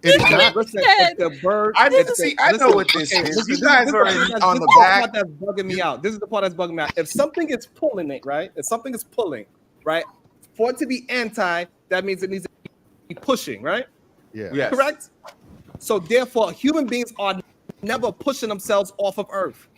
It's not. Listen, if the bird. I if the- see. I know listen, what this okay, is. listen, You this guys is are this is on the part back. That's bugging me out. This is the part that's bugging me out. If something is pulling it, right? If something is pulling, right? For it to be anti, that means it needs to be pushing, right? Yeah. Yes. Correct. So therefore, human beings are never pushing themselves off of Earth.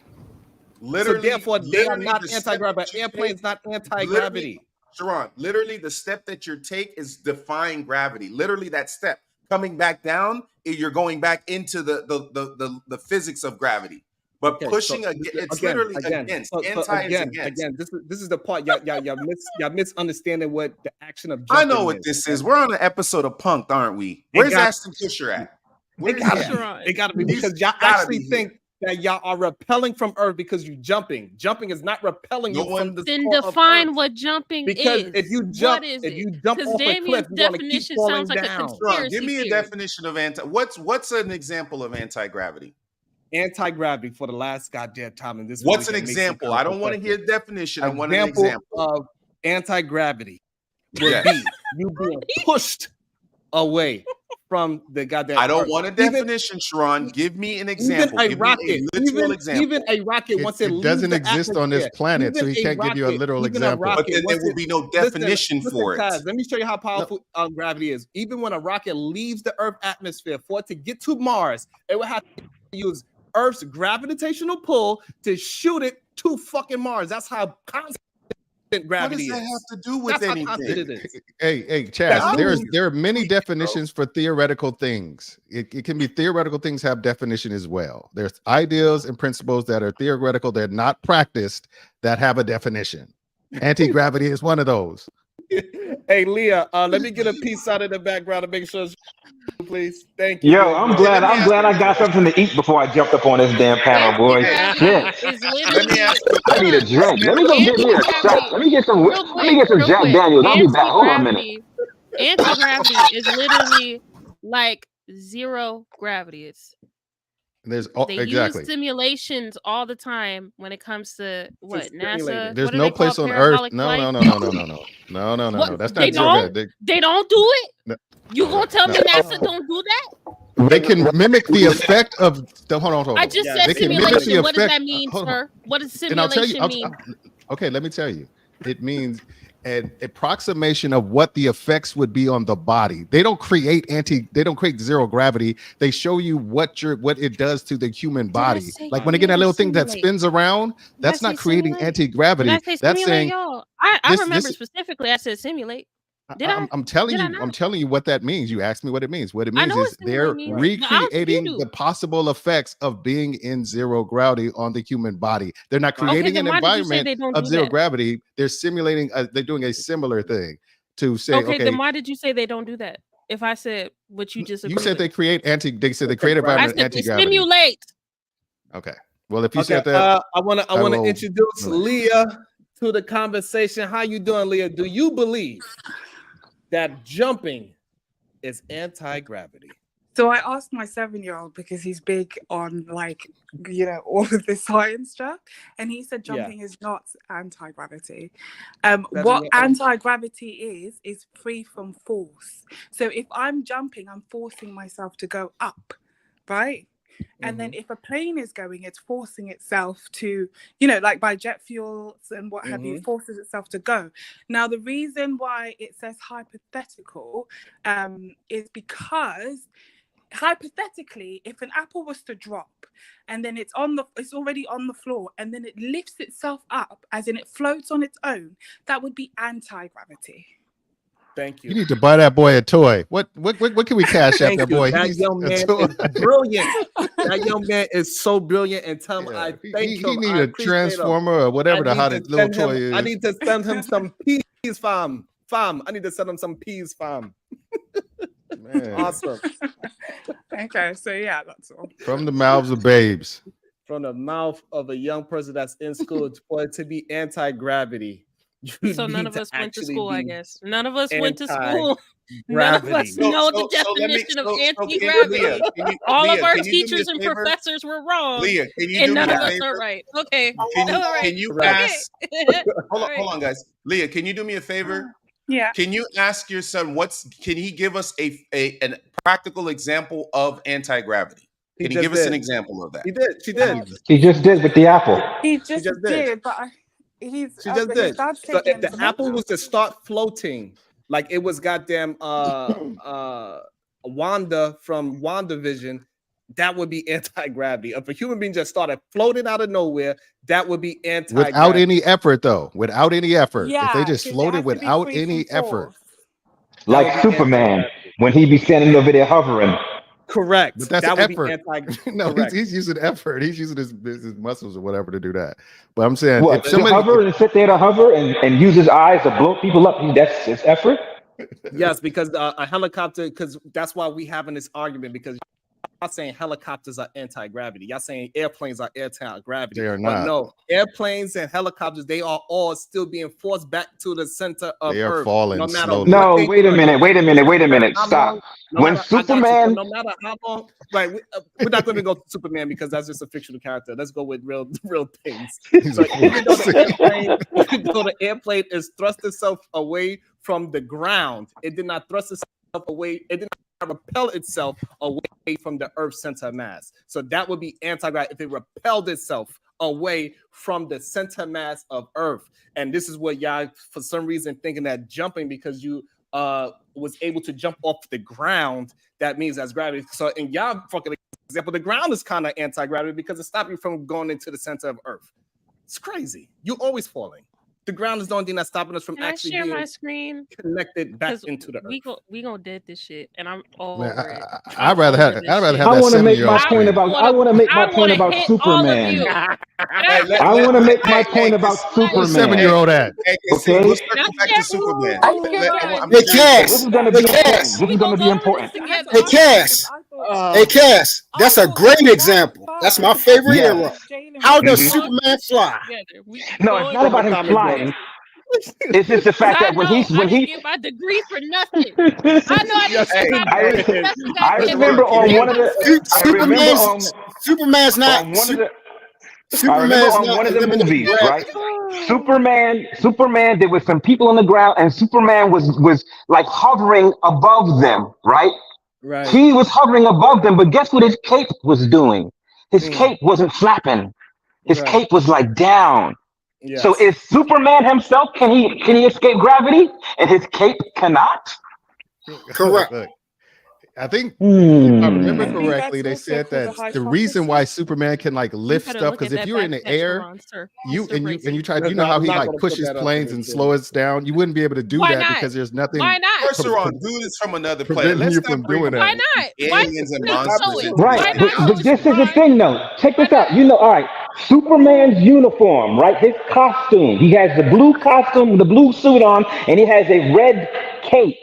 Literally, So therefore, they are literally not the step anti-gravity. that you Airplanes take- not anti-gravity. Sharon, literally the step that you take is defying gravity. Literally that step coming back down, you're going back into the physics of gravity. But Okay, pushing so it's literally against. So Anti is against. again, this is the part y'all misunderstanding what the action of I jumping know what this is. We're on an episode of Punked, aren't we? Where's Ashton Kutcher at? It gotta be because y'all actually think that y'all are repelling from Earth because you're jumping. Jumping is not repelling you from the Then core of define Earth. what jumping Because is. if you jump, what is if it? you jump off a cliff, Damien's you want to keep definition falling sounds like a down. conspiracy Give me a theory. definition of what's an example of anti-gravity? Anti-gravity for the last goddamn time in this. What's an example? I don't want to hear definition. I want an example of anti-gravity would be you being pushed away from the goddamn. I don't Earth. want a definition, Sharon. Give me an example. Even a rocket, example. even a rocket, once it doesn't leaves the exist on this atmosphere, planet, so even he can't give you a rocket, literal even a example. rocket, But then there once will be no definition for it. Guys, let me show you how powerful gravity is. Even when a rocket leaves the Earth atmosphere, for it to get to Mars, it would have to use Earth's gravitational pull to shoot it to fucking Mars. That's how constant gravity is. What does that have to do with anything? Hey, Chaz, there are many definitions for theoretical things. It can be theoretical things have definition as well. There's ideas and principles that are theoretical, they're not practiced, that have a definition. Anti-gravity is one of those. Hey, Leah, let me get a piece out of the background to make sure, please. Thank you. Yo, I'm glad I got something to eat before I jumped up on this damn panel, boy. Shit. I need a drink. Let me go get me a shot. Let me get some Jack Daniels. I'll be back. Hold on a minute. Anti-gravity is literally like zero gravity. There's They use simulations all the time when it comes to what NASA. There's what no place on Earth. No. That's not zero. They don't do it. You gonna tell me NASA don't do that? They can mimic the effect of. Hold on. I just said simulation. What does that mean, sir? What does simulation mean? Okay, let me tell you. It means an approximation of what the effects would be on the body. They don't create zero gravity. They show you what it does to the human body. Like when they get that little thing that spins around, that's not creating anti-gravity. That's saying I remember specifically I said simulate. I'm telling you what that means. You asked me what it means. What it means is they're recreating the possible effects of being in zero gravity on the human body. They're not creating an environment of zero gravity. They're simulating. They're doing a similar thing to say. Okay, then why did you say they don't do that? If I said what you just you said they create They said they create environment anti-gravity. Simulate. Okay. Well, if you said that, I want to introduce Leah to the conversation. How you doing, Leah? Do you believe that jumping is anti-gravity? So I asked my 7-year-old because he's big on all of this science stuff, and he said jumping is not anti-gravity. What anti-gravity is free from force. So if I'm jumping, I'm forcing myself to go up, right? And then if a plane is going, it's forcing itself to, like by jet fuels and what have you, forces itself to go. Now, the reason why it says hypothetical is because hypothetically, if an apple was to drop and then it's already on the floor and then it lifts itself up, as in it floats on its own, that would be anti-gravity. Thank you. You need to buy that boy a toy. What can we cash out that boy? That young man is brilliant. That young man is so brilliant, and tell him I thank him. He need a transformer or whatever the little toy is. I need to send him some peas, fam. I need to send him some peas, fam. Awesome. Okay, so yeah, that's all. From the mouths of babes. From the mouth of a young person that's in school, for it to be anti-gravity. So none of us went to school, I guess. None of us went to school. None of us know the definition of anti-gravity. All of our teachers and professors were wrong. Leah, can you and do none me of a us favor? are right. Okay. Can you ask? Hold on, guys. Leah, can you do me a favor? Yeah. Can you ask your son can he give us a practical example of anti-gravity? Can he give us an example of that? He did. She did. He just did with the apple. He just did, but she just did. So if the apple was to start floating, like it was goddamn Wanda from WandaVision, that would be anti-gravity. If a human being just started floating out of nowhere, that would be anti-gravity. Without any effort, though. Without any effort. Yeah, if they just floated without any effort. Like Superman, when he be standing over there hovering. Correct. But that's that would effort. Be no, he's using effort. He's using his muscles or whatever to do that. But I'm saying, if somebody hover and sit there to hover and use his eyes to blow people up, that's his effort. Yes, because a helicopter. Because that's why we having this argument. Because saying helicopters are anti-gravity. Y'all saying airplanes are anti-gravity. They are But not. no, airplanes and helicopters, they are all still being forced back to the center of They are Earth. falling No matter slowly. what No, they wait a do, minute. how Stop. long- no When matter- I got you, but Superman, no matter how long, right? We're not going to go to Superman because that's just a fictional character. Let's go with real things. So even though the airplane is thrust itself away from the ground, it did not thrust itself away. It did not repel itself away from the Earth's center of mass. So that would be anti-gravity if it repelled itself away from the center mass of Earth. And this is what y'all, for some reason, thinking that jumping because you was able to jump off the ground, that means that's gravity. So in y'all fucking example, the ground is kind of anti-gravity because it stopped you from going into the center of Earth. It's crazy. You're always falling. The ground is the only thing that's stopping us from Can actually I share being my screen? connected back into the Earth. We gonna dead this shit, and I'm Man, over it. I'd rather have that I want to make my 7-year-old point scream. about. I want to make my point about hit all of you. Superman. I want to make my point about Where's Superman. 7-year-old at? Okay. We'll circle back to Superman. Hey, This Cass. is going to Hey, be important. Cass. This is going to be important. Hey, Cass. Hey, Cass. That's a great example. That's my favorite hero. How does Superman fly? No, it's not about him flying. It's just the fact that when he get my degree for nothing. I know I didn't get my degree for nothing. I remember on one of the Superman's not on one of the Superman's on not one of the eliminating movies, gravity. right? Superman, there was some people on the ground, and Superman was like hovering above them, right? Right. He was hovering above them, but guess what his cape was doing? His cape wasn't flapping. His cape was like down. Yes. So is Superman himself, can he escape gravity and his cape cannot? Correct. Look, I think if I remember correctly, they that's said also called that the the reason why Superman can like lift better stuff look because at if that you're in the air, backpack, sir. you try, No, you know how I'm he not like gonna put pushes that up planes there, and too. slow us down. You wouldn't be able to do Why that not? because there's nothing. Why not? First of all, dude is from another planet. Preventing Let's you not from bring doing that. Why not? Why aliens and please monsters show it? into Right, Why this. not? but this is the thing though. Check this out. You know, all right, Superman's uniform, right? His costume. He has the blue costume, the blue suit on, and he has a red cape.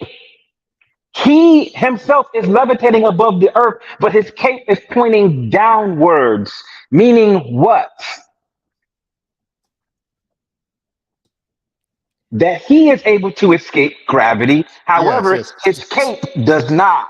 He himself is levitating above the earth, but his cape is pointing downwards, meaning what? That he is able to escape gravity. However, yes. his cape does not.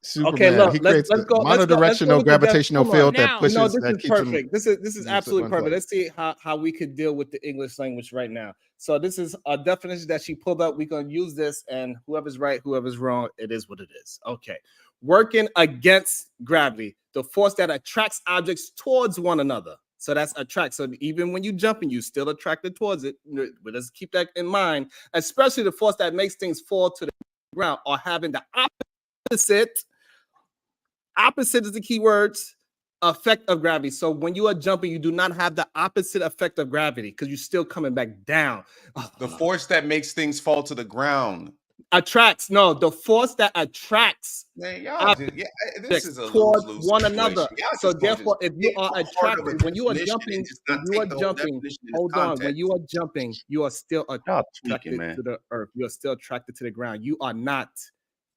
Superman, Okay, look, he let's creates go. a Let's go monodirectional with the gravitational hold on. field that Now- pushes No, this that is keeps him. perfect. This is in absolutely one perfect. place. Let's see how we could deal with the English language right now. So this is a definition that she pulled up. We're gonna use this, and whoever's right, whoever's wrong, it is what it is. Okay. Working against gravity, the force that attracts objects towards one another. So that's attract. So even when you jumping, you still attracted towards it. But let's keep that in mind, especially the force that makes things fall to the ground or having the opposite. Opposite is the key words. Effect of gravity. So when you are jumping, you do not have the opposite effect of gravity because you're still coming back down. The force that makes things fall to the ground. Attracts. No, the force that attracts Man, y'all just, this is a towards lose-lose one situation. another. Y'all So just gonna therefore, if you are take part of a attracted, when you are definition jumping, and just not when you are take the whole jumping, definition in its hold on. When context. you are jumping, you are still Y'all attracted tweaking, man. to the earth. You are still attracted to the ground. You are not,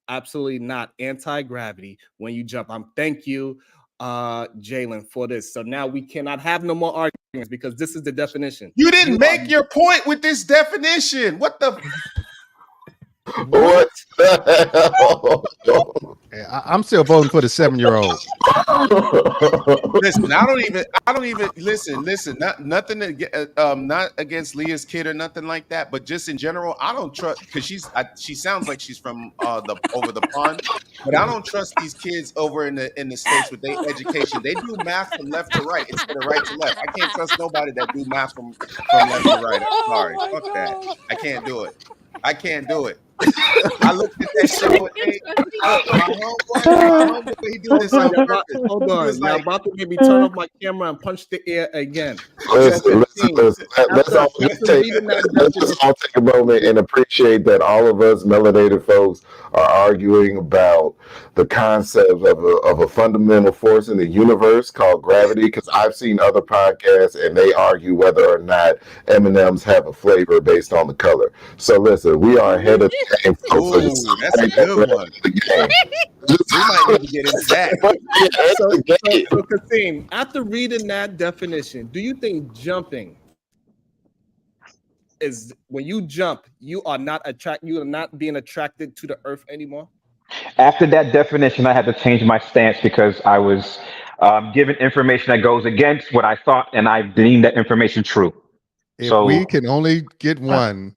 absolutely not anti-gravity when you jump. Thank you, Jalen, for this. So now we cannot have no more arguments because this is the definition. You didn't make your point with this definition. What the? What the hell? I'm still voting for the 7-year-old. Listen, I don't even listen. Nothing not against Leah's kid or nothing like that, but just in general, I don't trust because she sounds like she's from over the pond, but I don't trust these kids over in the States with their education. They do math from left to right instead of right to left. I can't trust nobody that do math from left to right. I'm sorry, fuck that. I can't do it. I can't do it. I looked at that shit with my homeboy, he do this on purpose. Hold on. Y'all about to make me turn off my camera and punch the air again. Listen. Let's all take a moment and appreciate that all of us melanated folks are arguing about the concept of a fundamental force in the universe called gravity. Because I've seen other podcasts and they argue whether or not M&Ms have a flavor based on the color. So listen, we are ahead of the game, folks. So just Ooh, that's a good one. the game. We might need to get into that. So Kasim, after reading that definition, do you think jumping is when you jump, you are not being attracted to the earth anymore? After that definition, I had to change my stance because I was given information that goes against what I thought, and I deemed that information true. If So we can only get one.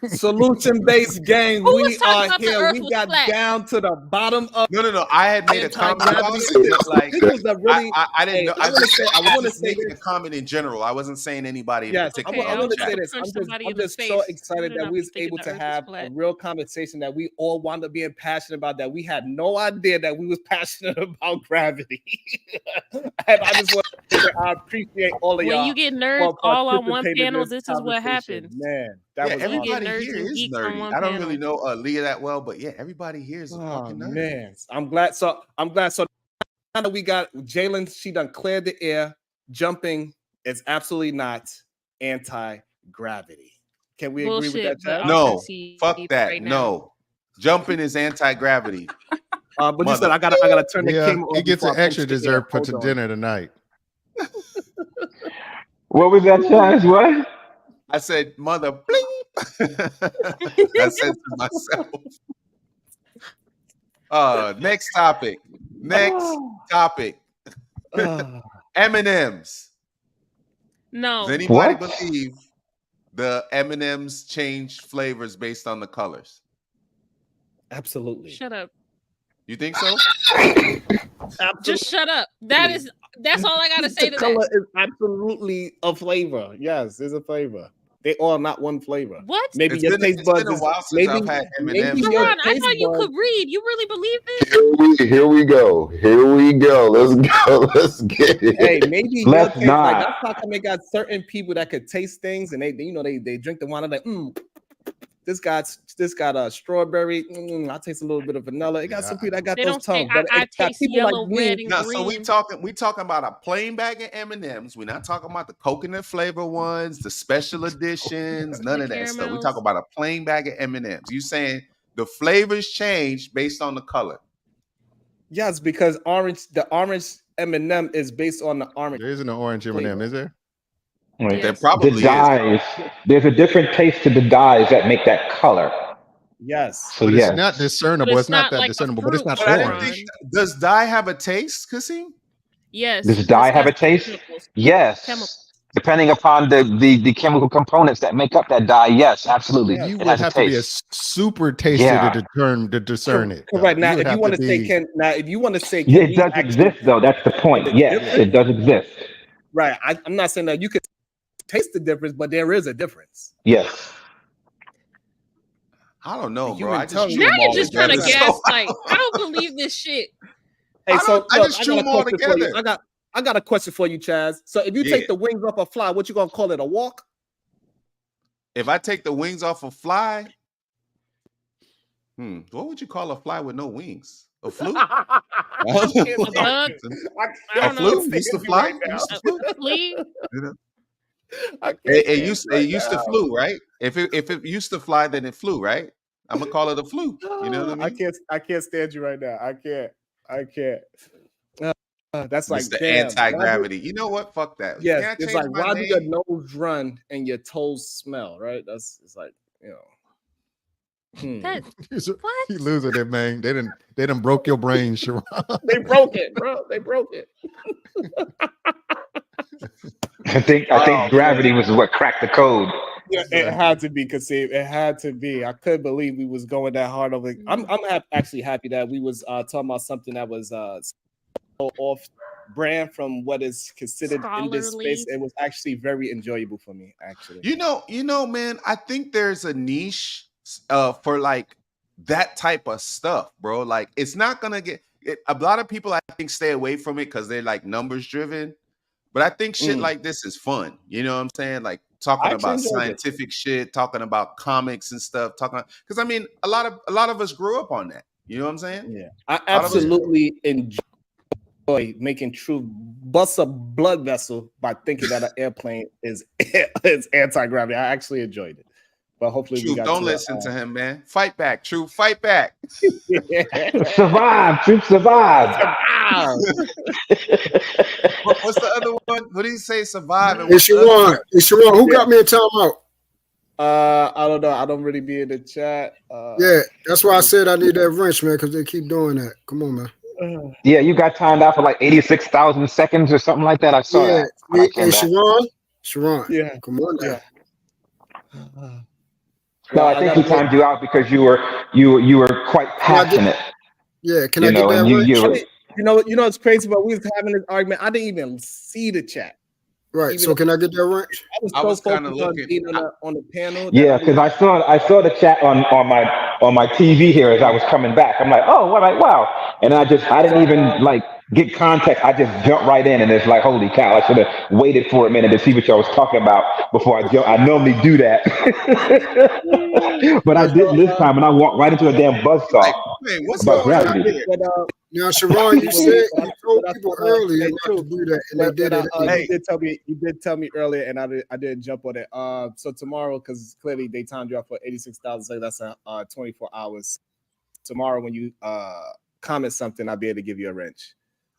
Solution-based gang, Who we was talking are about the here. earth We was got flat? down to the bottom of. No. I had made a comment about Anti-gravity. it, but like This was a really. I didn't Hey, know. I want to say. I want to just say making this. a comment in general. I wasn't saying anybody in Yes, particular. I want to say to this. punch somebody I'm in the just so face. excited You do that not we be was thinking able the to earth is have a flat. real conversation that we all wound up being passionate about. That we had no idea that we was passionate about gravity. And I just want to say I appreciate all of y'all. When you get nerds for all on one participating in panel, this this is what conversation. happens. Man, that Yeah, was You get everybody nerds here and is geeks on nerdy. one I don't really panel. know Leah that well, but yeah, everybody here is a Oh fucking nerd. man, I'm glad. So now that we got Jalen, she done cleared the air. Jumping is absolutely not anti-gravity. Can we agree with that, Bullshit, but Chad? No, conceived fuck that. right now. No, jumping is anti-gravity. But you said I gotta turn the Yeah, camera he on. gets before an I extra punch the air. dessert for Hold on. dinner tonight. what was that, Chaz? What? I said, mother, bling. I said to myself. Next topic. M&Ms. No. Does anybody What? believe the M&Ms change flavors based on the colors? Absolutely. Shut up. You think so? Just shut up. That's all I gotta say The to color that. is absolutely a flavor. Yes, it's a flavor. They all not one flavor. What? Maybe It's your been taste buds a is while since maybe I've had M&Ms. your Ron, I taste thought you buds. could read. You really believe this? Here we go. Here we go. Let's go. Let's get it. Hey, maybe your Let's taste like not. that's how come they got certain people that could taste things and they they drink the wine and like this got a strawberry. I taste a little bit of vanilla. It got some people that got They those don't say tongues, but I it got taste people yellow, like me. red, and No, so we green. talking about a plain bag of M&Ms. We're not talking about the coconut flavor ones, the special editions, none of that stuff. We caramels. talk about a plain bag of M&Ms. You saying the flavors change based on the color? Yes, because the orange M&M is based on the orange. There isn't an orange M&M, is there? Wait. There probably The is. dyes. There's a different taste to the dyes that make that color. Yes. So But yes. it's not discernible. But it's not that like a discernible, but it's fruit, not But I didn't orange. think. Does dye have a taste, Kasim? Yes. Does dye have a got taste? chemicals. Yes. Chemicals. Depending upon the chemical components that make up that dye, yes, absolutely. You It would has a have to be a taste. super taster Yeah. to discern it. though. Correct. Now, You would if you have want to say be- if you want to say, Yeah, can it we does actually exist though. That's the point. the Yes, difference? it does exist. Right. I'm not saying that you could taste the difference, but there is a difference. Yes. I don't know, The bro. human I just tongue- chew Now them you're all just trying to together. gaslight. I don't believe this shit. Hey, so I look, just I chew got a them all question for you. together. I got a question for you, Chaz. So if you Yeah. take the wings off a fly, what you gonna call it? A walk? If I take the wings off a fly, what would you call a fly with no wings? A fluke? A bug? I A don't know. fluke used to fly. Used to flew. A flea? You know? I can't It stand right used to now. flew, right? If it used to fly, then it flew, right? I'm gonna call it a fluke. You know what I mean? I can't stand you right now. I can't. That's like It's the damn, anti-gravity. You know what? Fuck that. Can Yes, I it's change like my why do your name? nose run and your toes smell? Right? It's like That, what? You losing it, man. They didn't broke your brain, Sharon. They broke it, bro. They broke it. I think gravity was what cracked the code. Yeah, it had to be, Kasim. It had to be. I couldn't believe we was going that hard over. I'm actually happy that we was talking about something that was so off brand from what is considered in this space. Scholarly. It was actually very enjoyable for me, actually. You know, man, I think there's a niche for like that type of stuff, bro. Like it's not gonna get a lot of people I think stay away from it because they're like numbers driven. But I think shit like this is fun. You know what I'm saying? Like talking about scientific shit, talking about comics and stuff, because I mean a lot of us grew up on that. You know what I'm saying? Yeah. I absolutely enjoy making true bust a blood vessel by thinking that an airplane is anti-gravity. I actually enjoyed it. But hopefully we Truth, got don't to listen to him, man. Fight back, Truth. Fight back. Survive, Truth, survive. What's the other one? What did he say? Survive. And It's Sharon. It's Sharon. Who got me a timeout? I don't know. I don't really be in the chat. Yeah, that's why I said I need that wrench, man, because they keep doing that. Come on, man. Yeah, you got timed out for like 86,000 seconds or something like that. I saw that. When I came Hey, back. Sharon. Yeah. Come on now. No, I think he timed you out because you were quite passionate. Can I get that wrench? You know what's crazy about we was having this argument. I didn't even see the chat. Right. So can I get that wrench? I was kind of looking on the panel. Yeah, because I saw the chat on my TV here as I was coming back. I'm like, oh, wow, and I didn't even like get context. I just jumped right in, and it's like, holy cow! I should have waited for a minute to see what y'all was talking about before I jump. I normally do that, but I didn't this time, and I walked right into a damn buzzsaw about gravity. Now, Sharon, you said you told people earlier not to do that, and they did it. You did tell me earlier, and I did jump on it. So tomorrow, because clearly they timed you out for 86,000, so that's 24 hours. Tomorrow, when you comment something, I'll be able to give you a wrench.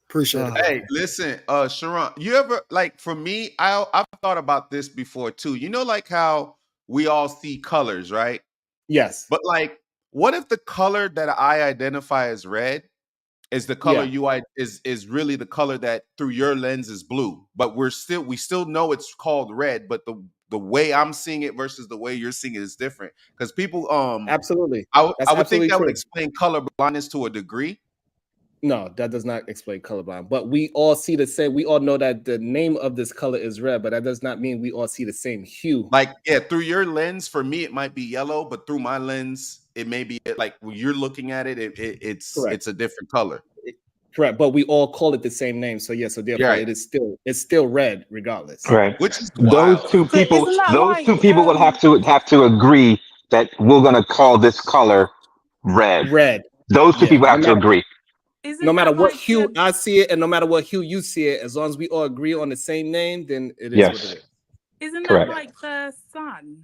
Appreciate it. Hey, listen, Sharon, you ever like for me? I've thought about this before too. You know, like how we all see colors, right? Yes. But like, what if the color that I identify as red is the color is really the color that through your lens is blue, but we still know it's called red, but the way I'm seeing it versus the way you're seeing it is different. Because people absolutely, I would think that would explain color blindness to a degree. No, that does not explain colorblind. But we all see the same. We all know that the name of this color is red, but that does not mean we all see the same hue. Like, yeah, through your lens, for me, it might be yellow, but through my lens, it may be like when you're looking at it, it's a different color. Correct, but we all call it the same name. So yeah, so therefore it's still red regardless. Right. Which is those two people will have to agree that we're gonna call this color red. Red. Those two people have to agree. No matter what hue I see it, and no matter what hue you see it, as long as we all agree on the same name, then it is what it is. Isn't Correct. that like the sun?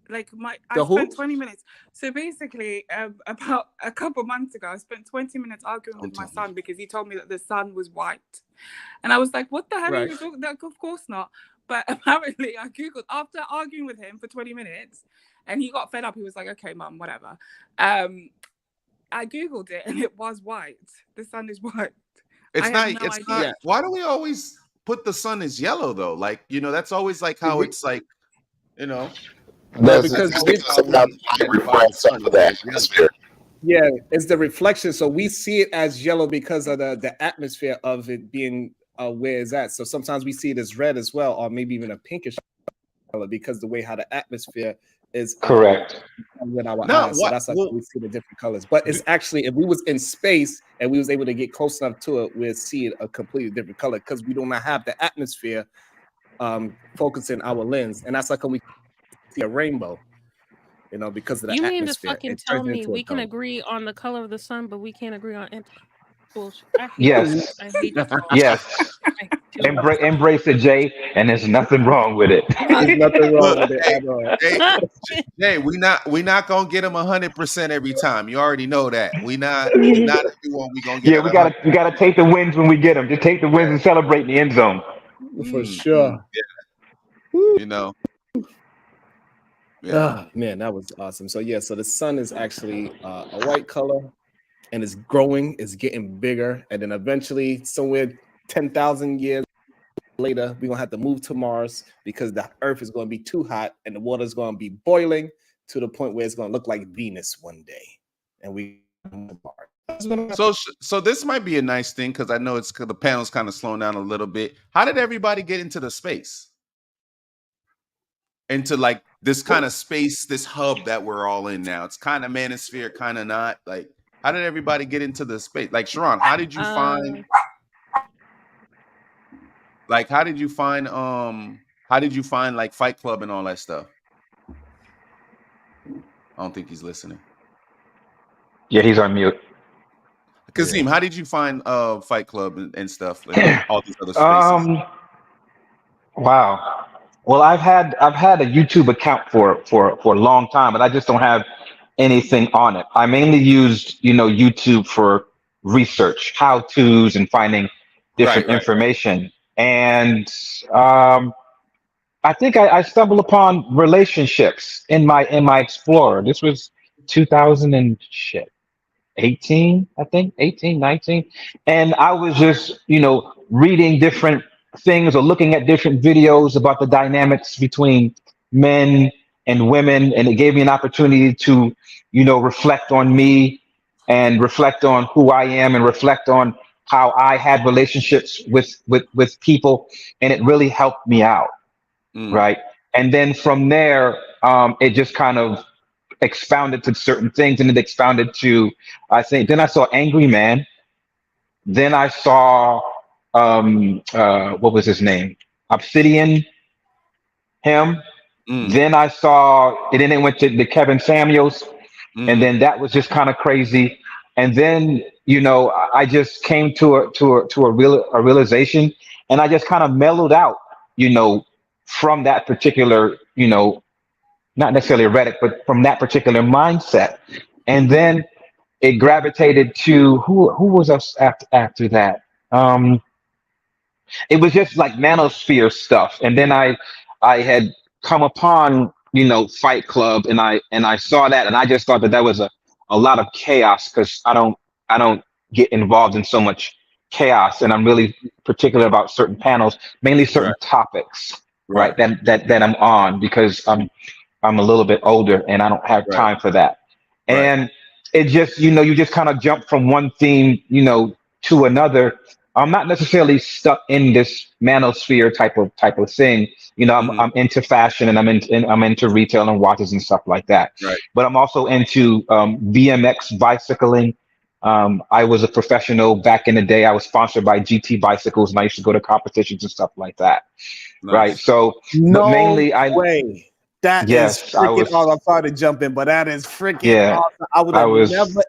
Like I The who? spent 20 minutes. So basically, about a couple months ago, I spent 20 minutes arguing with my son because he told me that the sun was white, and I was like, "What the hell are you talking about?" Of course not. But apparently, I googled after arguing with him for 20 minutes, and he got fed up. He was like, "Okay, mum, whatever." I googled it, and it was white. The sun is white. It's not. Why do we always put the sun as yellow though? Like, you know, that's always like how it's like, you know. That's because the atmosphere. Yeah, it's the reflection. So we see it as yellow because of the atmosphere of it being where it's at. So sometimes we see it as red as well, or maybe even a pinkish color because the way how the atmosphere is correct with our eyes. So that's like we see the different colors. But it's actually, if we was in space and we was able to get close enough to it, we'd see it a completely different color because we do not have the atmosphere focusing our lens. And that's like when we see a rainbow, you know, because of the atmosphere. You mean to fucking tell me we can agree on the color of the sun, but we can't agree on bullshit? Yes. I hate this. Yes. Embrace it, Jay, and there's nothing wrong with it. There's nothing wrong with it at all. Jay, we not gonna get him 100% every time. You already know that. We not everyone we gonna get. Yeah, we gotta take the wins when we get them. Just take the wins and celebrate in the end zone. For sure. Yeah. You know. Yeah. Man, that was awesome. So yeah, so the sun is actually a white color, and it's growing, it's getting bigger, and then eventually, somewhere 10,000 years later, we're gonna have to move to Mars because the Earth is gonna be too hot, and the water is gonna be boiling to the point where it's gonna look like Venus one day, and we move to Mars. So this might be a nice thing because I know it's because the panel's kind of slowing down a little bit. How did everybody get into the space? Into like this kind of space, this hub that we're all in now. It's kind of manosphere, kind of not. Like, how did everybody get into the space? Like, Sharon, how did you find? Like, how did you find like Fight Club and all that stuff? I don't think he's listening. Yeah, he's on mute. Kazim, how did you find Fight Club and stuff? Like all these other spaces? Wow. Well, I've had a YouTube account for a long time, but I just don't have anything on it. I mainly used, YouTube for research, how tos, and finding different Right. information. And I think I stumbled upon relationships in my Explorer. This was 2018, I think, 18, 19. And I was just, reading different things or looking at different videos about the dynamics between men and women. And it gave me an opportunity to, reflect on me and reflect on who I am and reflect on how I had relationships with people. And it really helped me out. Right. And then from there, it just kind of expounded to certain things, and it expounded to, I think, then I saw Angry Man. Then I saw, what was his name? Obsidian, him. Then I saw, and then it went to the Kevin Samuels, and then that was just kind of crazy. And then, I just came to a realization, and I just kind of mellowed out, from that particular, not necessarily erratic, but from that particular mindset. And then it gravitated to who was us after that? It was just like manosphere stuff. And then I had come upon, Fight Club, and I saw that, and I just thought that was a lot of chaos, because I don't get involved in so much chaos, and I'm really particular about certain panels, mainly certain topics, right? That I'm on, because I'm a little bit older and I don't have time for that. And it just, you just kind of jump from one theme, to another. I'm not necessarily stuck in this manosphere type of thing. I'm into fashion, and I'm into retail and watches and stuff like that. Right. But I'm also into BMX bicycling. I was a professional back in the day. I was sponsored by GT Bicycles, and I used to go to competitions and stuff like that. Nice. Right. So, No but mainly way. That is freaking awesome. I'm sorry to jump in, but that is freaking awesome. I would have never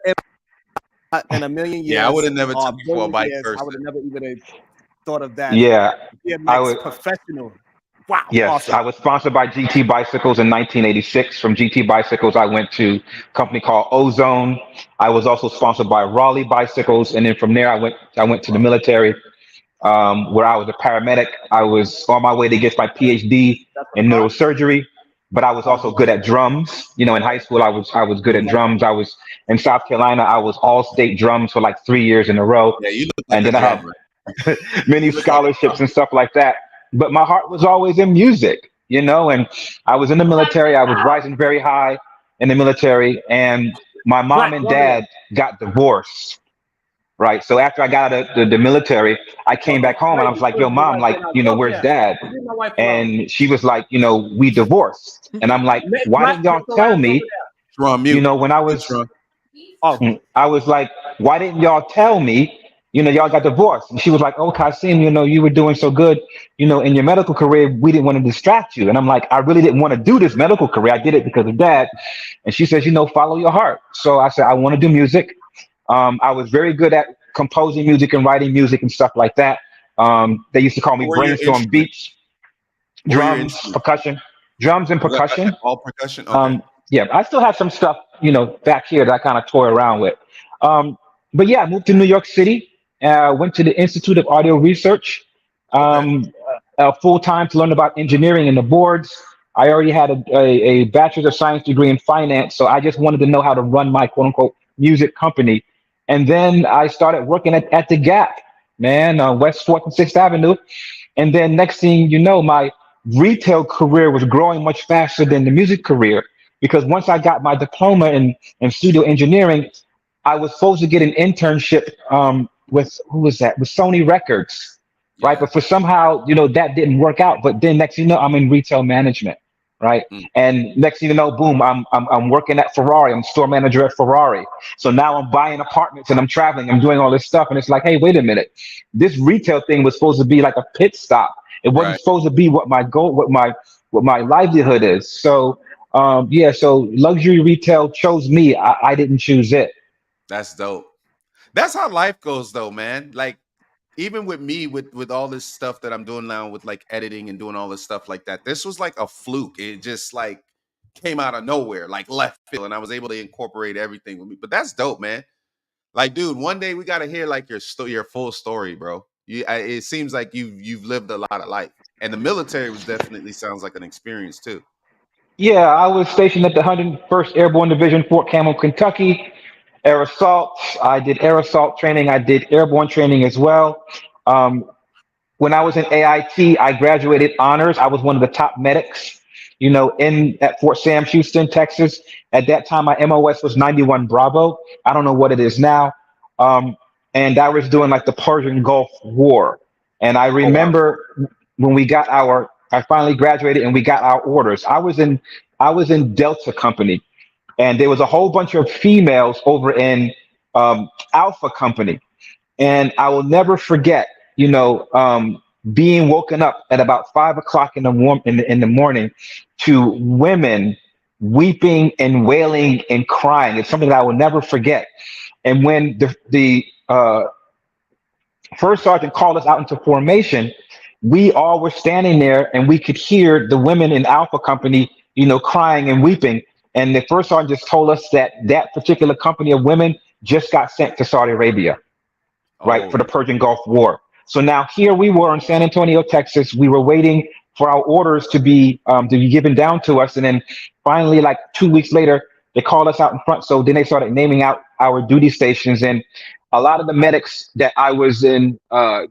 in a million years. Yeah, I would have never took you for a bike person. I would have never even thought of that. Yeah. I was professional. Wow. Yes, awesome. I was sponsored by GT Bicycles in 1986. From GT Bicycles, I went to a company called Ozone. I was also sponsored by Raleigh Bicycles, and then from there, I went to the military, where I was a paramedic. I was on my way to get my PhD in neurosurgery, but I was also good at drums. In high school, I was good at drums. I was in South Carolina. I was all-state drums for like 3 years in a row. Yeah, you look like and then a I had many scholarships and stuff like that. But my heart was always in music, and I was in the military. I was rising very high in the military, and my mom and dad got divorced. Right. So after I got out of the military, I came back home, and I was like, yo, mom, like, where's dad? And she was like, we divorced. And I'm like, why didn't y'all tell me? When I was, I was like, why didn't y'all tell me? Y'all got divorced. And she was like, oh, Kasim, you were doing so good, in your medical career. We didn't want to distract you. And I'm like, I really didn't want to do this medical career. I did it because of dad. And she says, follow your heart. So I said, I want to do music. I was very good at composing music and writing music and stuff like that. They used to call me Brainstorm Beats. Drums, percussion. Drums and percussion. All percussion? Okay. Yeah, I still have some stuff, back here that I kind of toy around with. But yeah, I moved to New York City. Went to the Institute of Audio Research full-time to learn about engineering and the boards. I already had a bachelor's of science degree in finance, so I just wanted to know how to run my quote-unquote music company. And then I started working at the Gap, man, on West 4th and 6th Avenue. And then next thing you know, my retail career was growing much faster than the music career, because once I got my diploma in studio engineering, I was supposed to get an internship with with Sony Records, right? But for somehow, that didn't work out. But then next thing you know, I'm in retail management, right? And next thing you know, boom, I'm working at Ferrari. I'm store manager at Ferrari. So now I'm buying apartments and I'm traveling. I'm doing all this stuff, and it's like, hey, wait a minute, this retail thing was supposed to be like a pit stop. It wasn't supposed to be what my goal, what my livelihood is. So so luxury retail chose me. I didn't choose it. That's dope. That's how life goes, though, man. Like, even with me, with all this stuff that I'm doing now with like editing and doing all this stuff like that, this was like a fluke. It just like came out of nowhere, like left field, and I was able to incorporate everything with me. But that's dope, man. Like, dude, one day we got to hear like your full story, bro. It seems like you've lived a lot of life, and the military was definitely sounds like an experience too. Yeah, I was stationed at the 101st Airborne Division, Fort Campbell, Kentucky. Air assault. I did air assault training. I did airborne training as well. When I was in AIT, I graduated honors. I was one of the top medics, at Fort Sam Houston, Texas. At that time, my MOS was 91 Bravo. I don't know what it is now. And I was doing like the Persian Gulf War. And I remember when I finally graduated and we got our orders. I was in Delta Company, and there was a whole bunch of females over in Alpha Company. And I will never forget, being woken up at about 5 o'clock in the morning to women weeping and wailing and crying. It's something that I will never forget. And when the first sergeant called us out into formation, we all were standing there and we could hear the women in Alpha Company, crying and weeping. And the first sergeant just told us that particular company of women just got sent to Saudi Arabia, right, for the Persian Gulf War. So now here we were in San Antonio, Texas. We were waiting for our orders to be given down to us. And then finally, like 2 weeks later, they called us out in front. So then they started naming out our duty stations. And a lot of the medics that I was in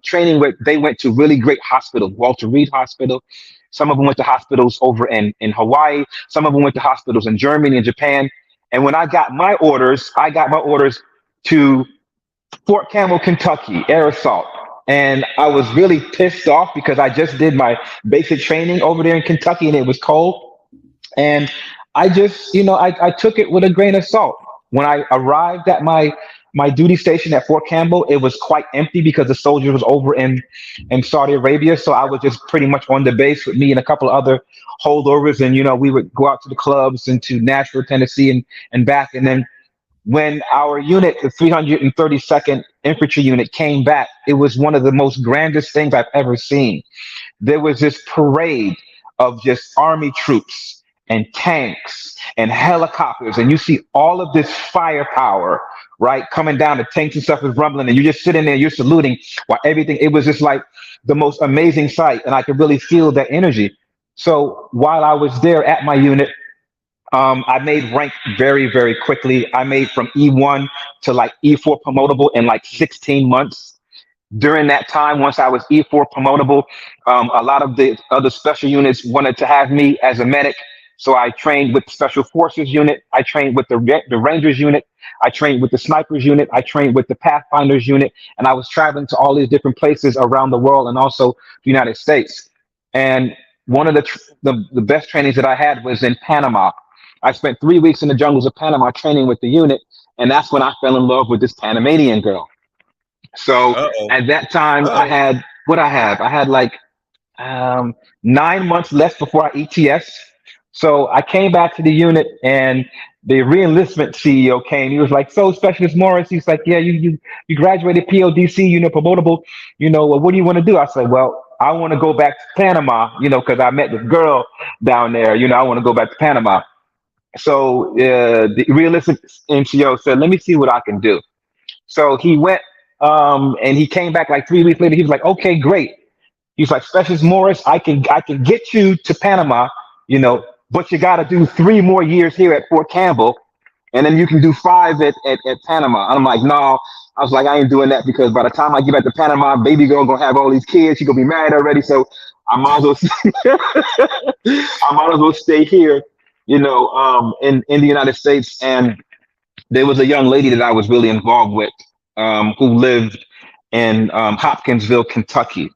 training with, they went to really great hospitals, Walter Reed Hospital. Some of them went to hospitals over in Hawaii. Some of them went to hospitals in Germany and Japan. And when I got my orders to Fort Campbell, Kentucky, air assault. And I was really pissed off because I just did my basic training over there in Kentucky and it was cold. And I just, I took it with a grain of salt. When I arrived at my duty station at Fort Campbell, it was quite empty because the soldiers was over in Saudi Arabia. So I was just pretty much on the base with me and a couple of other holdovers. And, we would go out to the clubs and to Nashville, Tennessee and back. And then when our unit, the 332nd Infantry Unit, came back, it was one of the most grandest things I've ever seen. There was this parade of just Army troops and tanks and helicopters, and you see all of this firepower, right, coming down. The tanks and stuff is rumbling, and you're just sitting there, you're saluting while everything. It was just like the most amazing sight, and I could really feel that energy. So while I was there at my unit, I made rank very, very quickly. I made from E1 to like E4 promotable in like 16 months. During that time, once I was E4 promotable, a lot of the other special units wanted to have me as a medic. So I trained with the Special Forces unit. I trained with the Rangers unit. I trained with the Snipers unit. I trained with the Pathfinders unit. And I was traveling to all these different places around the world and also the United States. And one of the best trainings that I had was in Panama. I spent 3 weeks in the jungles of Panama training with the unit, and that's when I fell in love with this Panamanian girl. So at that time, I had like 9 months left before our ETS. So I came back to the unit, and the reenlistment CEO came. He was like, "So, Specialist Morris," he's like, "Yeah, you graduated PODC, promotable. Well, what do you want to do?" I said, "Well, I want to go back to Panama, because I met this girl down there. I want to go back to Panama." So the realistic NCO said, "Let me see what I can do." So he went and he came back like 3 weeks later. He was like, "Okay, great." He's like, "Specialist Morris, I can get you to Panama, but you got to do 3 more years here at Fort Campbell, and then you can do 5 at Panama." And I'm like, "No." I was like, "I ain't doing that because by the time I get back to Panama, baby girl gonna have all these kids. She gonna be married already. So I might as well stay here." In the United States. And there was a young lady that I was really involved with who lived in Hopkinsville, Kentucky.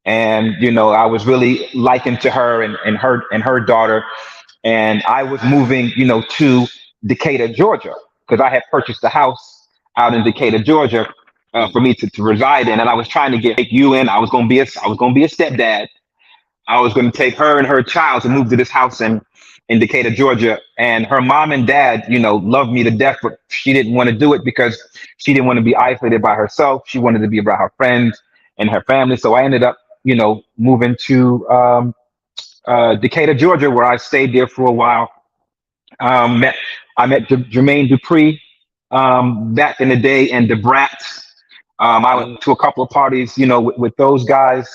And, I was really likened to her and her daughter. And I was moving, to Decatur, Georgia, because I had purchased a house out in Decatur, Georgia for me to reside in. And I was trying to take you in. I was going to be a stepdad. I was going to take her and her child to move to this house in Decatur, Georgia. And her mom and dad, loved me to death, but she didn't want to do it because she didn't want to be isolated by herself. She wanted to be around her friends. and her family. So I ended up, moving to Decatur, Georgia, where I stayed there for a while. I met Jermaine Dupri back in the day, and the Brats. I went to a couple of parties, with those guys,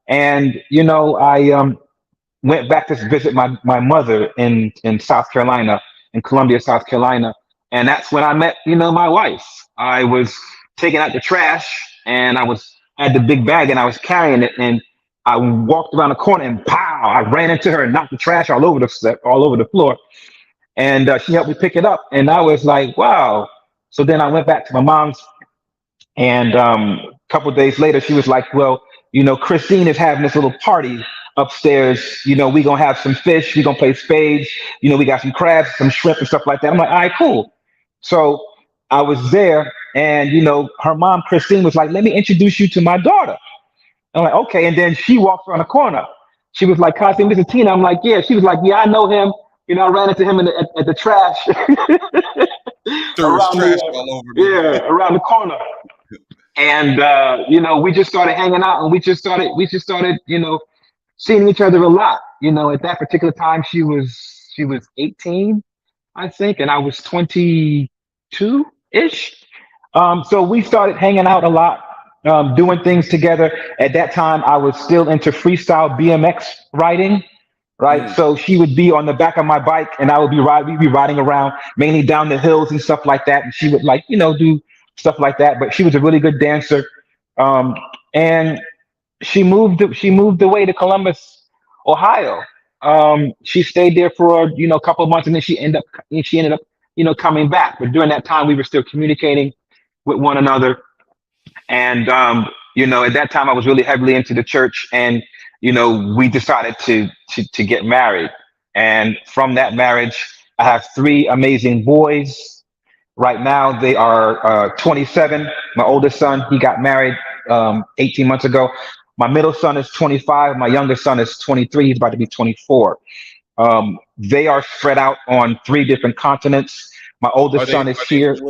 and I went back to visit my mother in South Carolina, in Columbia, South Carolina, and that's when I met my wife. I was taking out the trash, and I had the big bag, and I was carrying it, and I walked around the corner, and pow! I ran into her and knocked the trash all over the floor. And she helped me pick it up, and I was like, wow. So then I went back to my mom's, and a couple of days later, she was like, well, Christine is having this little party upstairs. We gonna have some fish, we gonna play spades, we got some crabs, some shrimp and stuff like that. I'm like, all right, cool. So I was there, and her mom, Christine, was like, let me introduce you to my daughter. I'm like, okay. And then she walks around the corner. She was like, Christine, this is Tina. I'm like, yeah. She was like, yeah, I know him. I ran into him at the trash. Threw his trash all over me. Yeah, around the corner. And we just started hanging out, and we just started, seeing each other a lot. At that particular time, she was 18, I think, and I was 22-ish. So we started hanging out a lot, doing things together. At that time, I was still into freestyle BMX riding. Right. So she would be on the back of my bike, and we'd be riding around, mainly down the hills and stuff like that. And she would do stuff like that. But she was a really good dancer. And she moved away to Columbus, Ohio. She stayed there for, a couple of months, and then she ended up, coming back. But during that time, we were still communicating with one another. And, at that time, I was really heavily into the church, and we decided to get married. And from that marriage, I have 3 amazing boys. Right now, they are 27. My oldest son, he got married 18 months ago. My middle son is 25. My youngest son is 23. He's about to be 24. They are spread out on 3 different continents. My oldest son is here as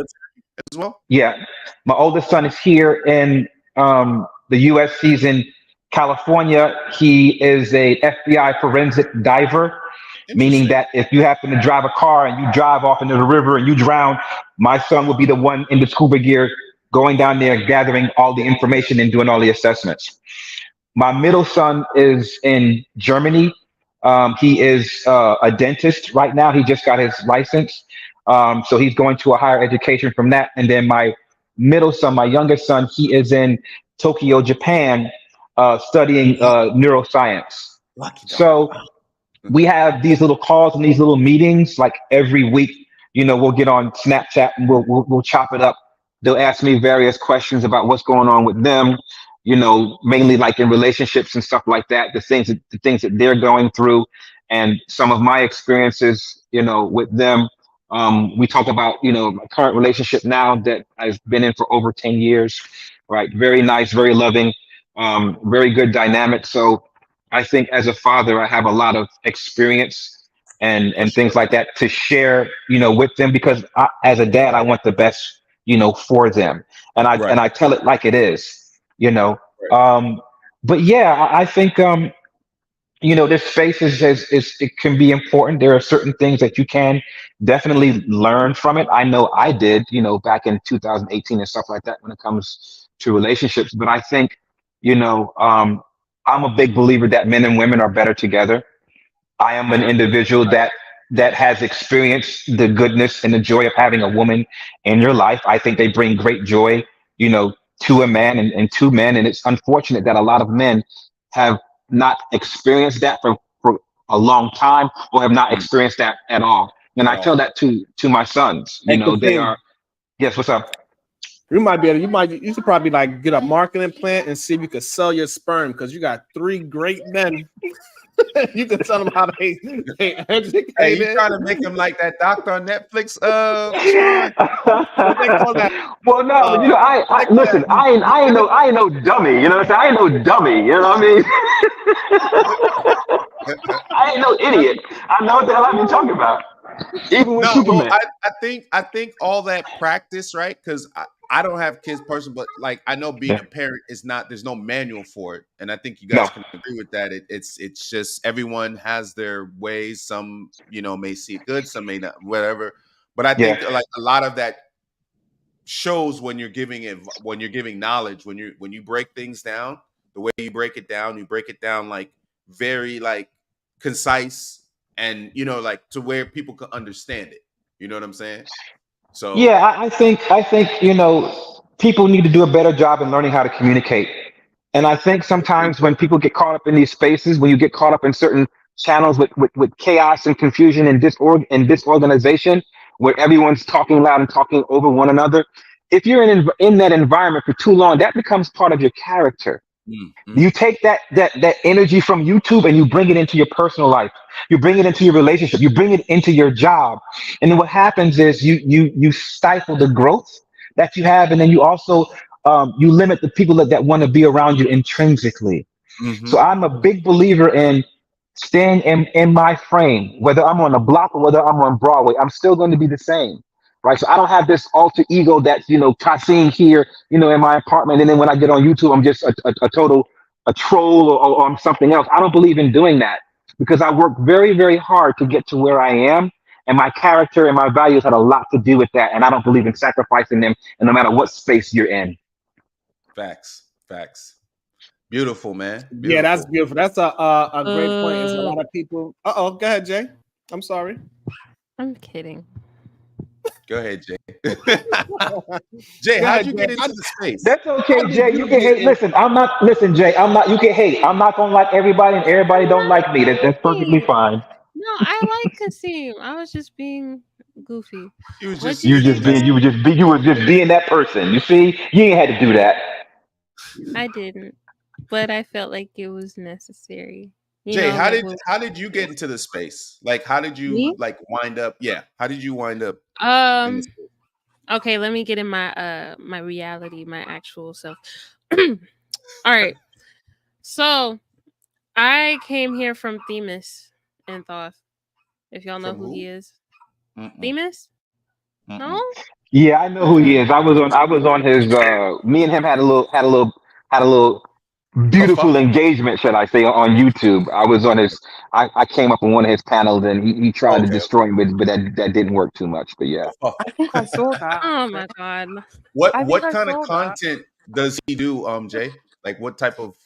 well. Yeah, my oldest son is here in the U.S. He's in California. He is a FBI forensic diver, meaning that if you happen to drive a car and you drive off into the river and you drown, my son will be the one in the scuba gear going down there, gathering all the information and doing all the assessments. My middle son is in Germany. He is a dentist right now. He just got his license. So he's going to a higher education from that. And then my middle son, my youngest son, he is in Tokyo, Japan, studying neuroscience. So we have these little calls and these little meetings like every week. We'll get on Snapchat and we'll chop it up. They'll ask me various questions about what's going on with them, mainly like in relationships and stuff like that, the things that they're going through, and some of my experiences, with them. We talk about, my current relationship now that I've been in for over 10 years, right? Very nice, very loving, very good dynamic. So I think as a father, I have a lot of experience and things like that to share, with them, because as a dad, I want the best, for them. And I tell it like it is, but yeah, I think, this space is it can be important. There are certain things that you can definitely learn from it. I know I did, back in 2018 and stuff like that when it comes to relationships. But I think, I'm a big believer that men and women are better together. I am an individual that has experienced the goodness and the joy of having a woman in your life. I think they bring great joy, to a man and to men. And it's unfortunate that a lot of men have not experienced that for a long time, or have not experienced that at all. And I tell that to my sons. They are. Yes, what's up? You might be able. You should probably like get a marketing plan and see if you could sell your sperm, because you got 3 great men. You can tell them how they educate. Hey, you trying to make them like that doctor on Netflix? Well, no, but I listen. I ain't no dummy. You know what I'm saying? I ain't no dummy. You know what I mean? I ain't no idiot. I know what the hell I've been talking about. Even with Superman. Well, I think all that practice, right? Because I don't have kids personally, but like I know being a parent is not. There's no manual for it, and I think you guys can agree with that. It's just everyone has their ways. Some may see it good, some may not, whatever. But I think like a lot of that shows when you're giving knowledge, when you break things down, the way you break it down like very like concise and like to where people can understand it. You know what I'm saying? So Yeah, I think people need to do a better job in learning how to communicate. And I think sometimes when people get caught up in these spaces, when you get caught up in certain channels with chaos and confusion and disorganization, where everyone's talking loud and talking over one another, if you're in that environment for too long, that becomes part of your character. You take that energy from YouTube and you bring it into your personal life. You bring it into your relationship. You bring it into your job. And then what happens is you stifle the growth that you have, and then you also you limit the people that want to be around you intrinsically. So I'm a big believer in staying in my frame, whether I'm on the block or whether I'm on Broadway. I'm still going to be the same. Right. So I don't have this alter ego that's, Kasim here, in my apartment. And then when I get on YouTube, I'm just a total troll or I'm something else. I don't believe in doing that because I work very, very hard to get to where I am. And my character and my values had a lot to do with that. And I don't believe in sacrificing them, and no matter what space you're in. Facts. Beautiful, man. Beautiful. Yeah, that's beautiful. That's a great point. There's a lot of people. Go ahead, Jay. I'm sorry. I'm kidding. Go ahead, Jay. Jay, how'd you get into the space? That's okay, Jay. You can hate. Listen, Jay. You can hate. I'm not gonna like everybody, and everybody don't like me. That's perfectly fine. No, I like Kasim. I was just being goofy. You were just being that person. You see, you ain't had to do that. I didn't, but I felt like it was necessary. Jay, how did you get into the space? Like, how did you wind up? Yeah, how did you wind up? Okay, let me get in my my reality, my actual self. All right, so I came here from Themis and Thoth. If y'all know who he is, Themis. No. Yeah, I know who he is. I was on his. Me and him had a little beautiful engagement, should I say, on YouTube. I was on his. I came up on one of his panels, and he tried to destroy me, but that didn't work too much. But yeah, I think I saw that. Oh my god! What kind of content does he do, Jay? Like, what type of?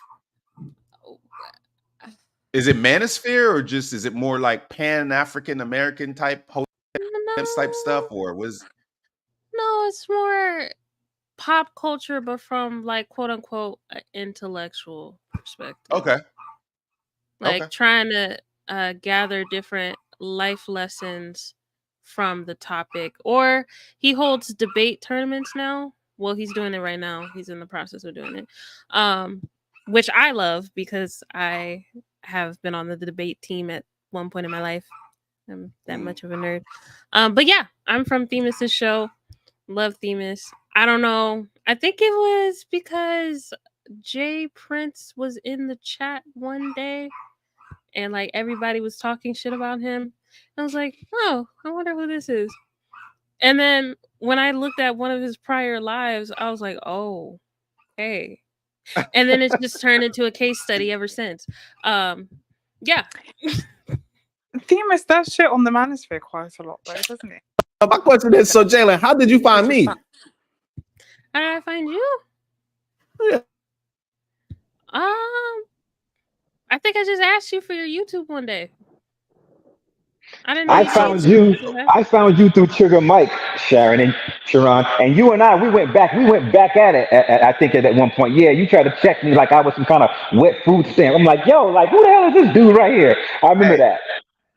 Is it manosphere or just is it more like Pan African American type type stuff, or was? No, it's more pop culture, but from like quote unquote an intellectual perspective. Okay. Like trying to gather different life lessons from the topic. Or he holds debate tournaments now. Well, he's doing it right now. He's in the process of doing it. Which I love because I have been on the debate team at one point in my life. I'm that much of a nerd. But yeah, I'm from Themis' show. Love Themis. I don't know. I think it was because Jay Prince was in the chat one day and like everybody was talking shit about him. I was like, oh, I wonder who this is. And then when I looked at one of his prior lives, I was like, oh, hey. And then it's just turned into a case study ever since. Yeah. Themis does shit on the manosphere quite a lot, though, doesn't it? My question is, so Jalen, how did you find me? How did I find you? Yeah. I think I just asked you for your YouTube one day. I didn't. I found you through Trigger Mike, Sharon and Sharon, and you and I, we went back at it. I think at one point, yeah, you tried to check me like I was some kind of wet food stamp. I'm like, yo, like who the hell is this dude right here? I remember that.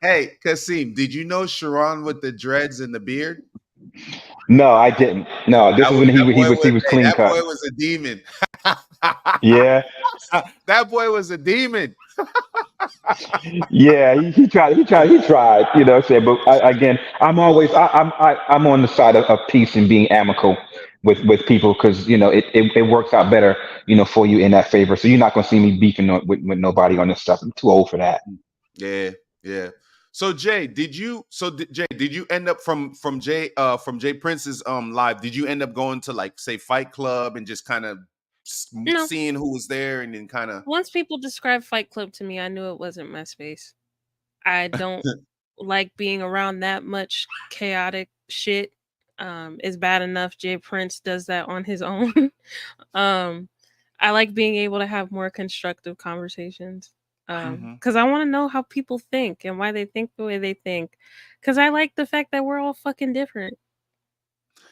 Hey, Kasim, did you know Sharon with the dreads and the beard? No, I didn't. No, this was when he was clean cut. That boy was a demon. Yeah. That boy was a demon. Yeah, he tried. You know what I'm saying? But again, I'm on the side of peace and being amicable with people because it works out better for you in that favor. So you're not gonna see me beefing with nobody on this stuff. I'm too old for that. Yeah. So Jay, did you end up from Jay Prince's live? Did you end up going to like say Fight Club and just kind of No. seeing who was there and then kind of Once people described Fight Club to me, I knew it wasn't my space. I don't like being around that much chaotic shit. It's bad enough Jay Prince does that on his own. I like being able to have more constructive conversations. Because I want to know how people think and why they think the way they think. Because I like the fact that we're all fucking different.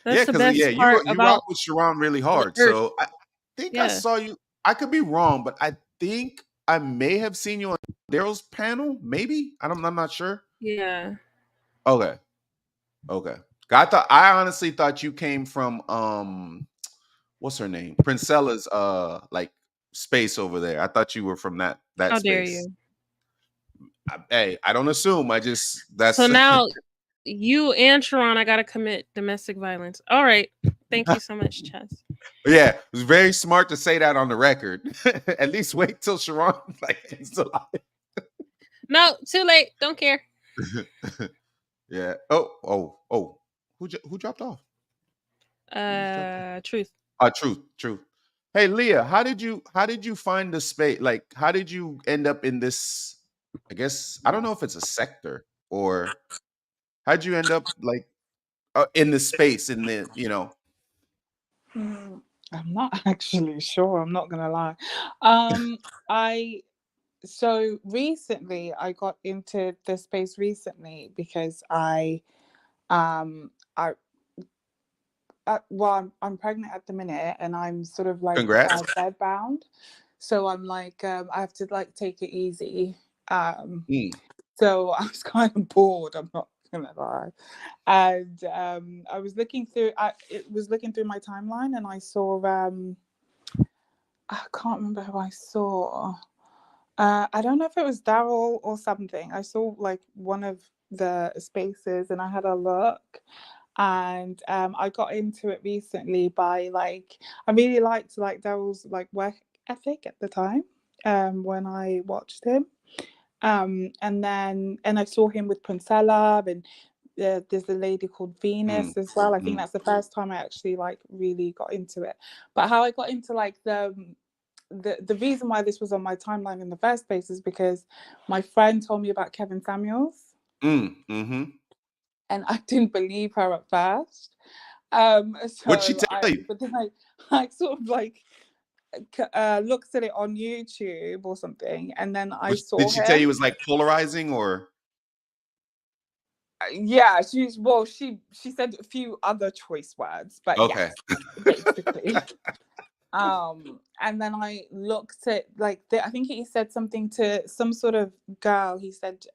That's the best part you about rock with Sharon really hard. So I think I Yeah. saw you. I could be wrong, but I think I may have seen you on Daryl's panel. Maybe I'm not sure. Yeah. Okay. I honestly thought you came from what's her name? Princella's like space over there. I thought you were from that How dare space. you? Hey, I don't assume. That's So now you and Sharon, I gotta commit domestic violence. All right. Thank you so much, Chess. Yeah, it was very smart to say that on the record. At least wait till Sharon like is alive. No, too late. Don't care. Yeah. Oh. Who dropped off? Truth. Truth. Hey, Leah, how did you find the space? Like, how did you end up in this? I guess I don't know if it's a sector or how'd you end up like in the space in the I'm not actually sure. I'm not gonna lie. So recently I got into the space because I'm pregnant at the minute and I'm sort of like Congrats. bed bound, so I'm like I have to like take it easy. So I was kind of bored, I'm not gonna lie, and I was looking through my timeline and I saw I can't remember who I saw. I don't know if it was Daryl or something. I saw like one of the spaces and I had a look, and I got into it recently by like I really liked like Daryl's like work ethic at the time when I watched him, and I saw him with Princella, and there's a lady called Venus as well. I think that's the first time I actually like really got into it. But how I got into like the reason why this was on my timeline in the first place is because my friend told me about Kevin Samuels. And I didn't believe her at first. What'd she tell you? But then I sort of like looked at it on YouTube or something, and then I saw Did she tell you it was like polarizing or? Yeah, she said a few other choice words, but okay. Yes, basically. And then I looked at like I think he said something to some sort of girl. He said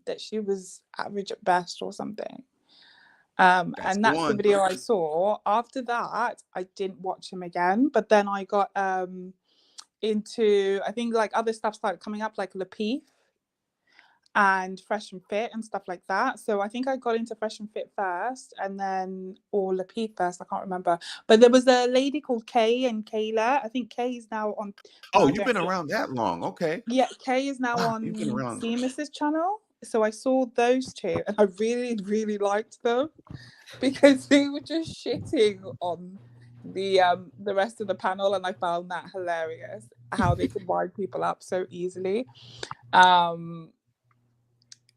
that she was average at best or something. And that's the video I saw. After that, I didn't watch him again. But then I got into, I think like other stuff started coming up, like Lapeef and Fresh and Fit and stuff like that. So I think I got into Fresh and Fit first, and then or Lapeef first. I can't remember. But there was a lady called Kay and Kayla. I think Kay is now on. Oh, you've been around that long. Okay. Yeah, Kay is now on Seamus's channel. So I saw those two, and I really, really liked them because they were just shitting on the rest of the panel, and I found that hilarious how they could wind people up so easily.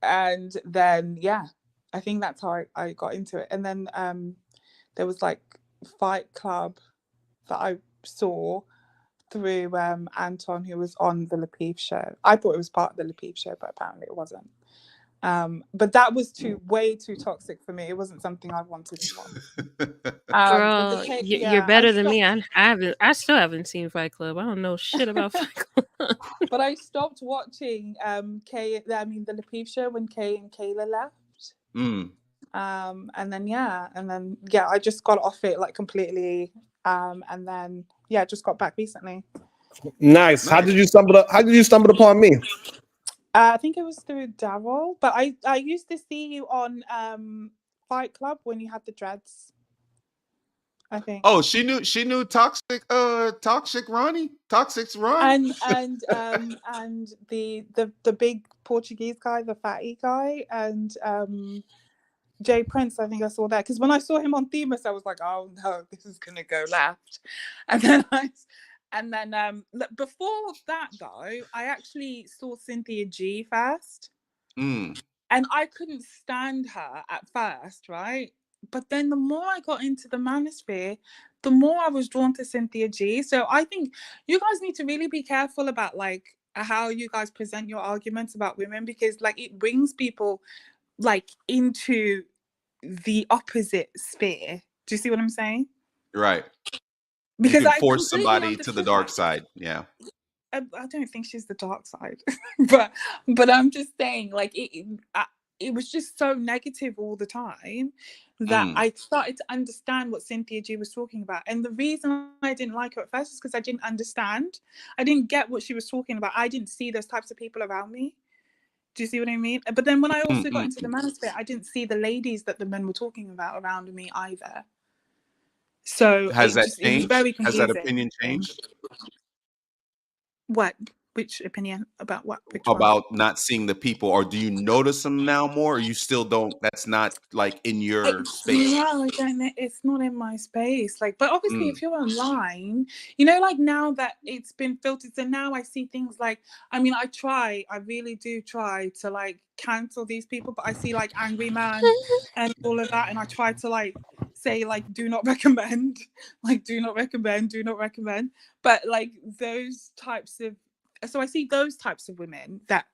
And then I think that's how I got into it. And then there was like Fight Club that I saw through Anton, who was on the Lapeef show. I thought it was part of the Lapeef show, but apparently it wasn't. But that was way too toxic for me. It wasn't something I wanted to watch. Girl, you're better than me. I still haven't seen Fight Club. I don't know shit about Fight Club. But I stopped watching the Lapeef show when Kay and Kayla left. And then I just got off it like completely. And then just got back recently. Nice. How did you stumble upon me? I think it was through Daryl, but I used to see you on Fight Club when you had the dreads. I think. Oh, she knew toxic Ronnie, toxic's Ron. And the big Portuguese guy, the fatty guy, and Jay Prince. I think I saw that because when I saw him on Themis, I was like, oh no, this is gonna go left. And then before that though, I actually saw Cynthia G first. And I couldn't stand her at first, right? But then the more I got into the manosphere, the more I was drawn to Cynthia G. So I think you guys need to really be careful about like how you guys present your arguments about women, because like it brings people like into the opposite sphere. Do you see what I'm saying? Right. Because you can I force completely somebody to the understood dark that. side. Yeah. I don't think she's the dark side, but I'm just saying, like it was just so negative all the time that I started to understand what Cynthia G was talking about. And the reason I didn't like her at first is because I didn't understand. I didn't get what she was talking about. I didn't see those types of people around me. Do you see what I mean? But then when I also got into the manosphere, I didn't see the ladies that the men were talking about around me either. So Has that it was changed? very Has confusing. that opinion changed? What? Which opinion about what? Which About not seeing the people, or do you notice them now more, or you still don't? That's not like in your space. No, I don't know. It's not in my space. Like, but obviously, if you're online, you know, like now that it's been filtered, so now I see things like. I mean, I really do try to like cancel these people, but I see like Angry Man and all of that, and I try to like say like do not recommend, like do not recommend, do not recommend. But like those types of, so I see those types of women that,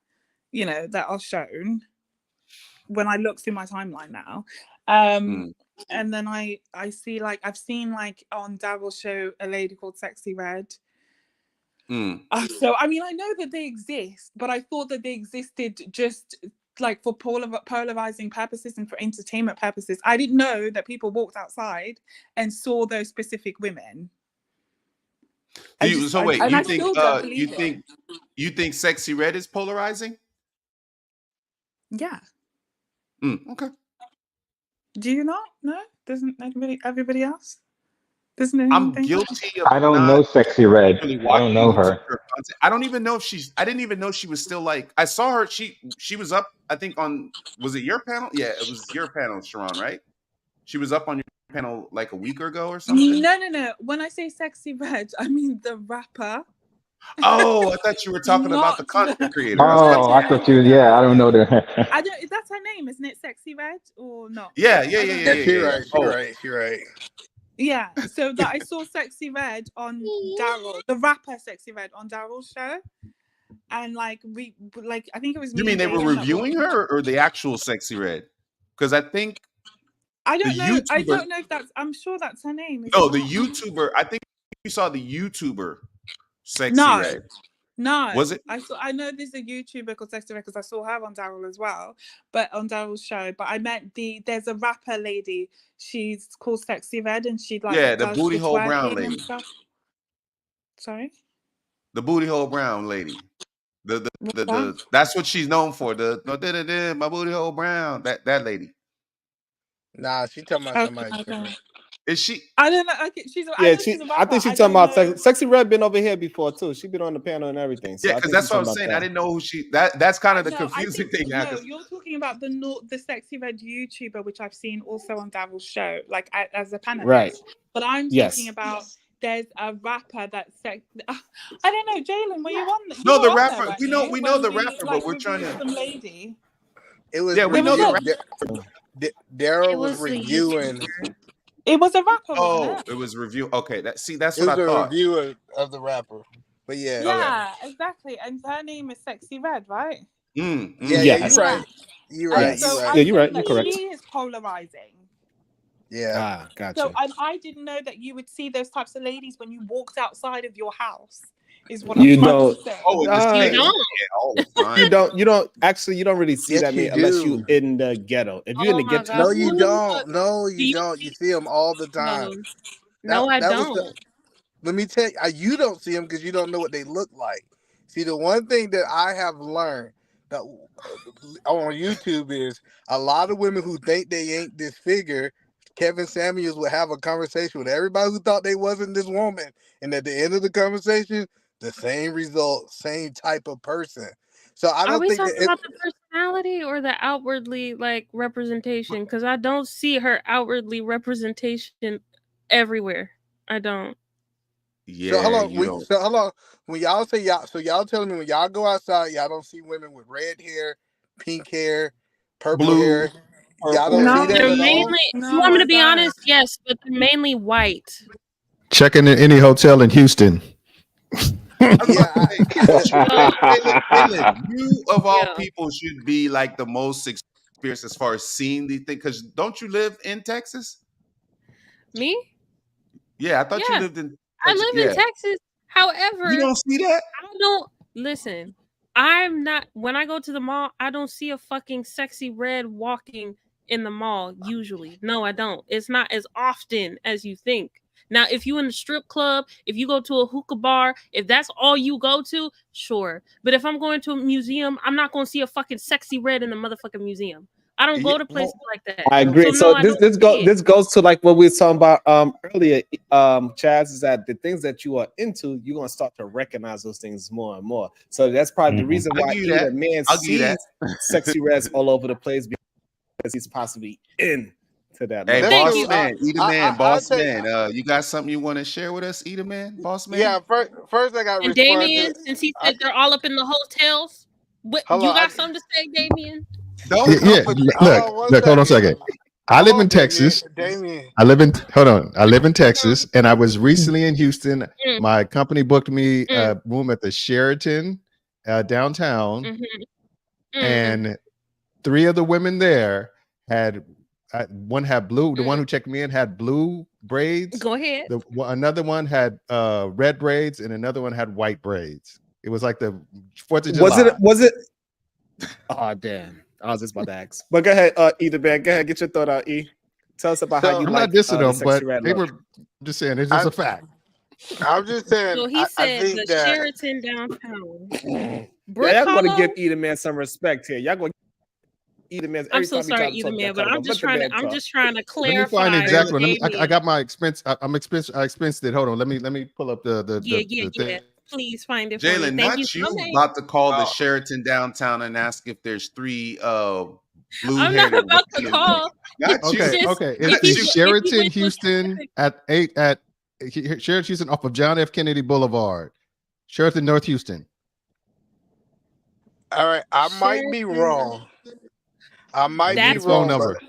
you know, that are shown when I look through my timeline now. And then I see like I've seen like on Daryl's show a lady called Sexy Red. So I mean I know that they exist, but I thought that they existed just like for polarizing purposes and for entertainment purposes. I didn't know that people walked outside and saw those specific women. You think Sexy Red is polarizing? Yeah. Okay. Do you not? No? Doesn't everybody else? Doesn't anyone I'm think guilty of I don't not know Sexy Red. really I don't watching know most her. of her content. I don't even know if I didn't even know she was still like. I saw her. She was up. I think on. Was it your panel? Yeah, it was your panel, Sharon. Right? She was up on your panel like a week ago or something. No. When I say Sexy Red, I mean the rapper. Oh, I thought you were talking about the content creator. Oh, I thought you. Yeah, I don't know that. I don't. That's her name, isn't it? Sexy Red or not? Yeah. You're right. Yeah. So that I saw Sexy Red on Daryl, the rapper Sexy Red on Daryl's show, and like I think it was. You mean they were reviewing her or the actual Sexy Red? Because I think I don't know. I don't know if that's. I'm sure that's her name. No, the YouTuber. I think you saw the YouTuber Sexy Red. No, was it? I know there's a YouTuber called Sexy Red because I saw her on Daryl as well, but on Daryl's show. But I meant there's a rapper lady. She's called Sexy Red, and she like the booty hole brown lady. Sorry, the booty hole brown lady. The that's what she's known for. My booty hole brown. That lady. Nah, she talking about somebody different. Is she? I don't know. Okay, I think she's talking about Sexy Red. Been over here before too. She's been on the panel and everything. So yeah, because that's what I was saying. I didn't know who she. That's kind of the confusing thing. No, you're talking about the Sexy Red YouTuber, which I've seen also on Daryl's show, like as a panelist. Right. But I'm talking about. There's a rapper that's I don't know, Jalen. Were you on? No, the rapper. There, we know the rapper, but we're trying to. Some lady. It was. Yeah, we know the rapper. Daryl was reviewing. It was a rapper. Oh, it was review. Okay, that's what I thought. It was a review of the rapper. But yeah. Yeah, exactly. And her name is Sexy Red, right? Yeah, you're right. You're right. So you're right. You're correct. She is polarizing. Yeah. Gotcha. So, and I didn't know that you would see those types of ladies when you walked outside of your house. Is what I'm trying to say. Oh, you don't. You don't actually. You don't really see that many unless you in the ghetto. If you're in the ghetto, no, you don't. No, you don't. You see them all the time. No, I don't. Let me tell you, you don't see them because you don't know what they look like. See, the one thing that I have learned that on YouTube is a lot of women who think they ain't this figure Kevin Samuels would have a conversation with everybody who thought they wasn't this woman, and at the end of the conversation, the same result, same type of person. So I Are don't we think talking that about the personality or the outwardly like representation? Because I don't see her outwardly representation everywhere. I don't. So hold Yeah, on, you don't. so hold on. When y'all say y'all, so y'all telling me when y'all go outside, y'all don't see women with red hair, pink hair, purple Blue, hair. Y'all don't purple. see that They're at mainly. all. You want me to be honest? Yes, but they're mainly white. Checking in any hotel in Houston. Yeah, Jalen, you of all Yeah. people should be like the most experienced as far as seeing these things. Because don't you live in Texas? Me? Yeah, I thought you Yeah. lived in I Texas. live Yeah, in Texas. However, you don't see that. I don't listen. I'm not when I go to the mall, I don't see a fucking sexy red walking in the mall usually. No, I don't. It's not as often as you think. Now, if you in a strip club, if you go to a hookah bar, if that's all you go to, sure. But if I'm going to a museum, I'm not going to see a fucking sexy red in the motherfucking museum. I don't go to places like that. I agree. So So no, I don't see it. this goes to like what we were talking about earlier, Chaz, is that the things that you are into, you're gonna start to recognize those things more and more. So that's probably the reason I'll why give you either that. man I'll give you sees that. sexy reds all over the place because he's possibly into that. Hey, look. boss you. man, eat a man, I boss take. man. You got something you want to share with us, eat a man, boss man? Yeah, first I got to And respond Damien, to. since he said they're all up in the hotels, what Hold you on, got something to say, Damien? Don't Yeah, put hold on one look, hold on a second. second. I live in Texas. I live in Texas, and I was recently in Houston. Mm. My company booked me a room at the Sheraton downtown, and 3 of the women there had one had blue. The one who checked me in had blue braids. Go ahead. Another one had red braids, and another one had white braids. It was like the 4th of Was July. it? Oh damn! I was just about to ask. But go ahead, either man. Go ahead, get your thought out, E. Tell us about how you I'm like not dissing the them, sexy but red they look. were just saying it's just a fact. I'm just saying. So he I said think the that. Sheraton downtown. Yeah, Brooke y'all going to Hollow? give either man some respect here. Y'all going to either man I'm every so time he try sorry, to either talk. man, but I'm just Let the trying to. man I'm talk. just trying to Let me find the clarify. exact with one. I Damien. got my expense. I expensed it. Hold on. Let me pull up the Yeah. thing. Please find it for me. Jalen, Thank you not so you much. about to call the Sheraton downtown and ask if there's 3 I'm not blue-headed about to women. call. Not you. Okay. If It's you Sheraton went to a Houston specific- at Sheraton Houston off of John F. Kennedy Boulevard. Sheraton North Houston. All right, I might be wrong. I might be That's phone wrong, number.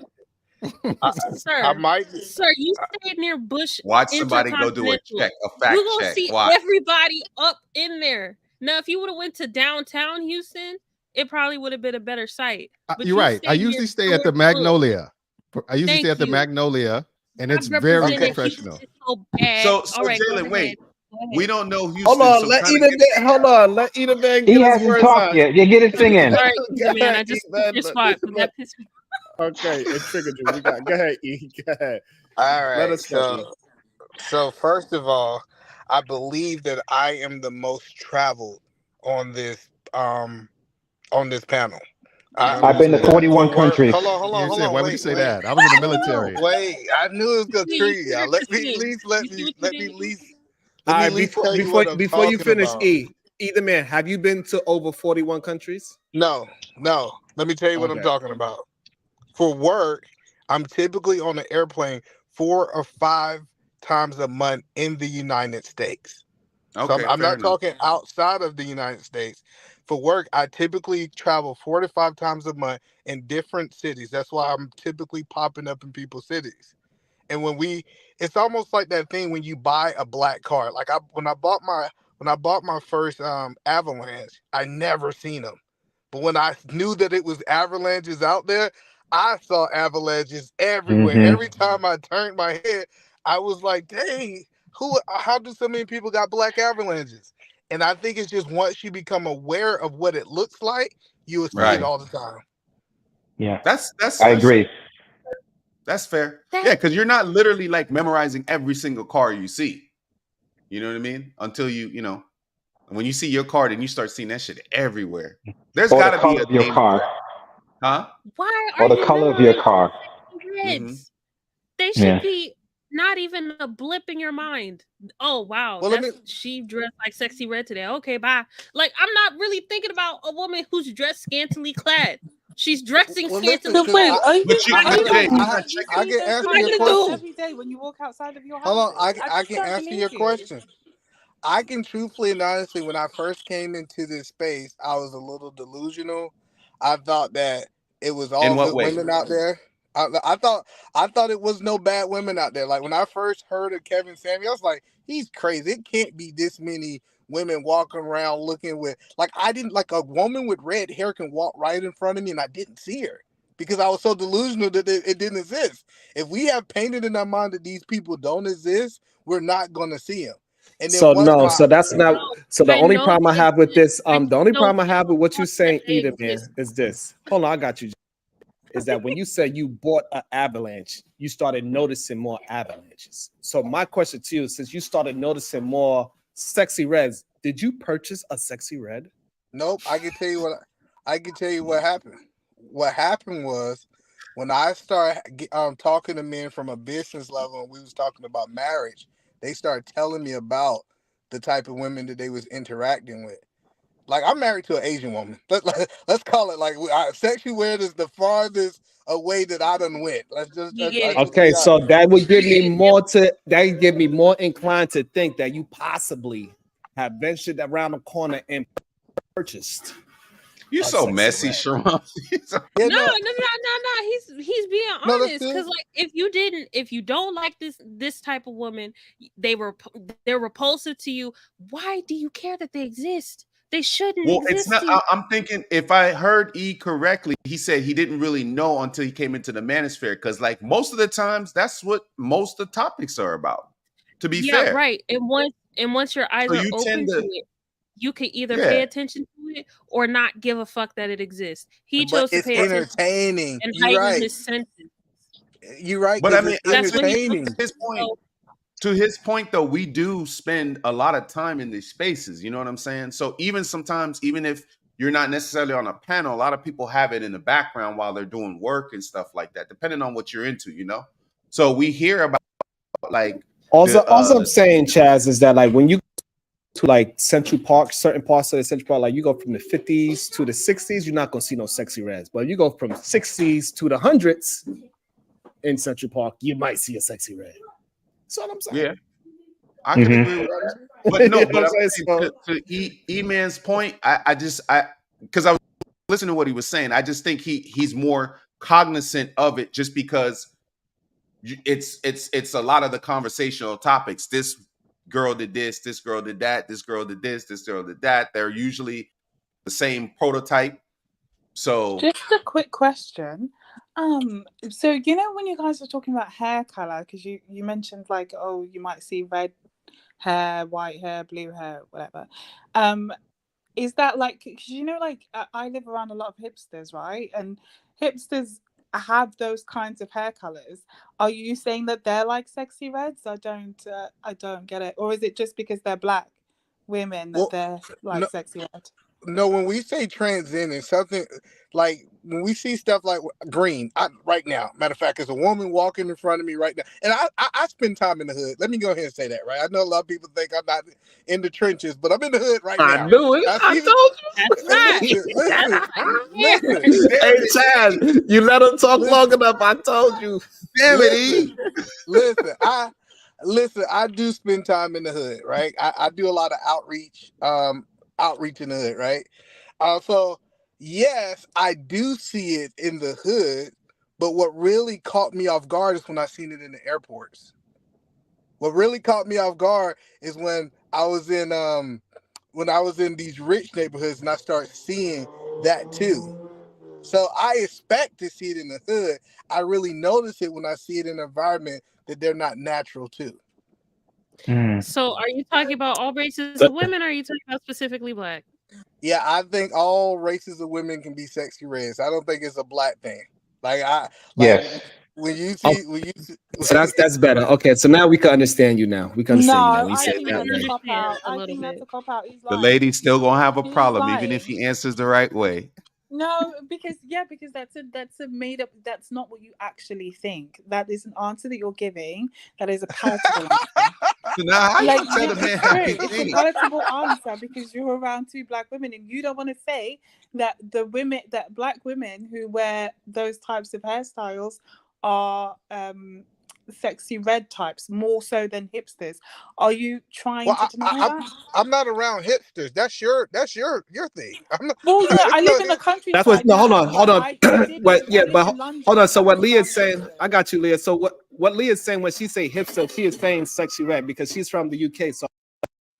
I might. Sir, you stayed near Bush Watch somebody go do a Intercontinental. check, a fact You gonna check. see Watch. everybody up in there. Now, if you would have went to downtown Houston, it probably would have been a better site. But You're you right. I stayed usually near stay at the George Bush. Magnolia. I usually Thank stay at the you. Magnolia, and I it's very represented professional. Houston so bad. So All right, go Jalen, ahead. wait. Go ahead. We don't know Houston. Hold on, so let kinda either give- man. Hold on, let either man He get his hasn't words talked out. yet. You get his thing in. Sorry, Go man. I ahead, just E, took man. your spot, but that pissed me. Okay, it triggered you. Go ahead, E. Go ahead. All Let right. us know, E. So first of all, I believe that I am the most traveled on this panel. I've been to 41 For work. countries. Hold on. Why would you say that? I was in the military. Wait, I knew it was gonna You trigger see y'all. what Let you're me at seeing. least You see what you did? All right, tell you what I'm before you talking finish, about. either man, have you been to over 41 countries? No. Let me tell you what I'm Okay. talking about. For work, I'm typically on an airplane 4 or 5 times a month in the United States. So Okay, I'm fair not enough. talking outside of the United States. For work, I typically travel 4 to 5 times a month in different cities. That's why I'm typically popping up in people's cities. And it's almost like that thing when you buy a black car. Like when I bought my first Avalanche, I never seen them. But when I knew that it was avalanches out there, I saw avalanches everywhere. Mhm. Every time I turned my head, I was like, dang, how do so many people got black avalanches? And I think it's just once you become aware of what it looks like, you will see it all the time. Yeah. That's I agree. That's fair. Yeah, because you're not literally like memorizing every single car you see. You know what I mean? Until when you see your car, then you start seeing that shit everywhere. There's Or got the to be color a of your name car. for it. Huh? Why Or are the you color of your memorizing car. reds? They should be not even a blip in your mind. Oh wow, she dressed like Sexy Red today. Okay, bye. Like I'm not really thinking about a woman who's dressed scantily clad. She's dressing scantily clad. I can answer your question. Every day when you walk outside of your house. Hold on, I can answer your question. I can truthfully and honestly, when I first came into this space, I was a little delusional. I thought that it was all good women out there. I thought it was no bad women out there. Like when I first heard of Kevin Samuels, I was like, he's crazy. It can't be this many women walking around looking with I didn't like a woman with red hair can walk right in front of me and I didn't see her because I was so delusional that it didn't exist. If we have painted in our mind that these people don't exist, we're not going to see them. And then that's not. So the only problem I have with this, the only problem I have with what you're saying, Edith, man, is this. Hold on, I got you. Is that when you said you bought an avalanche, you started noticing more avalanches. So my question to you, since you started noticing more Sexy Reds, did you purchase a Sexy Red? Nope. I can tell you what happened. What happened was when I started talking to men from a business level and we was talking about marriage, they started telling me about the type of women that they was interacting with. Like I'm married to an Asian woman. Let's call it Sexy Red is the farthest away that I done went. Okay, so that would give me more inclined to think that you possibly have ventured around the corner and purchased. You're so messy, Sharon. No. He's being honest because if you don't like this type of woman, they're repulsive to you. Why do you care that they exist? They shouldn't exist. It's not. I'm thinking if I heard E correctly, he said he didn't really know until he came into the manosphere because, most of the times, that's what most of the topics are about. To be fair, yeah, right. And once your eyes are open to it, you can either pay attention to it or not give a fuck that it exists. He chose to pay entertaining and heighten his senses. You're right, but I mean, it's entertaining. To his point, though, we do spend a lot of time in these spaces. You know what I'm saying? So even sometimes, even if you're not necessarily on a panel, a lot of people have it in the background while they're doing work and stuff like that, depending on what you're into, So we hear about Also, I'm saying, Chaz, is that when you to Central Park, certain parts of the Central Park, you go from the 50s to the 60s, you're not gonna see no Sexy Reds. But you go from 60s to the 100s in Central Park, you might see a Sexy Red. That's what I'm saying. Yeah, I can agree with that. But no, to E-Man's point, because I was listening to what he was saying, I just think he's more cognizant of it just because it's a lot of the conversational topics. This girl did this girl did that, this girl did this girl did that. They're usually the same prototype. So just a quick question. So when you guys were talking about hair color, because you mentioned you might see red hair, white hair, blue hair, whatever. Is that because I live around a lot of hipsters, right? And hipsters have those kinds of hair colors. Are you saying that they're like Sexy Reds? I don't get it. Or is it just because they're black women that they're like Sexy Red? No, when we say transcendent, something when we see stuff like green, right now, matter of fact, there's a woman walking in front of me right now, and I spend time in the hood. Let me go ahead and say that, right? I know a lot of people think I'm not in the trenches, but I'm in the hood right now. I knew it. I told you. Listen. Hey, Chad, you let him talk long enough. I told you. Damn it, Listen, I do spend time in the hood, right? I do a lot of outreach in the hood, right? So yes, I do see it in the hood, but what really caught me off guard is when I seen it in the airports. What really caught me off guard is when I was in these rich neighborhoods and I started seeing that too. So I expect to see it in the hood. I really notice it when I see it in an environment that they're not natural to. So are you talking about all races of women, or are you talking about specifically black? Yeah, I think all races of women can be Sexy Reds. I don't think it's a black thing. When you see, so that's better. Okay, so now we can understand you. Now we can understand you. Now. I think that's a cop out. I think that's a cop out. The lady's still gonna have a problem, even if he answers the right way. No, because that's a made up. That's not what you actually think. That is an answer that you're giving. That is a palatable answer. So now, how Like you tell the man it's how true. he It's a think? palatable answer because you're around two black women, and you don't want to say that that black women who wear those types of hairstyles are sexy red types more so than hipsters. Are you trying Well, to deny that? I'm not around hipsters. That's your thing. I'm not. Well, yeah, I It's live no, in the That's what. countryside No, hold now, on, but I did but I lived in hold London. on. So I what was Leah's around saying, I got you, Leah. So what Leah's saying when she say hipster, she is saying sexy red because she's from the UK. So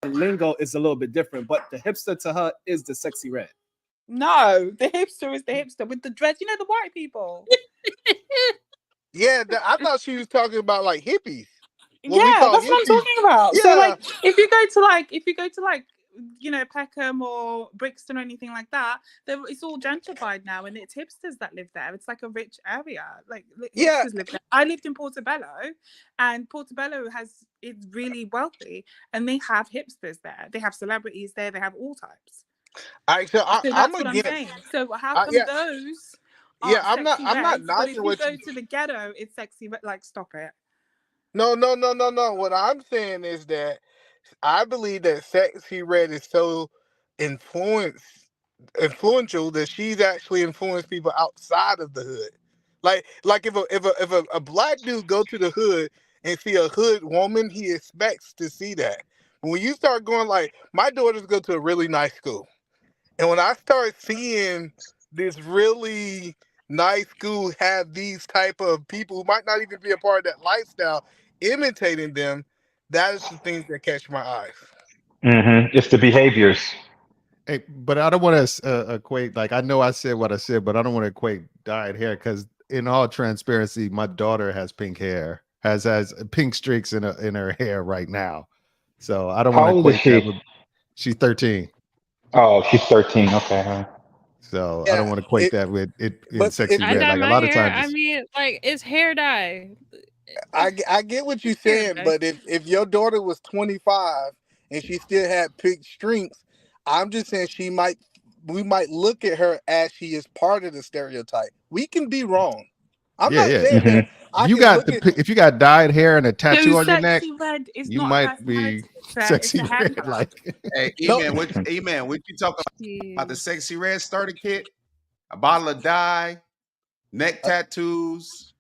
the lingo is a little bit different, but the hipster to her is the sexy red. No, the hipster is the hipster with the dreads. You know, the white people. yeah, I thought she was talking about like hippies. What we Yeah, call that's what I'm hippies. talking about. So, Yeah. like, if you go to like, you know, Peckham or Brixton or anything like that, it's all gentrified now, and it's hipsters that live there. It's like a rich area. Like, Yeah. hipsters live there. I lived in Portobello, and Portobello is really wealthy, and they have hipsters there. They have celebrities there. They have all types. All right, so So I'm that's what I'm against. saying. So how come Yeah, those yeah. aren't I'm not. sexy I'm not reds, but if knocking you what go you. to the ghetto, it's sexy red? Like, stop it. No. What I'm saying is that I believe that Sexy Red is so influential that she's actually influenced people outside of the hood. Like if a black dude go to the hood and see a hood woman, he expects to see that. But when you start going, like, my daughters go to a really nice school, and when I start seeing this really nice school have these type of people who might not even be a part of that lifestyle imitating them, that is the things that catch my eyes. It's the behaviors. Hey, but I don't want to equate. Like, I know I said what I said, but I don't want to equate dyed hair because, in all transparency, my daughter has pink hair, has pink streaks in her hair right now. So I don't How want to old is equate that she? with. She's 13. Oh, she's 13. Okay. So I don't Yeah, want to equate that with it in but sexy I red. dye Like a my lot of hair. times, I it's, mean, like it's hair dye. I get what you're Hair saying, dye. but if your daughter was 25 and she still had pink streaks, I'm just saying we might look at her as she is part of the stereotype. We can be wrong. I'm yeah, not yeah. saying that I can look at. If you got dyed hair and a tattoo So on your neck, sexy red is you not a might be personality. It's sexy a red. haircut. Like, Hey, No, E-Man, what you talking about the Sexy Red starter kit? A bottle of dye, neck tattoos.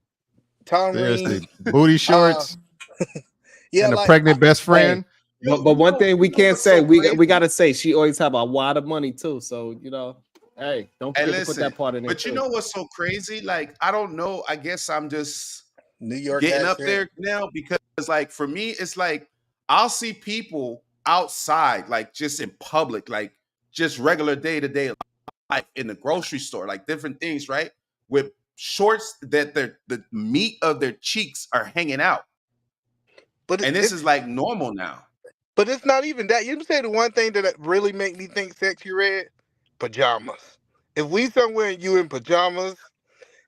Tom seriously, Reen. booty Uh, shorts yeah, and a like pregnant best Hey, friend. but one thing we can't what's say, so we crazy? gotta say she always have a lot of money too. So hey, don't Hey, forget to put listen, that part in there but you too. know what's so crazy? Like, I don't know. I guess I'm just New York getting up accent. there now because, like, for me, it's like I'll see people outside, like, just in public, like, just regular day to day life in the grocery store, like different things, right? With shorts that the meat of their cheeks are hanging out, But and this is like normal now. but it's not even that. You say the one thing that really make me think Sexy Red? Pajamas. If we somewhere and you in pajamas,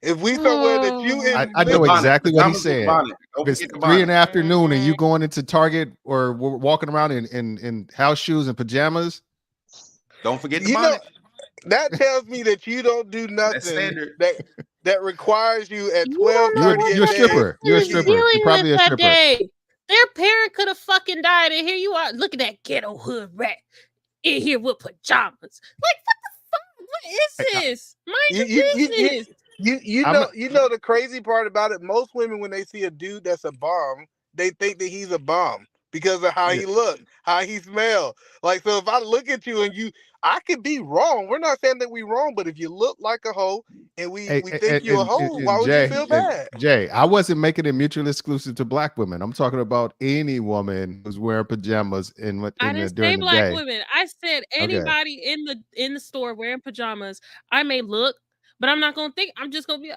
if we somewhere that you in I With know a bonnet, exactly what he's pajamas with a saying. bonnet. Don't If it's forget the 3 in bonnet. the afternoon and you going into Target or walking around in house shoes and pajamas, Don't forget the you know, bonnet. that tells me that you don't do That's nothing standard. that requires you at You don't know 12:30 what you're a at that night. stripper. You're a person is stripper. You're dealing with probably a that stripper. day. Their parent could have fucking died, and here you are. Look at that ghetto hood rat in here with pajamas. Like, what the fuck? What is this? Mind You your you you business. you know the crazy part about it. Most women, when they see a dude that's a bomb, they think that he's a bomb because of how Yeah. he look, how he smell. Like, so if I look at you and I could be wrong. We're not saying that we wrong, but if you look like a hoe and we think you a hoe, why would you feel bad? Jay, I wasn't making it mutually exclusive to black women. I'm talking about any woman who's wearing pajamas I didn't say during the black day. women. I said Okay. anybody in the store wearing pajamas. I may look, but I'm not gonna think. I'm just gonna be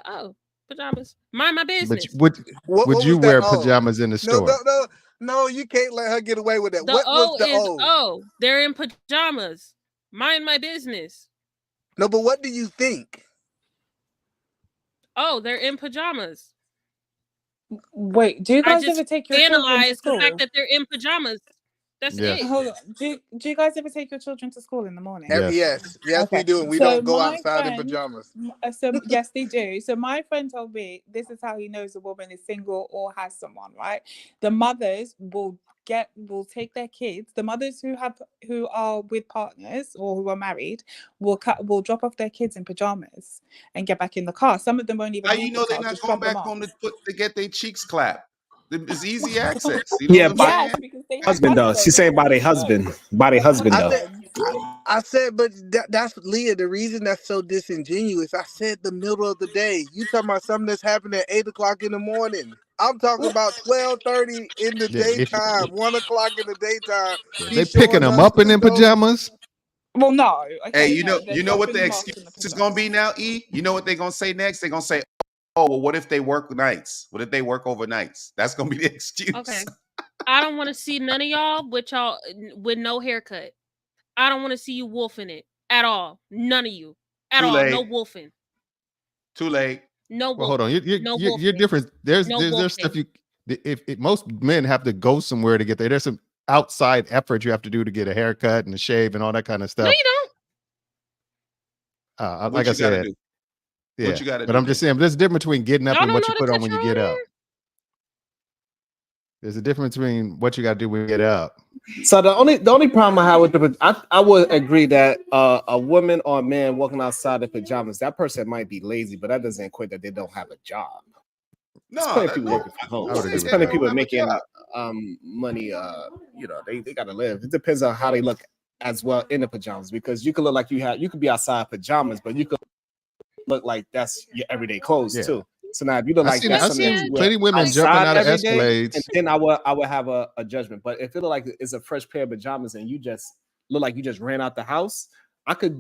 pajamas. Mind my But business. would you was that? wear Oh, pajamas in the store? No, you can't let her get away with that. The What was O the is O? they're in pajamas. Mind my business. No, but what do you think? Oh, they're in pajamas. Wait, do you I guys just ever take your children to analyze the school? fact that they're in pajamas. That's Yes. it. Hold on. Do you guys ever take your children to school in the morning? Yes, we Okay. do. And we So don't go my outside in friend, pajamas. so yes, they do. So my friend told me this is how he knows a woman is single or has someone, right? The mothers will take their kids. The mothers who are with partners or who are married will drop off their kids in pajamas and get back in the car. Some of them won't even How leave you the know they're car, not just going drop them back off. home to get their cheeks clapped? It's easy access. You know Yeah, what I'm but saying? because they have husband though. She's saying by their husband. By their husband I though. said, I said, but that's Leah. The reason that's so disingenuous, I said the middle of the day. You talking about something that's happening at 8 o'clock in the morning. I'm talking about 12:30 in the Yeah, daytime, 1 o'clock in the daytime. they She's picking showing them up up in to them go. pajamas. Well, no. Hey, Okay, no. They're you know what dropping the them off in excuse the is gonna be now, E? You know what they're gonna say next? They're gonna say, oh, well, what if they work nights? What if they work overnights? That's gonna be the excuse. Okay. I don't want to see none of y'all with no haircut. I don't want to see you wolfing it at all. None of you at Too all. No late. wolfing. Too late. No Well, wolfing. hold on. No You're wolfing. different. There's No there's stuff wolfing. if most men have to go somewhere to get there. There's some outside effort you have to do to get a haircut and a shave and all that kind of No, stuff. you don't. What Like I you gotta said, do? yeah. What you gotta But do? I'm just saying, there's a difference between getting up Y'all and don't what know you to put on cut when you your own get up. hair? There's a difference between what you got to do when you get up. So the only problem I have with I would agree that a woman or a man walking outside in pajamas, that person might be lazy, but that doesn't equate that they don't have a job. There's plenty of people working from home. I would agree There's with plenty of that. people making money. They gotta live. It depends on how they look as well in the pajamas, because you could look like you could be outside pajamas, but you could look like that's your everyday clothes Yeah. too. So now if you look I've like seen- that's I've something that seen you plenty wear women jumping outside out of every day, Escalades. and then I would have a judgment. But if it look like it's a fresh pair of pajamas and you just look like you just ran out the house, I could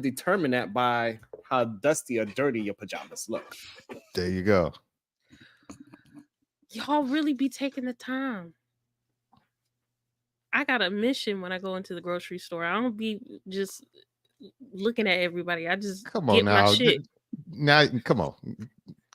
determine that by how dusty or dirty your pajamas look. There you go. Y'all really be taking the time. I got a mission when I go into the grocery store. I don't be just looking at everybody. I just Come get on my now. shit. Now, come on.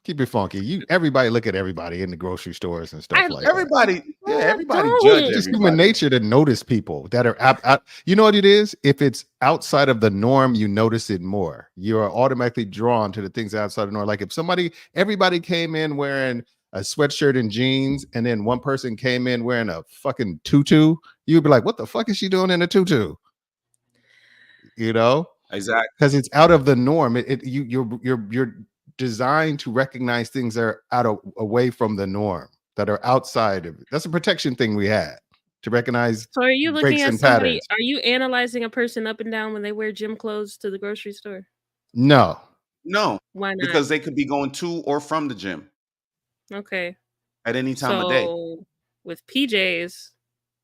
Keep it funky. Everybody look at everybody in the grocery stores and stuff like that. Everybody don't. judge Just everybody. human nature to notice people that are you know what it is? If it's outside of the norm, you notice it more. You are automatically drawn to the things outside the norm. Like if everybody came in wearing a sweatshirt and jeans, and then one person came in wearing a fucking tutu, you'd be like, what the fuck is she doing in a tutu? You know? Exactly. Because it's out of the norm. You're designed to recognize things that are away from the norm, that are outside of it. That's a protection thing we had to recognize. So are you looking breaks at and somebody? patterns. Are you analyzing a person up and down when they wear gym clothes to the grocery store? No. Why not? Because they could be going to or from the gym Okay. at any time of day. So with PJs,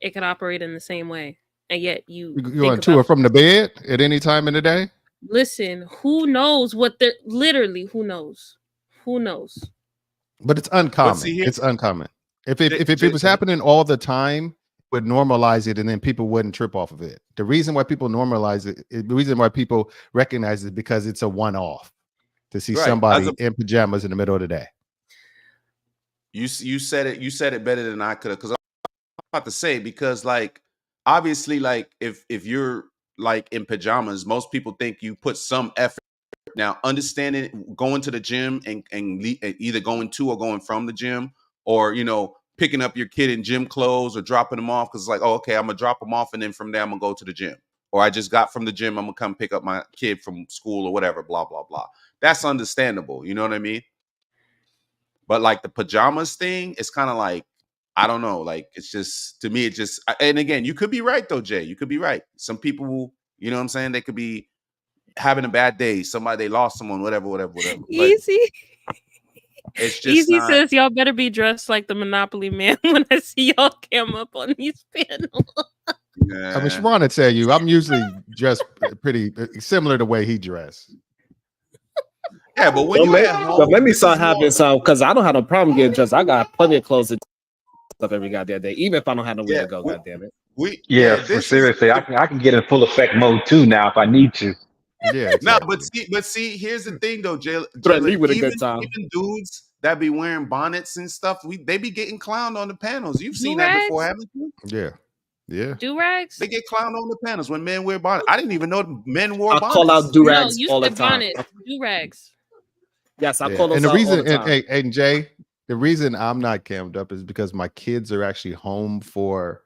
it could operate in the same way, and yet you You going to or from the bed at any time in the day? listen. Who knows what they're literally? Who knows? Who knows? But it's uncommon. see, It's uncommon. If it was happening all the time, would normalize it, and then people wouldn't trip off of it. The reason why people normalize it, the reason why people recognize it, because it's a one-off to see Right. somebody in pajamas in the middle of the day. You said it better than I could have, because I'm about to say, because like obviously, like if you're like in pajamas, most people think you put some effort. Now, understanding going to the gym and either going to or going from the gym, or picking up your kid in gym clothes or dropping them off, because it's like, oh, okay, I'm gonna drop them off, and then from there I'm gonna go to the gym, or I just got from the gym, I'm gonna come pick up my kid from school or whatever, blah blah blah. That's understandable, you know what I mean? But like the pajamas thing, it's kind of like, I don't know, like it's just, to me, it just, and again, you could be right though, Jay. You could be right. Some people, you know what I'm saying, they could be having a bad day. Somebody, they lost someone, whatever. But Easy. it's just Easy not, says y'all better be dressed like the Monopoly man when I see y'all come up on these panels. I mean, Sharon would tell you, I'm usually dressed pretty similar to the way he dressed. Yeah, but when you at home, but let me start having some, because I don't have no problem getting dressed. I got plenty of clothes and stuff every goddamn day, even if I don't have nowhere to go. Goddamn it. For seriously, I can get in full effect mode too now if I need to. Yeah, exactly. No, but see, here's the thing though, Jay. Me with a good time. Even dudes that be wearing bonnets and stuff, they be getting clowned on the panels. You've seen that before, haven't you? Yeah. Yeah. Do-rags? They get clowned on the panels when men wear bonnets. I didn't even know men wore I bonnets. call out do-rags you all the said time. bonnet. Do-rags. Yes, I Yeah. call those And the out all reason, the time. and Jay, the reason I'm not cammed up is because my kids are actually home for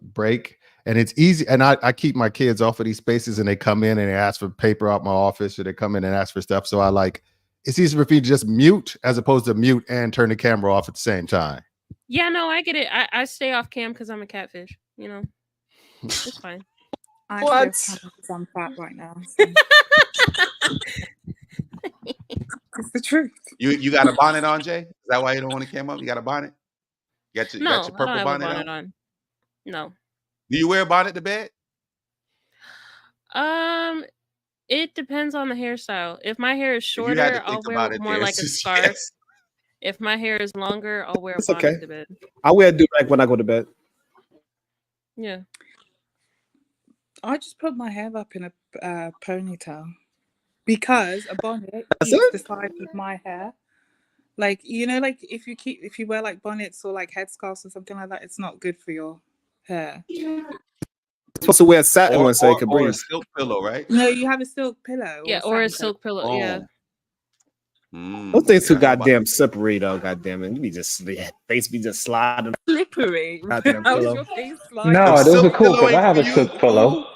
break, and it's easy. And I keep my kids off of these spaces, and they come in and they ask for paper out my office, or they come in and ask for stuff. So it's easier for me to just mute as opposed to mute and turn the camera off at the same time. Yeah, no, I get it. I stay off cam because I'm a catfish. You know, it's fine. I What? stay off cam because I'm fat right now. So. It's the truth. You got a bonnet on, Jay? Is that why you don't want to cam up? You got a bonnet? You got your No, purple I don't have bonnet, a bonnet on. No. Do you wear a bonnet to bed? It depends on the hairstyle. If my hair is If you had shorter, to I'll think wear about it, more the like a answer is scarf. yes. If my hair is longer, I'll wear a It's bonnet okay. to bed. I wear a do-rag when I go to bed. Yeah. I just put my hair up in a ponytail because a bonnet That's keeps it? the size of my hair. Like, you know, like if you wear like bonnets or like headscarves or something like that, it's not good for your hair. You're supposed to wear a satin one so you can Or a breathe. silk pillow, right? No, you have a silk pillow. Yeah, or a silk pillow. Yeah. Those things too Yeah, I know about goddamn slippery though. Goddamn it, you be just face be just sliding. Slippery. Goddamn How's pillow. your face like? No, those are silk cool pillow because I ain't have for a you, silk pillow.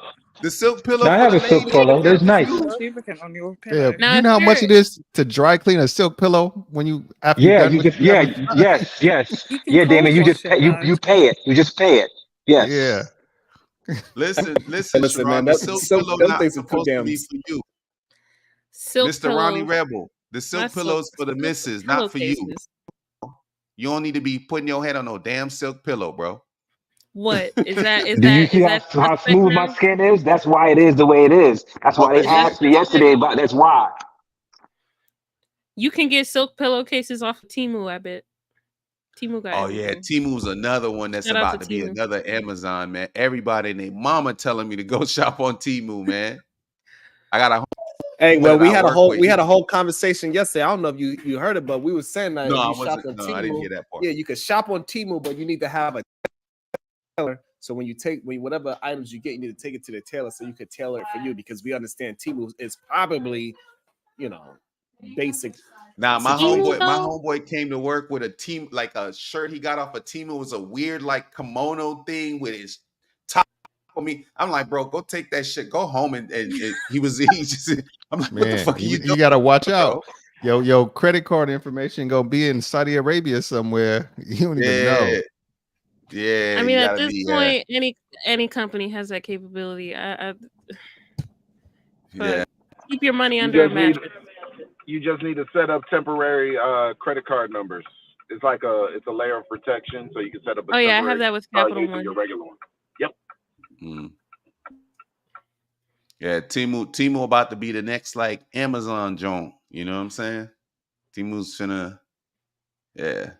The silk pillow No, I for have the a silk ladies. pillow. There's nice. Too much lubricant on your Yeah. pillow. Now, You if know how much you're- it is to dry clean a silk pillow when you after Yeah, you're done you with just the coverage? yes. You can Yeah, Damon, you cold just wash it, you pay it. You just pay it. Yes. Yeah. Listen, Listen, Sharon, man, the that silk silk, pillow them not things are too supposed to damn. be for you. silk Mr. Ronnie pillows, Rebel, the not silk silk, pillows for the silk missus, not for you. pillowcases. You don't need to be putting your head on no damn silk pillow, bro. What is that? Do you see how smooth my skin is? That's why it is the way it is. That's why they Okay. asked me yesterday about. That's why. You can get silk pillowcases off of Temu, I bet. Temu got Oh yeah, everything. Temu's another one that's Shout out about to to be Temu. another Amazon, man. Everybody and their mama telling me to go shop on Temu, man. I got a Hey, well, that we I had a work whole with. conversation yesterday. I don't know if you heard it, but we were saying that No, if I you shop wasn't. on No, I didn't Temu, hear that part. yeah, you can shop on Temu, but you need to have a tailor. So when whatever items you get, you need to take it to the tailor so you can tailor it for you because we understand Temu is probably, basic. Now my Temu, homeboy came to work with a team like a shirt he got off of Temu. It was a weird like kimono thing with his top on me. I'm like, bro, go take that shit, go home and he just I'm like, what the Man, fuck are you you doing? gotta watch bro? out. Your credit card information gonna be in Saudi Arabia somewhere. You don't even know. Yeah. I mean, you at gotta this be, point, any company has that capability. yeah. But keep your money You under a just need mattress. you just need to set up temporary credit card numbers. It's a layer of protection, so you can set up a Oh yeah, I temporary have that with card Capital using One. your regular one. Yep. Yeah, Temu about to be the next like Amazon joint. You know what I'm saying? Temu's finna, yeah.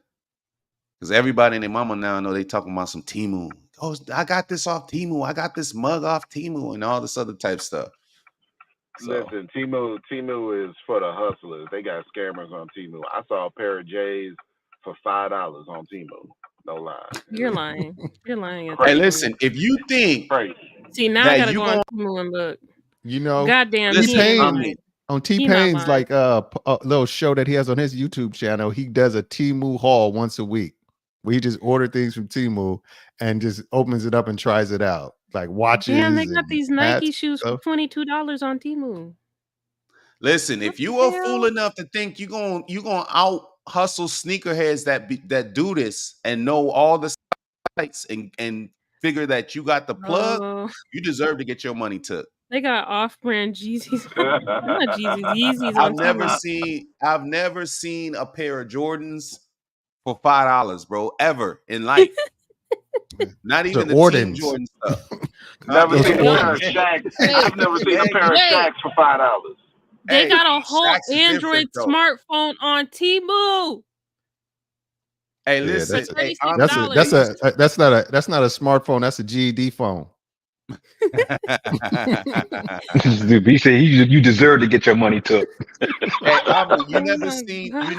Because everybody and their mama now know they talking about some Temu. Oh, I got this off Temu. I got this mug off Temu and all this other type stuff. So Listen, Temu is for the hustlers. They got scammers on Temu. I saw a pair of J's for $5 on Temu. No lie. You're lying. You're lying. At hey, this listen, point. if you think See, now I that gotta you go on Temu and look. Goddamn, he ain't T-Pain lying. on He not T-Pain's lying. like a little show that he has on his YouTube channel. He does a Temu haul once a week where he just order things from Temu and just opens it up and tries it out, like watches. Damn, they got and these Nike hats, shoes for stuff. $22 on Temu. listen, if you are fool enough to think you gonna out hustle sneakerheads that do this and know all the sites and figure that you got the plug, Oh, you deserve to get your money took. they got off-brand Yeezys. Not Yeezys, Yeezys on Temu. I've never seen a pair of Jordans for $5, bro, ever in life. Not even the Team Jordans. Jordan stuff. Never Those seen a are pair of Jordans. Shaqs. I've never seen a pair of Shaqs for $5. They Hey, got a whole Shaqs is Android different, though. smartphone on Temu. Hey, Yeah, listen. Hey, that's not a smartphone. That's a GED phone. He said you deserve to get your money took. Hey, Aubrey, you Oh never my seen God.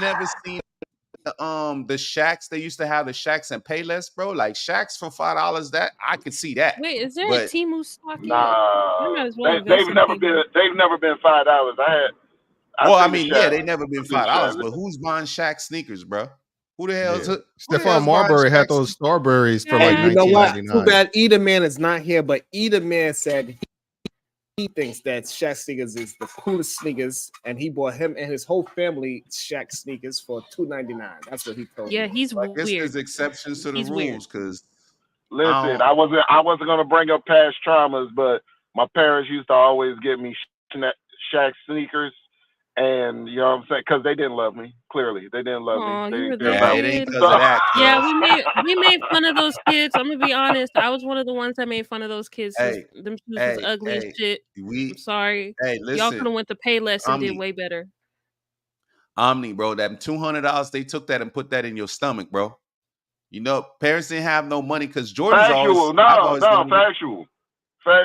the Shacks, they used to have the Shacks and Payless, bro. Like Shacks for $5, that I could see that. Wait, is there a But Temu stock yet? I Nah, might as well invest they've in never Temu. been. They've never been $5. I've well, I seen the mean, yeah, Shaq. they never been I've seen the $5, Shaq. but who's buying Shaq sneakers, bro? Who the hell's Yeah. who the Stephon hell's buying Marbury had Shaq those sneakers? Strawberries for And like you know what? 1999. Too bad Eda Man is not here, but Eda Man said he thinks that Shaq sneakers is the coolest sneakers, and he bought him and his whole family Shaq sneakers for $2.99. That's what he told Yeah, me. he's I guess weird. there's exceptions to the He's weird. rules because Listen, I wasn't gonna bring up past traumas, but my parents used to always get me Shaq sneakers, and you know what I'm saying, because they didn't love me. Clearly, they didn't love Oh, me. you They were didn't care the about it me. ain't kid. because of that. Yeah, Cuz. we made fun of those kids. I'm gonna be honest. I was one of the ones that made fun of those kids. Hey, Them shoes was ugly as shit. I'm sorry. Hey, Y'all could have listen, went to Payless and did Omni, way better. bro. That $200, they took that and put that in your stomach, bro. You know, parents didn't have no money because Jordan's Factual, factual.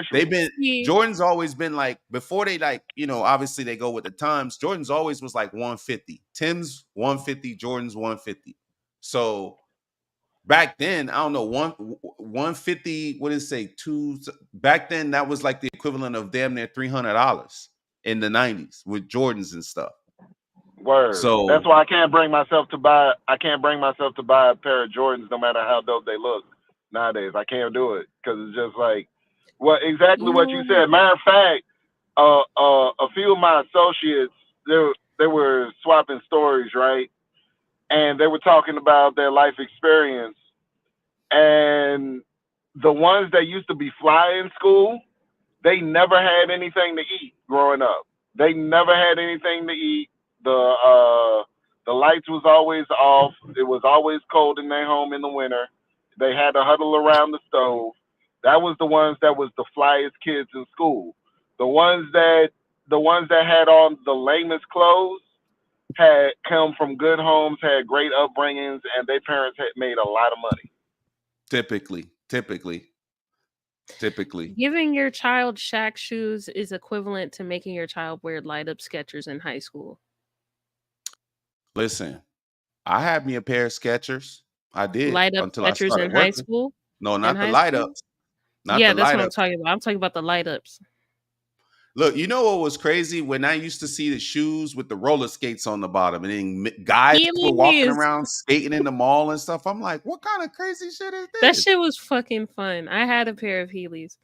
They've been Jordan's always been like before they like, obviously they go with the times. Jordan's always was like 150. Tim's 150, Jordan's 150. So back then, I don't know, 150, what did it say? Back then that was like the equivalent of damn near $300 in the 90s with Jordans and stuff. Word. So That's why I can't bring myself to buy. I can't bring myself to buy a pair of Jordans, no matter how dope they look nowadays. I can't do it because it's just like, exactly what you said. Matter of fact, a few of my associates, they were swapping stories, right? And they were talking about their life experience, and the ones that used to be fly in school, they never had anything to eat growing up. They never had anything to eat. The lights was always off. It was always cold in their home in the winter. They had to huddle around the stove. That was the ones that was the flyest kids in school. The ones that had on the lamest clothes had come from good homes, had great upbringings, and their parents had made a lot of money. Typically. Giving your child Shaq shoes is equivalent to making your child wear light up Skechers in high school. Listen, I had me a pair of Skechers. I did Light up until I Skechers started in high working. school? No, In not the high light school? ups. Not Yeah, the that's light what I'm ups. talking about. I'm talking about the light ups. Look, you know what was crazy? When I used to see the shoes with the roller skates on the bottom, and then guys were walking around skating in the mall and stuff. I'm like, what kind of crazy shit is That this? shit was fucking fun. I had a pair of Heelys.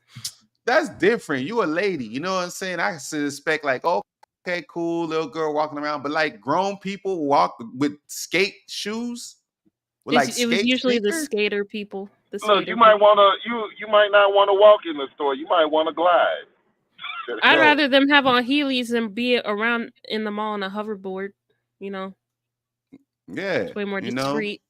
That's different. You a lady, you know what I'm saying? I suspect like, okay, cool, little girl walking around, but like grown people walk with skate shoes, with like It was skate usually the sneakers. skater people. Look, you might you might not want to walk in the store. You might want to glide. I'd rather them have on Heelys than be around in the mall on a hoverboard. You know, Yeah, it's way more discreet.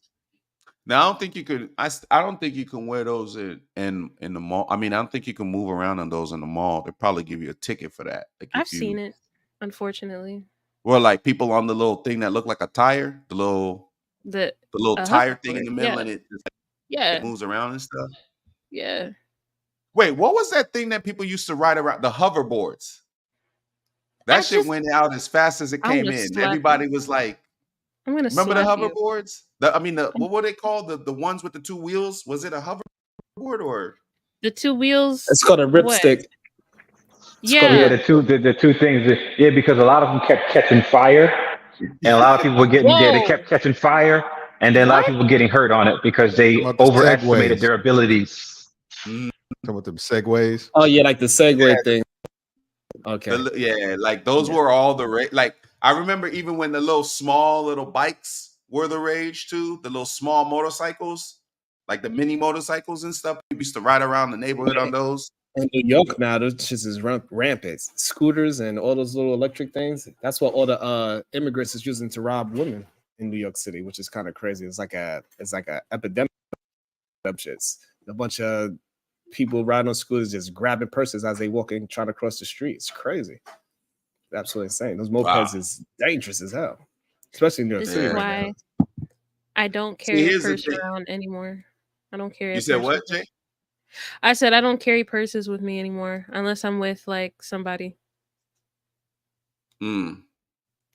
Now I don't think you could. I don't think you can wear those in the mall. I mean, I don't think you can move around in those in the mall. They probably give you a ticket for that. Like I've seen it, unfortunately. Well, like people on the little thing that look like a tire, the little tire thing in the middle, and it just it moves around and stuff. Yeah. Wait, what was that thing that people used to ride around? The hoverboards. That shit went out as fast as it came in. Everybody was like, I'm gonna remember the slap you. hoverboards? What were they called? The ones with the two wheels? Was it a hoverboard or the two wheels? It's called a ripstick. Yeah, the two things. Yeah, because a lot of them kept catching fire, and a lot of people were getting they kept catching fire, and then a lot of people were getting hurt on it because they overestimated their abilities. Come with them segways. Oh yeah, like the Segway thing. Okay. Like those were all the like. I remember even when the small little bikes were the rage too. The little small motorcycles, like the mini motorcycles and stuff. We used to ride around the neighborhood on those. In New York now, those shit is rampant. Scooters and all those little electric things. That's what all the immigrants is using to rob women in New York City, which is kind of crazy. It's like a epidemic of shits. A bunch of people riding on scooters just grabbing purses as they walking, trying to cross the street. It's crazy. Absolutely insane. Those mopeds is dangerous as hell, especially in New York City right now. I don't carry a purse around anymore. I don't carry. You said what, Jay? I said I don't carry purses with me anymore unless I'm with like somebody.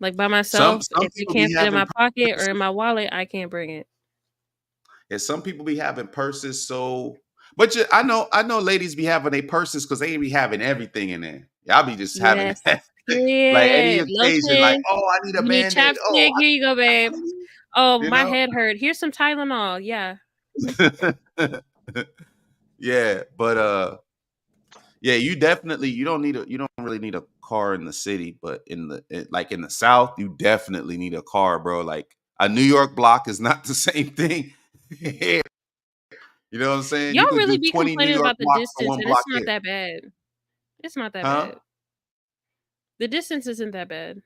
Like by myself, Some if it people can't be fit in having my pocket or purses. in my wallet, I can't bring it. And some people be having purses. So, but I know ladies be having their purses because they be having everything in there. Y'all be just having Yes. like any Period. occasion, like, Lotion. oh, I need a You need band-aid. Oh, chapstick. Here you go, babe. Oh, you my know. head hurt. Here's some Tylenol. Yeah. Yeah, but yeah, you don't really need a car in the city, but like in the South, you definitely need a car, bro. Like a New York block is not the same thing. You know what I'm saying? Y'all You could really do be 20 New complaining York about the blocks for distance, one and it's block not here. that bad. It's not that Huh? bad. The distance isn't that bad.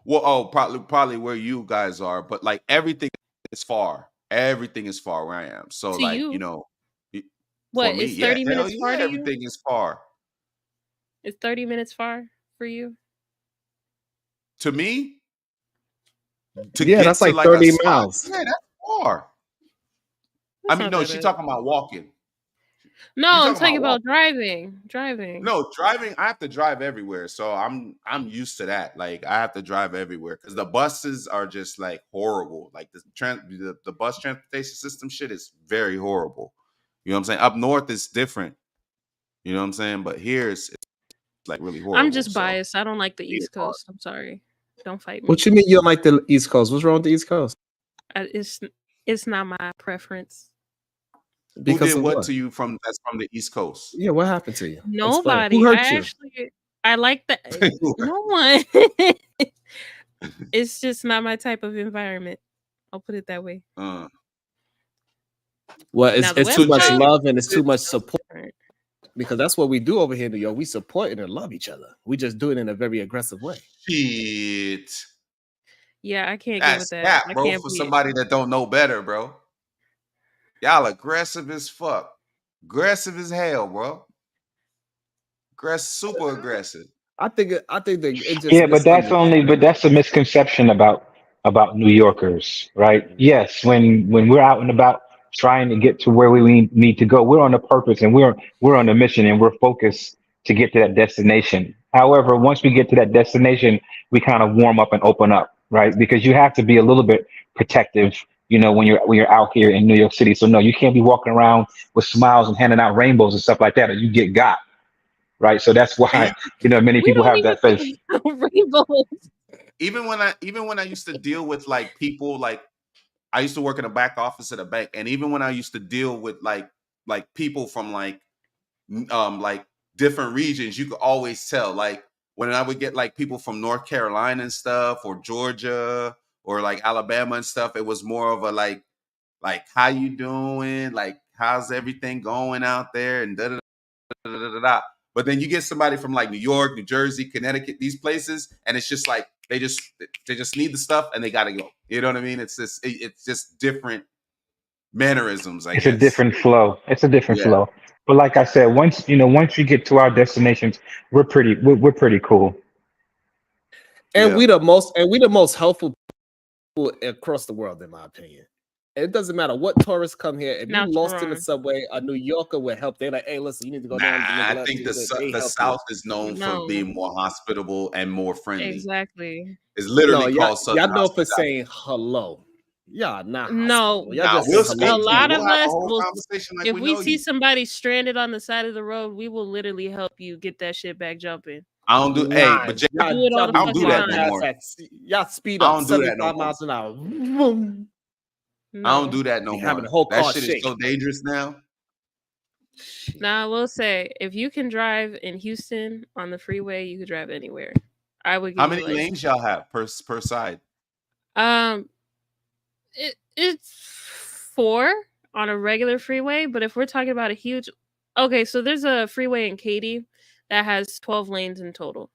Well, probably where you guys are, but like everything is far. Everything is far where I am. So To like, you. for What, me, is yeah, 30 hell minutes far yeah, to you? everything is far. Is 30 minutes far for you? To me, to Yeah, get that's to like like a 30 spot, miles. yeah, that's far. I That's mean, not no, that she bad. talking about walking. No, You I'm talking talking about about walking. driving. Driving. No, driving, I have to drive everywhere. So I'm used to that. Like I have to drive everywhere because the buses are just like horrible. Like the bus transportation system shit is very horrible. You know what I'm saying? Up north is different. You know what I'm saying? But here it's like really I'm horrible. just So biased. I don't like the it's East hard. Coast. I'm sorry. Don't fight me. What you mean you don't like the East Coast? What's wrong with the East Coast? It's not my preference. Who Because did of what what? to you that's from the East Coast? Yeah, what happened to you? Explain. Who Nobody. hurt you? I like that. No one. It's just not my type of environment. I'll put it that way. Well, Now the it's West too much Coast, love and it's too much that's support. different. Because that's what we do over here in New York. We support and love each other. We just do it in a very aggressive way. Shit. Yeah, I can't get with That's that. cap, I bro, can't for be. somebody that don't know better, bro. Y'all aggressive as fuck. Aggressive as hell, bro. Super aggressive. I think it just Yeah, but that's a misconception about New Yorkers, right? Yes, when we're out and about trying to get to where we need to go, we're on a purpose and we're on a mission and we're focused to get to that destination. However, once we get to that destination, we kind of warm up and open up, right? Because you have to be a little bit protective, when you're out here in New York City. So no, you can't be walking around with smiles and handing out rainbows and stuff like that, or you get got. Right. So that's why, many We people don't have even that face. rainbows. Even when I used to deal with like people, like I used to work in the back office at a bank, and even when I used to deal with like people from like different regions, you could always tell. Like when I would get like people from North Carolina and stuff, or Georgia, or like Alabama and stuff, it was more of a like how you doing, like how's everything going out there, and da da da da da da. But then you get somebody from like New York, New Jersey, Connecticut, these places, and it's just like they just need the stuff and they gotta go. You know what I mean? It's just different mannerisms, I It's a guess. different flow. It's a different Yeah. flow. But like I said, once you get to our destinations, we're pretty cool. And Yeah. we the most helpful people across the world, in my opinion. It doesn't matter what tourists come here. If you Not lost in the wrong. subway, a New Yorker will help. They're like, hey, listen, you need to go down and make a I left. think They the help you. South is known for No. being more hospitable and more friendly. Exactly. It's No, literally y'all called Southern know for hospitality. saying hello. Y'all not No, hospitable. Y'all Nah, just say we'll hello a speak to to you. lot people. of We'll have a us whole will. conversation like If we we know see you. somebody stranded on the side of the road, we will literally help you get that shit back jumping. I don't do. Hey, but Lies. Jay, We do it all Y'all the be I don't do fucking that blowing no time. past more. that. Y'all speed I up don't do that no 75 more. miles an hour. Vroom. I don't No. do that no Be having the more. whole That car shit is shake. so dangerous now. Now I will say, if you can drive in Houston on the freeway, you can drive anywhere. I would How give you a many license. lanes y'all have per side? It's 4 on a regular freeway, but if we're talking about a huge, okay, so there's a freeway in Katy that has 12 lanes in total.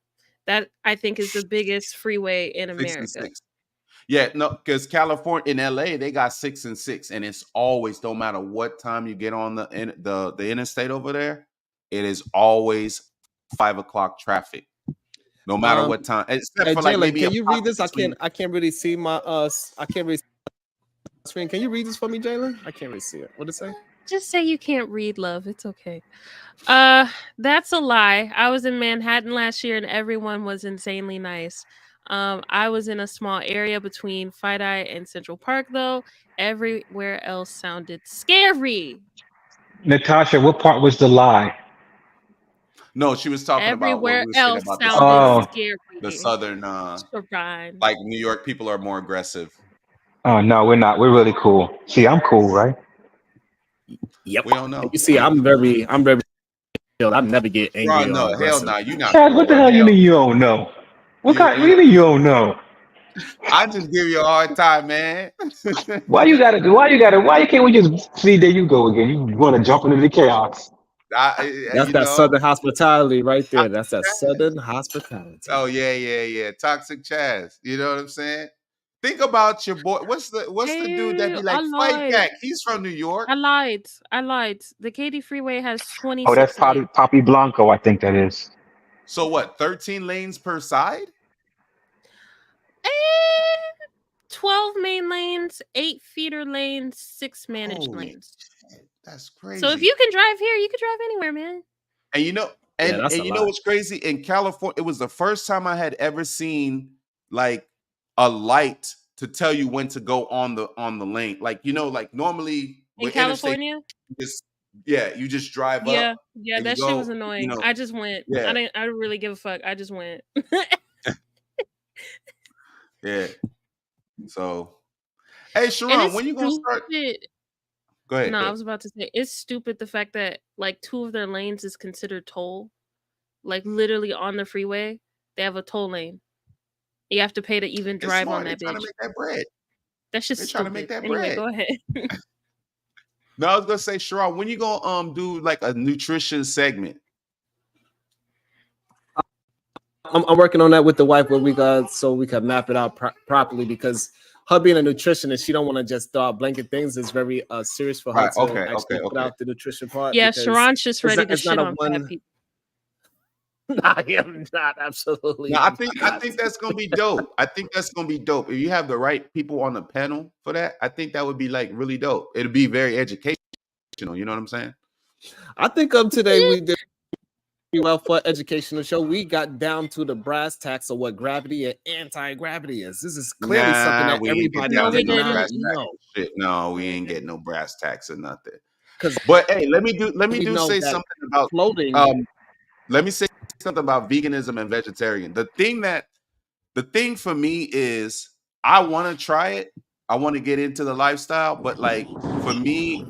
That I think is the biggest freeway in 6 and America. 6. Yeah, no, because California in LA they got 6 and 6, and it's always no matter what time you get on the interstate over there, it is always 5 o'clock traffic. No matter what time, except Hey for like Jalen, maybe a can you block read this? between. I can't really see my I can't really see my screen. Can you read this for me, Jalen? I can't really see it. What did it say? Just say you can't read, love. It's okay. That's a lie. I was in Manhattan last year and everyone was insanely nice. I was in a small area between Fidei and Central Park, though. Everywhere else sounded scary. Natasha, what part was the lie? No, she was talking about what Everywhere we were saying else about sounded the scary. southern, Sharon. like New York people are more aggressive. Oh no, we're not. We're really cool. See, I'm cool, right? Yep. We don't know. You see, I'm very chill. I never get angry Bro, or no, hell aggressive. nah, you not Chad, cool. what the hell you mean you don't know? What do you mean you don't know? I just give you a hard time, man. Why you can't we just see, there you go again? You want to jump into the chaos. That's You that know? Southern hospitality right there. That's that Southern hospitality. Oh yeah. Toxic Chaz. You know what I'm saying? Think about your boy. What's the dude that be like I fight lied. back? He's from New York. I lied. The Katy Freeway has Oh, that's 26 lanes. Poppy Blanco, I think that is. So what? 13 lanes per side? 12 main lanes, 8 feeder lanes, 6 managed lanes. Shit, that's crazy. So if you can drive here, you can drive anywhere, man. And you know, and you know what's crazy? In California, it was the first time I had ever seen like a light to tell you when to go on the lane. Like, you know, like normally In California? You just drive up. Yeah, that shit was annoying. You know, I just went. Yeah. I didn't really give a fuck. I just went. Yeah. So, hey, Sharon, when you gonna start? Go ahead. No, I was about to say it's stupid the fact that like 2 of their lanes is considered toll. Like literally on the freeway, they have a toll lane. You have to pay to even drive on that bitch. Trying to make that bread. That's just stupid. Trying to make that anyway, bread. Go ahead. No, I was gonna say, Sharon, when you gonna do like a nutrition segment? I'm working on that with the wife where we got so we can map it out properly, because her being a nutritionist, she don't want to just throw out blanket things. It's very serious for her to actually put out the nutrition part. Yeah, Sharon's just ready to shit on fat people. I am not, absolutely. No, I think that's gonna be dope. I think that's gonna be dope. If you have the right people on the panel for that, I think that would be like really dope. It'll be very educational. You know what I'm saying? I think today we did well for educational show. We got down to the brass tacks of what gravity and anti-gravity is. This is clearly something that everybody know. Shit, no, we ain't getting no brass tacks or nothing. But hey, let me say something about floating. Let me say something about veganism and vegetarian. The thing for me is I want to try it. I want to get into the lifestyle, but like for me,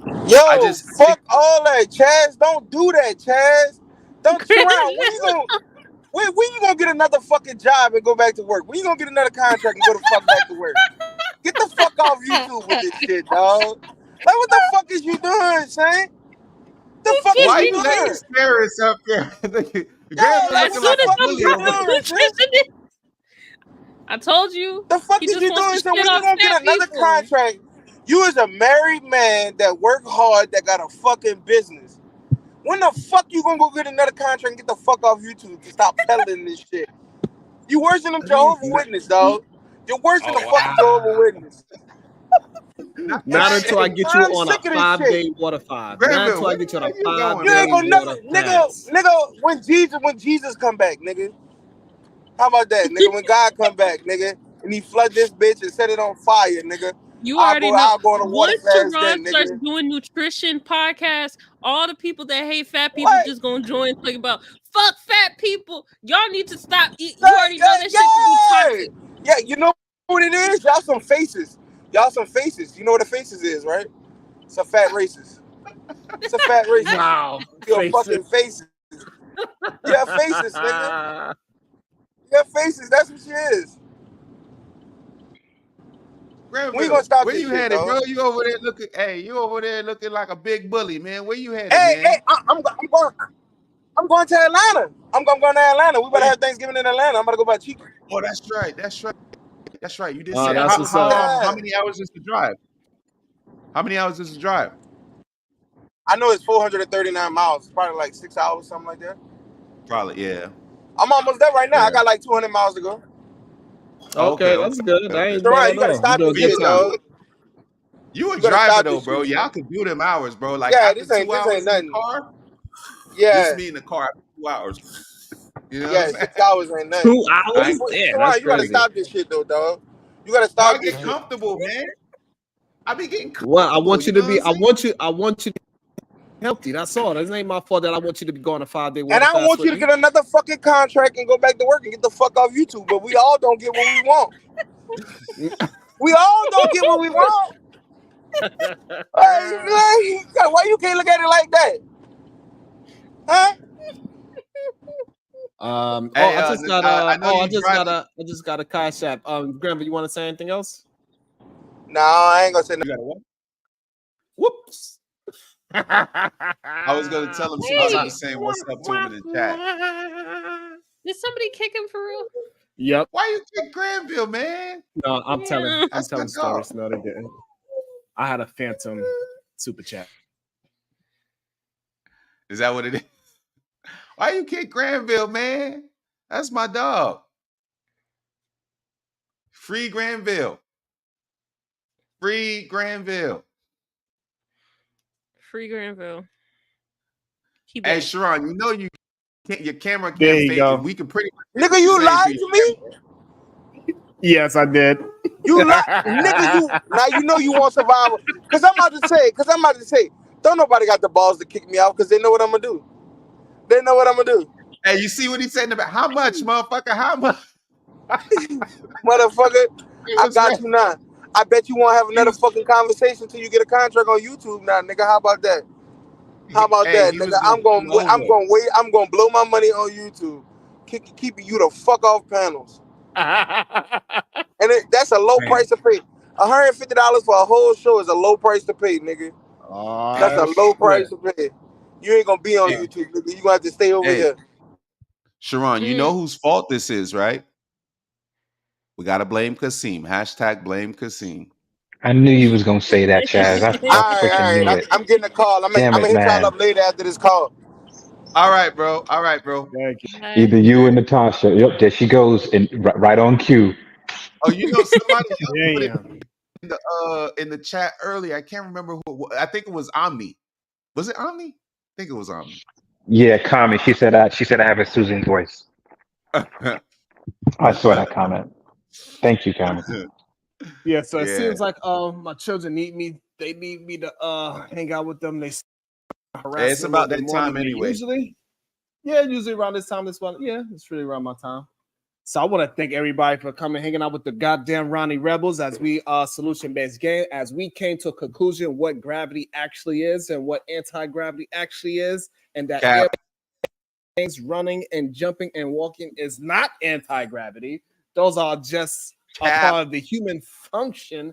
fuck all that, Chaz. Don't do that, Chaz. Don't chill out. When you gonna get another fucking job and go back to work? When you gonna get another contract and go the fuck back to work? Get the fuck off YouTube with this shit, dog. Like, what the fuck is you doing, son? The fuck Why is you you letting doing? Sparrows up there? As soon as nutritionist, I told you. The fuck is you doing? So when you gonna get another contract? You is a married man that work hard, that got a fucking business. When the fuck you gonna go get another contract and get the fuck off YouTube to stop peddling this shit? You worse than them Jehovah's Witness, dog. You're worse than the fucking Jehovah's Witness. Not until I get you on a 5-day water fast. Not until I get you on a 5-day water fast. Nigga, when Jesus come back, nigga. How about that, nigga? When God come back, nigga, and he flood this bitch and set it on fire, nigga. You already know. I'll go on a water Once fast Sharon then, starts nigga. doing nutrition podcasts, all the people that hate fat people just gonna join talking about fuck fat people. Y'all need to stop eating. You already know that shit can be toxic. Yeah, you know what it is? Y'all some faces. You know what a faces is, right? It's a fat racist. It's a fat racist. Wow. You're fucking faces. Yeah, faces, nigga. Yeah, faces. That's what she is. We gonna stop where this you shit, headed, dog? bro? You over there looking? Hey, you over there looking like a big bully, man. Where you headed, Hey, man? I'm going to Atlanta. I'm going to Atlanta. We better have Thanksgiving in Atlanta. I'm gonna go buy chicken. Oh, that's right. You did say that's what's up. how many hours is the drive? How many hours is the drive? I know it's 439 miles. It's probably like 6 hours, something like that. Probably, yeah. I'm almost there right now. Yeah. I got like 200 miles to go. Okay, that's good. That ain't Right, bad you gotta at all. stop You this doing shit, good time. dog. You a You gotta driver stop though, this bro. shit. Y'all can do them hours, bro. Like Yeah, after this ain't 2 hours in nothing. the car. Yeah. This me in the car after 2 hours. You know Yeah, what I'm saying? 6 hours ain't nothing. 2 hours? Damn, that's You gotta crazy. stop this shit though, dog. You gotta I stop this get shit. comfortable, man. I be getting comfortable. Well, I want you to be. know what I want you to be healthy. That's all. That ain't my fault that I want you to be going a 5-day water And I fast want you with to me. get another fucking contract and go back to work and get the fuck off YouTube. But we all don't get what we want. We all don't get what we want. Hey, why you can't look at it like that? Huh? Hey, I just got I know you driving. I just got a cash app. Grandpa, you want to say anything else? No, I ain't gonna say You nothing. got a what? Whoops. I was gonna tell him Sharon was saying what's up to him in the chat. Did somebody kick him for real? Yep. Why you kick Granville, man? No, I'm telling That's my stories. dog. No, they didn't. I had a phantom super chat. Is that what it is? Why you kick Granville, man? That's my dog. Free Granville. Free Granville. Free Granville. Hey, Sharon, you know you can't, your camera There can't you fake go. it. We can pretty much Nigga, you say lied to me? Yes, I did. You lied, nigga. You now you know you want survival. Cause I'm about to say, don't nobody got the balls to kick me out because they know what I'm gonna do. They know what I'm gonna do. Hey, you see what he said about how much, motherfucker? How much? Motherfucker, I got you now. I bet you won't have another fucking conversation till you get a contract on YouTube now, nigga. How about that? How about that, nigga? I'm gonna blow my money on YouTube. Keeping you the fuck off panels. And that's a low price to pay. $150 for a whole show is a low price to pay, nigga. That's a low price to pay. You ain't gonna be on YouTube, nigga. You gonna have to stay over here. Sharon, you know whose fault this is, right? We gotta blame Kasim. Hashtag blame Kasim. I knew you was gonna say that, Chaz. I freaking knew it. I'm getting a call. I'm Damn gonna it, hit y'all man. up later after this call. All right, bro. All right, bro. Thank you. Either you or Natasha. Yep, there she goes, and right on cue. Oh, you know somebody else put it Damn. in the chat earlier. I can't remember who. I think it was Omni. Was it Omni? I think it was Omni. Yeah, Kami. She said I have a soothing voice. I saw that comment. Thank you, Kami. Yeah, so it Yeah. seems like my children need me. They need me to hang out with them. They harass It's me a about little bit that more time than me anyway. usually around this time. It's really around my time. So I want to thank everybody for coming, hanging out with the goddamn Ronnie Rebels as we solution-based game, as we came to a conclusion what gravity actually is and what anti-gravity actually is, and that things running and jumping and walking is not anti-gravity. Those are just a part of the human function.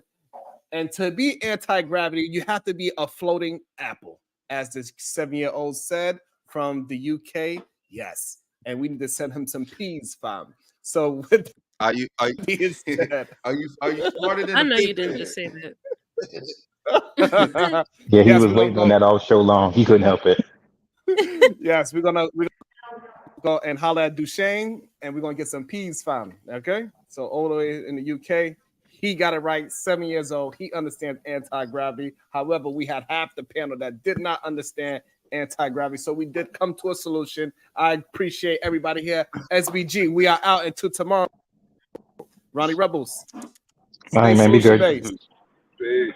And to be anti-gravity, you have to be a floating apple, as this 7-year-old said from the UK. Yes, and we need to send him some peas, fam. So with are you said, are you smarter than I a know you pig? didn't just say that. Yeah, he Yes, was waiting on that all show long. He couldn't help it. yes, we're gonna go and holler at Duchesne, and we're gonna get some peas, fam. Okay, so all the way in the UK. He got it right, 7 years old. He understands anti-gravity. However, we had half the panel that did not understand anti-gravity. So we did come to a solution. I appreciate everybody here. SBG, we are out until tomorrow. Ronnie Rebels. All right, man, be good. Solution-based. Peace.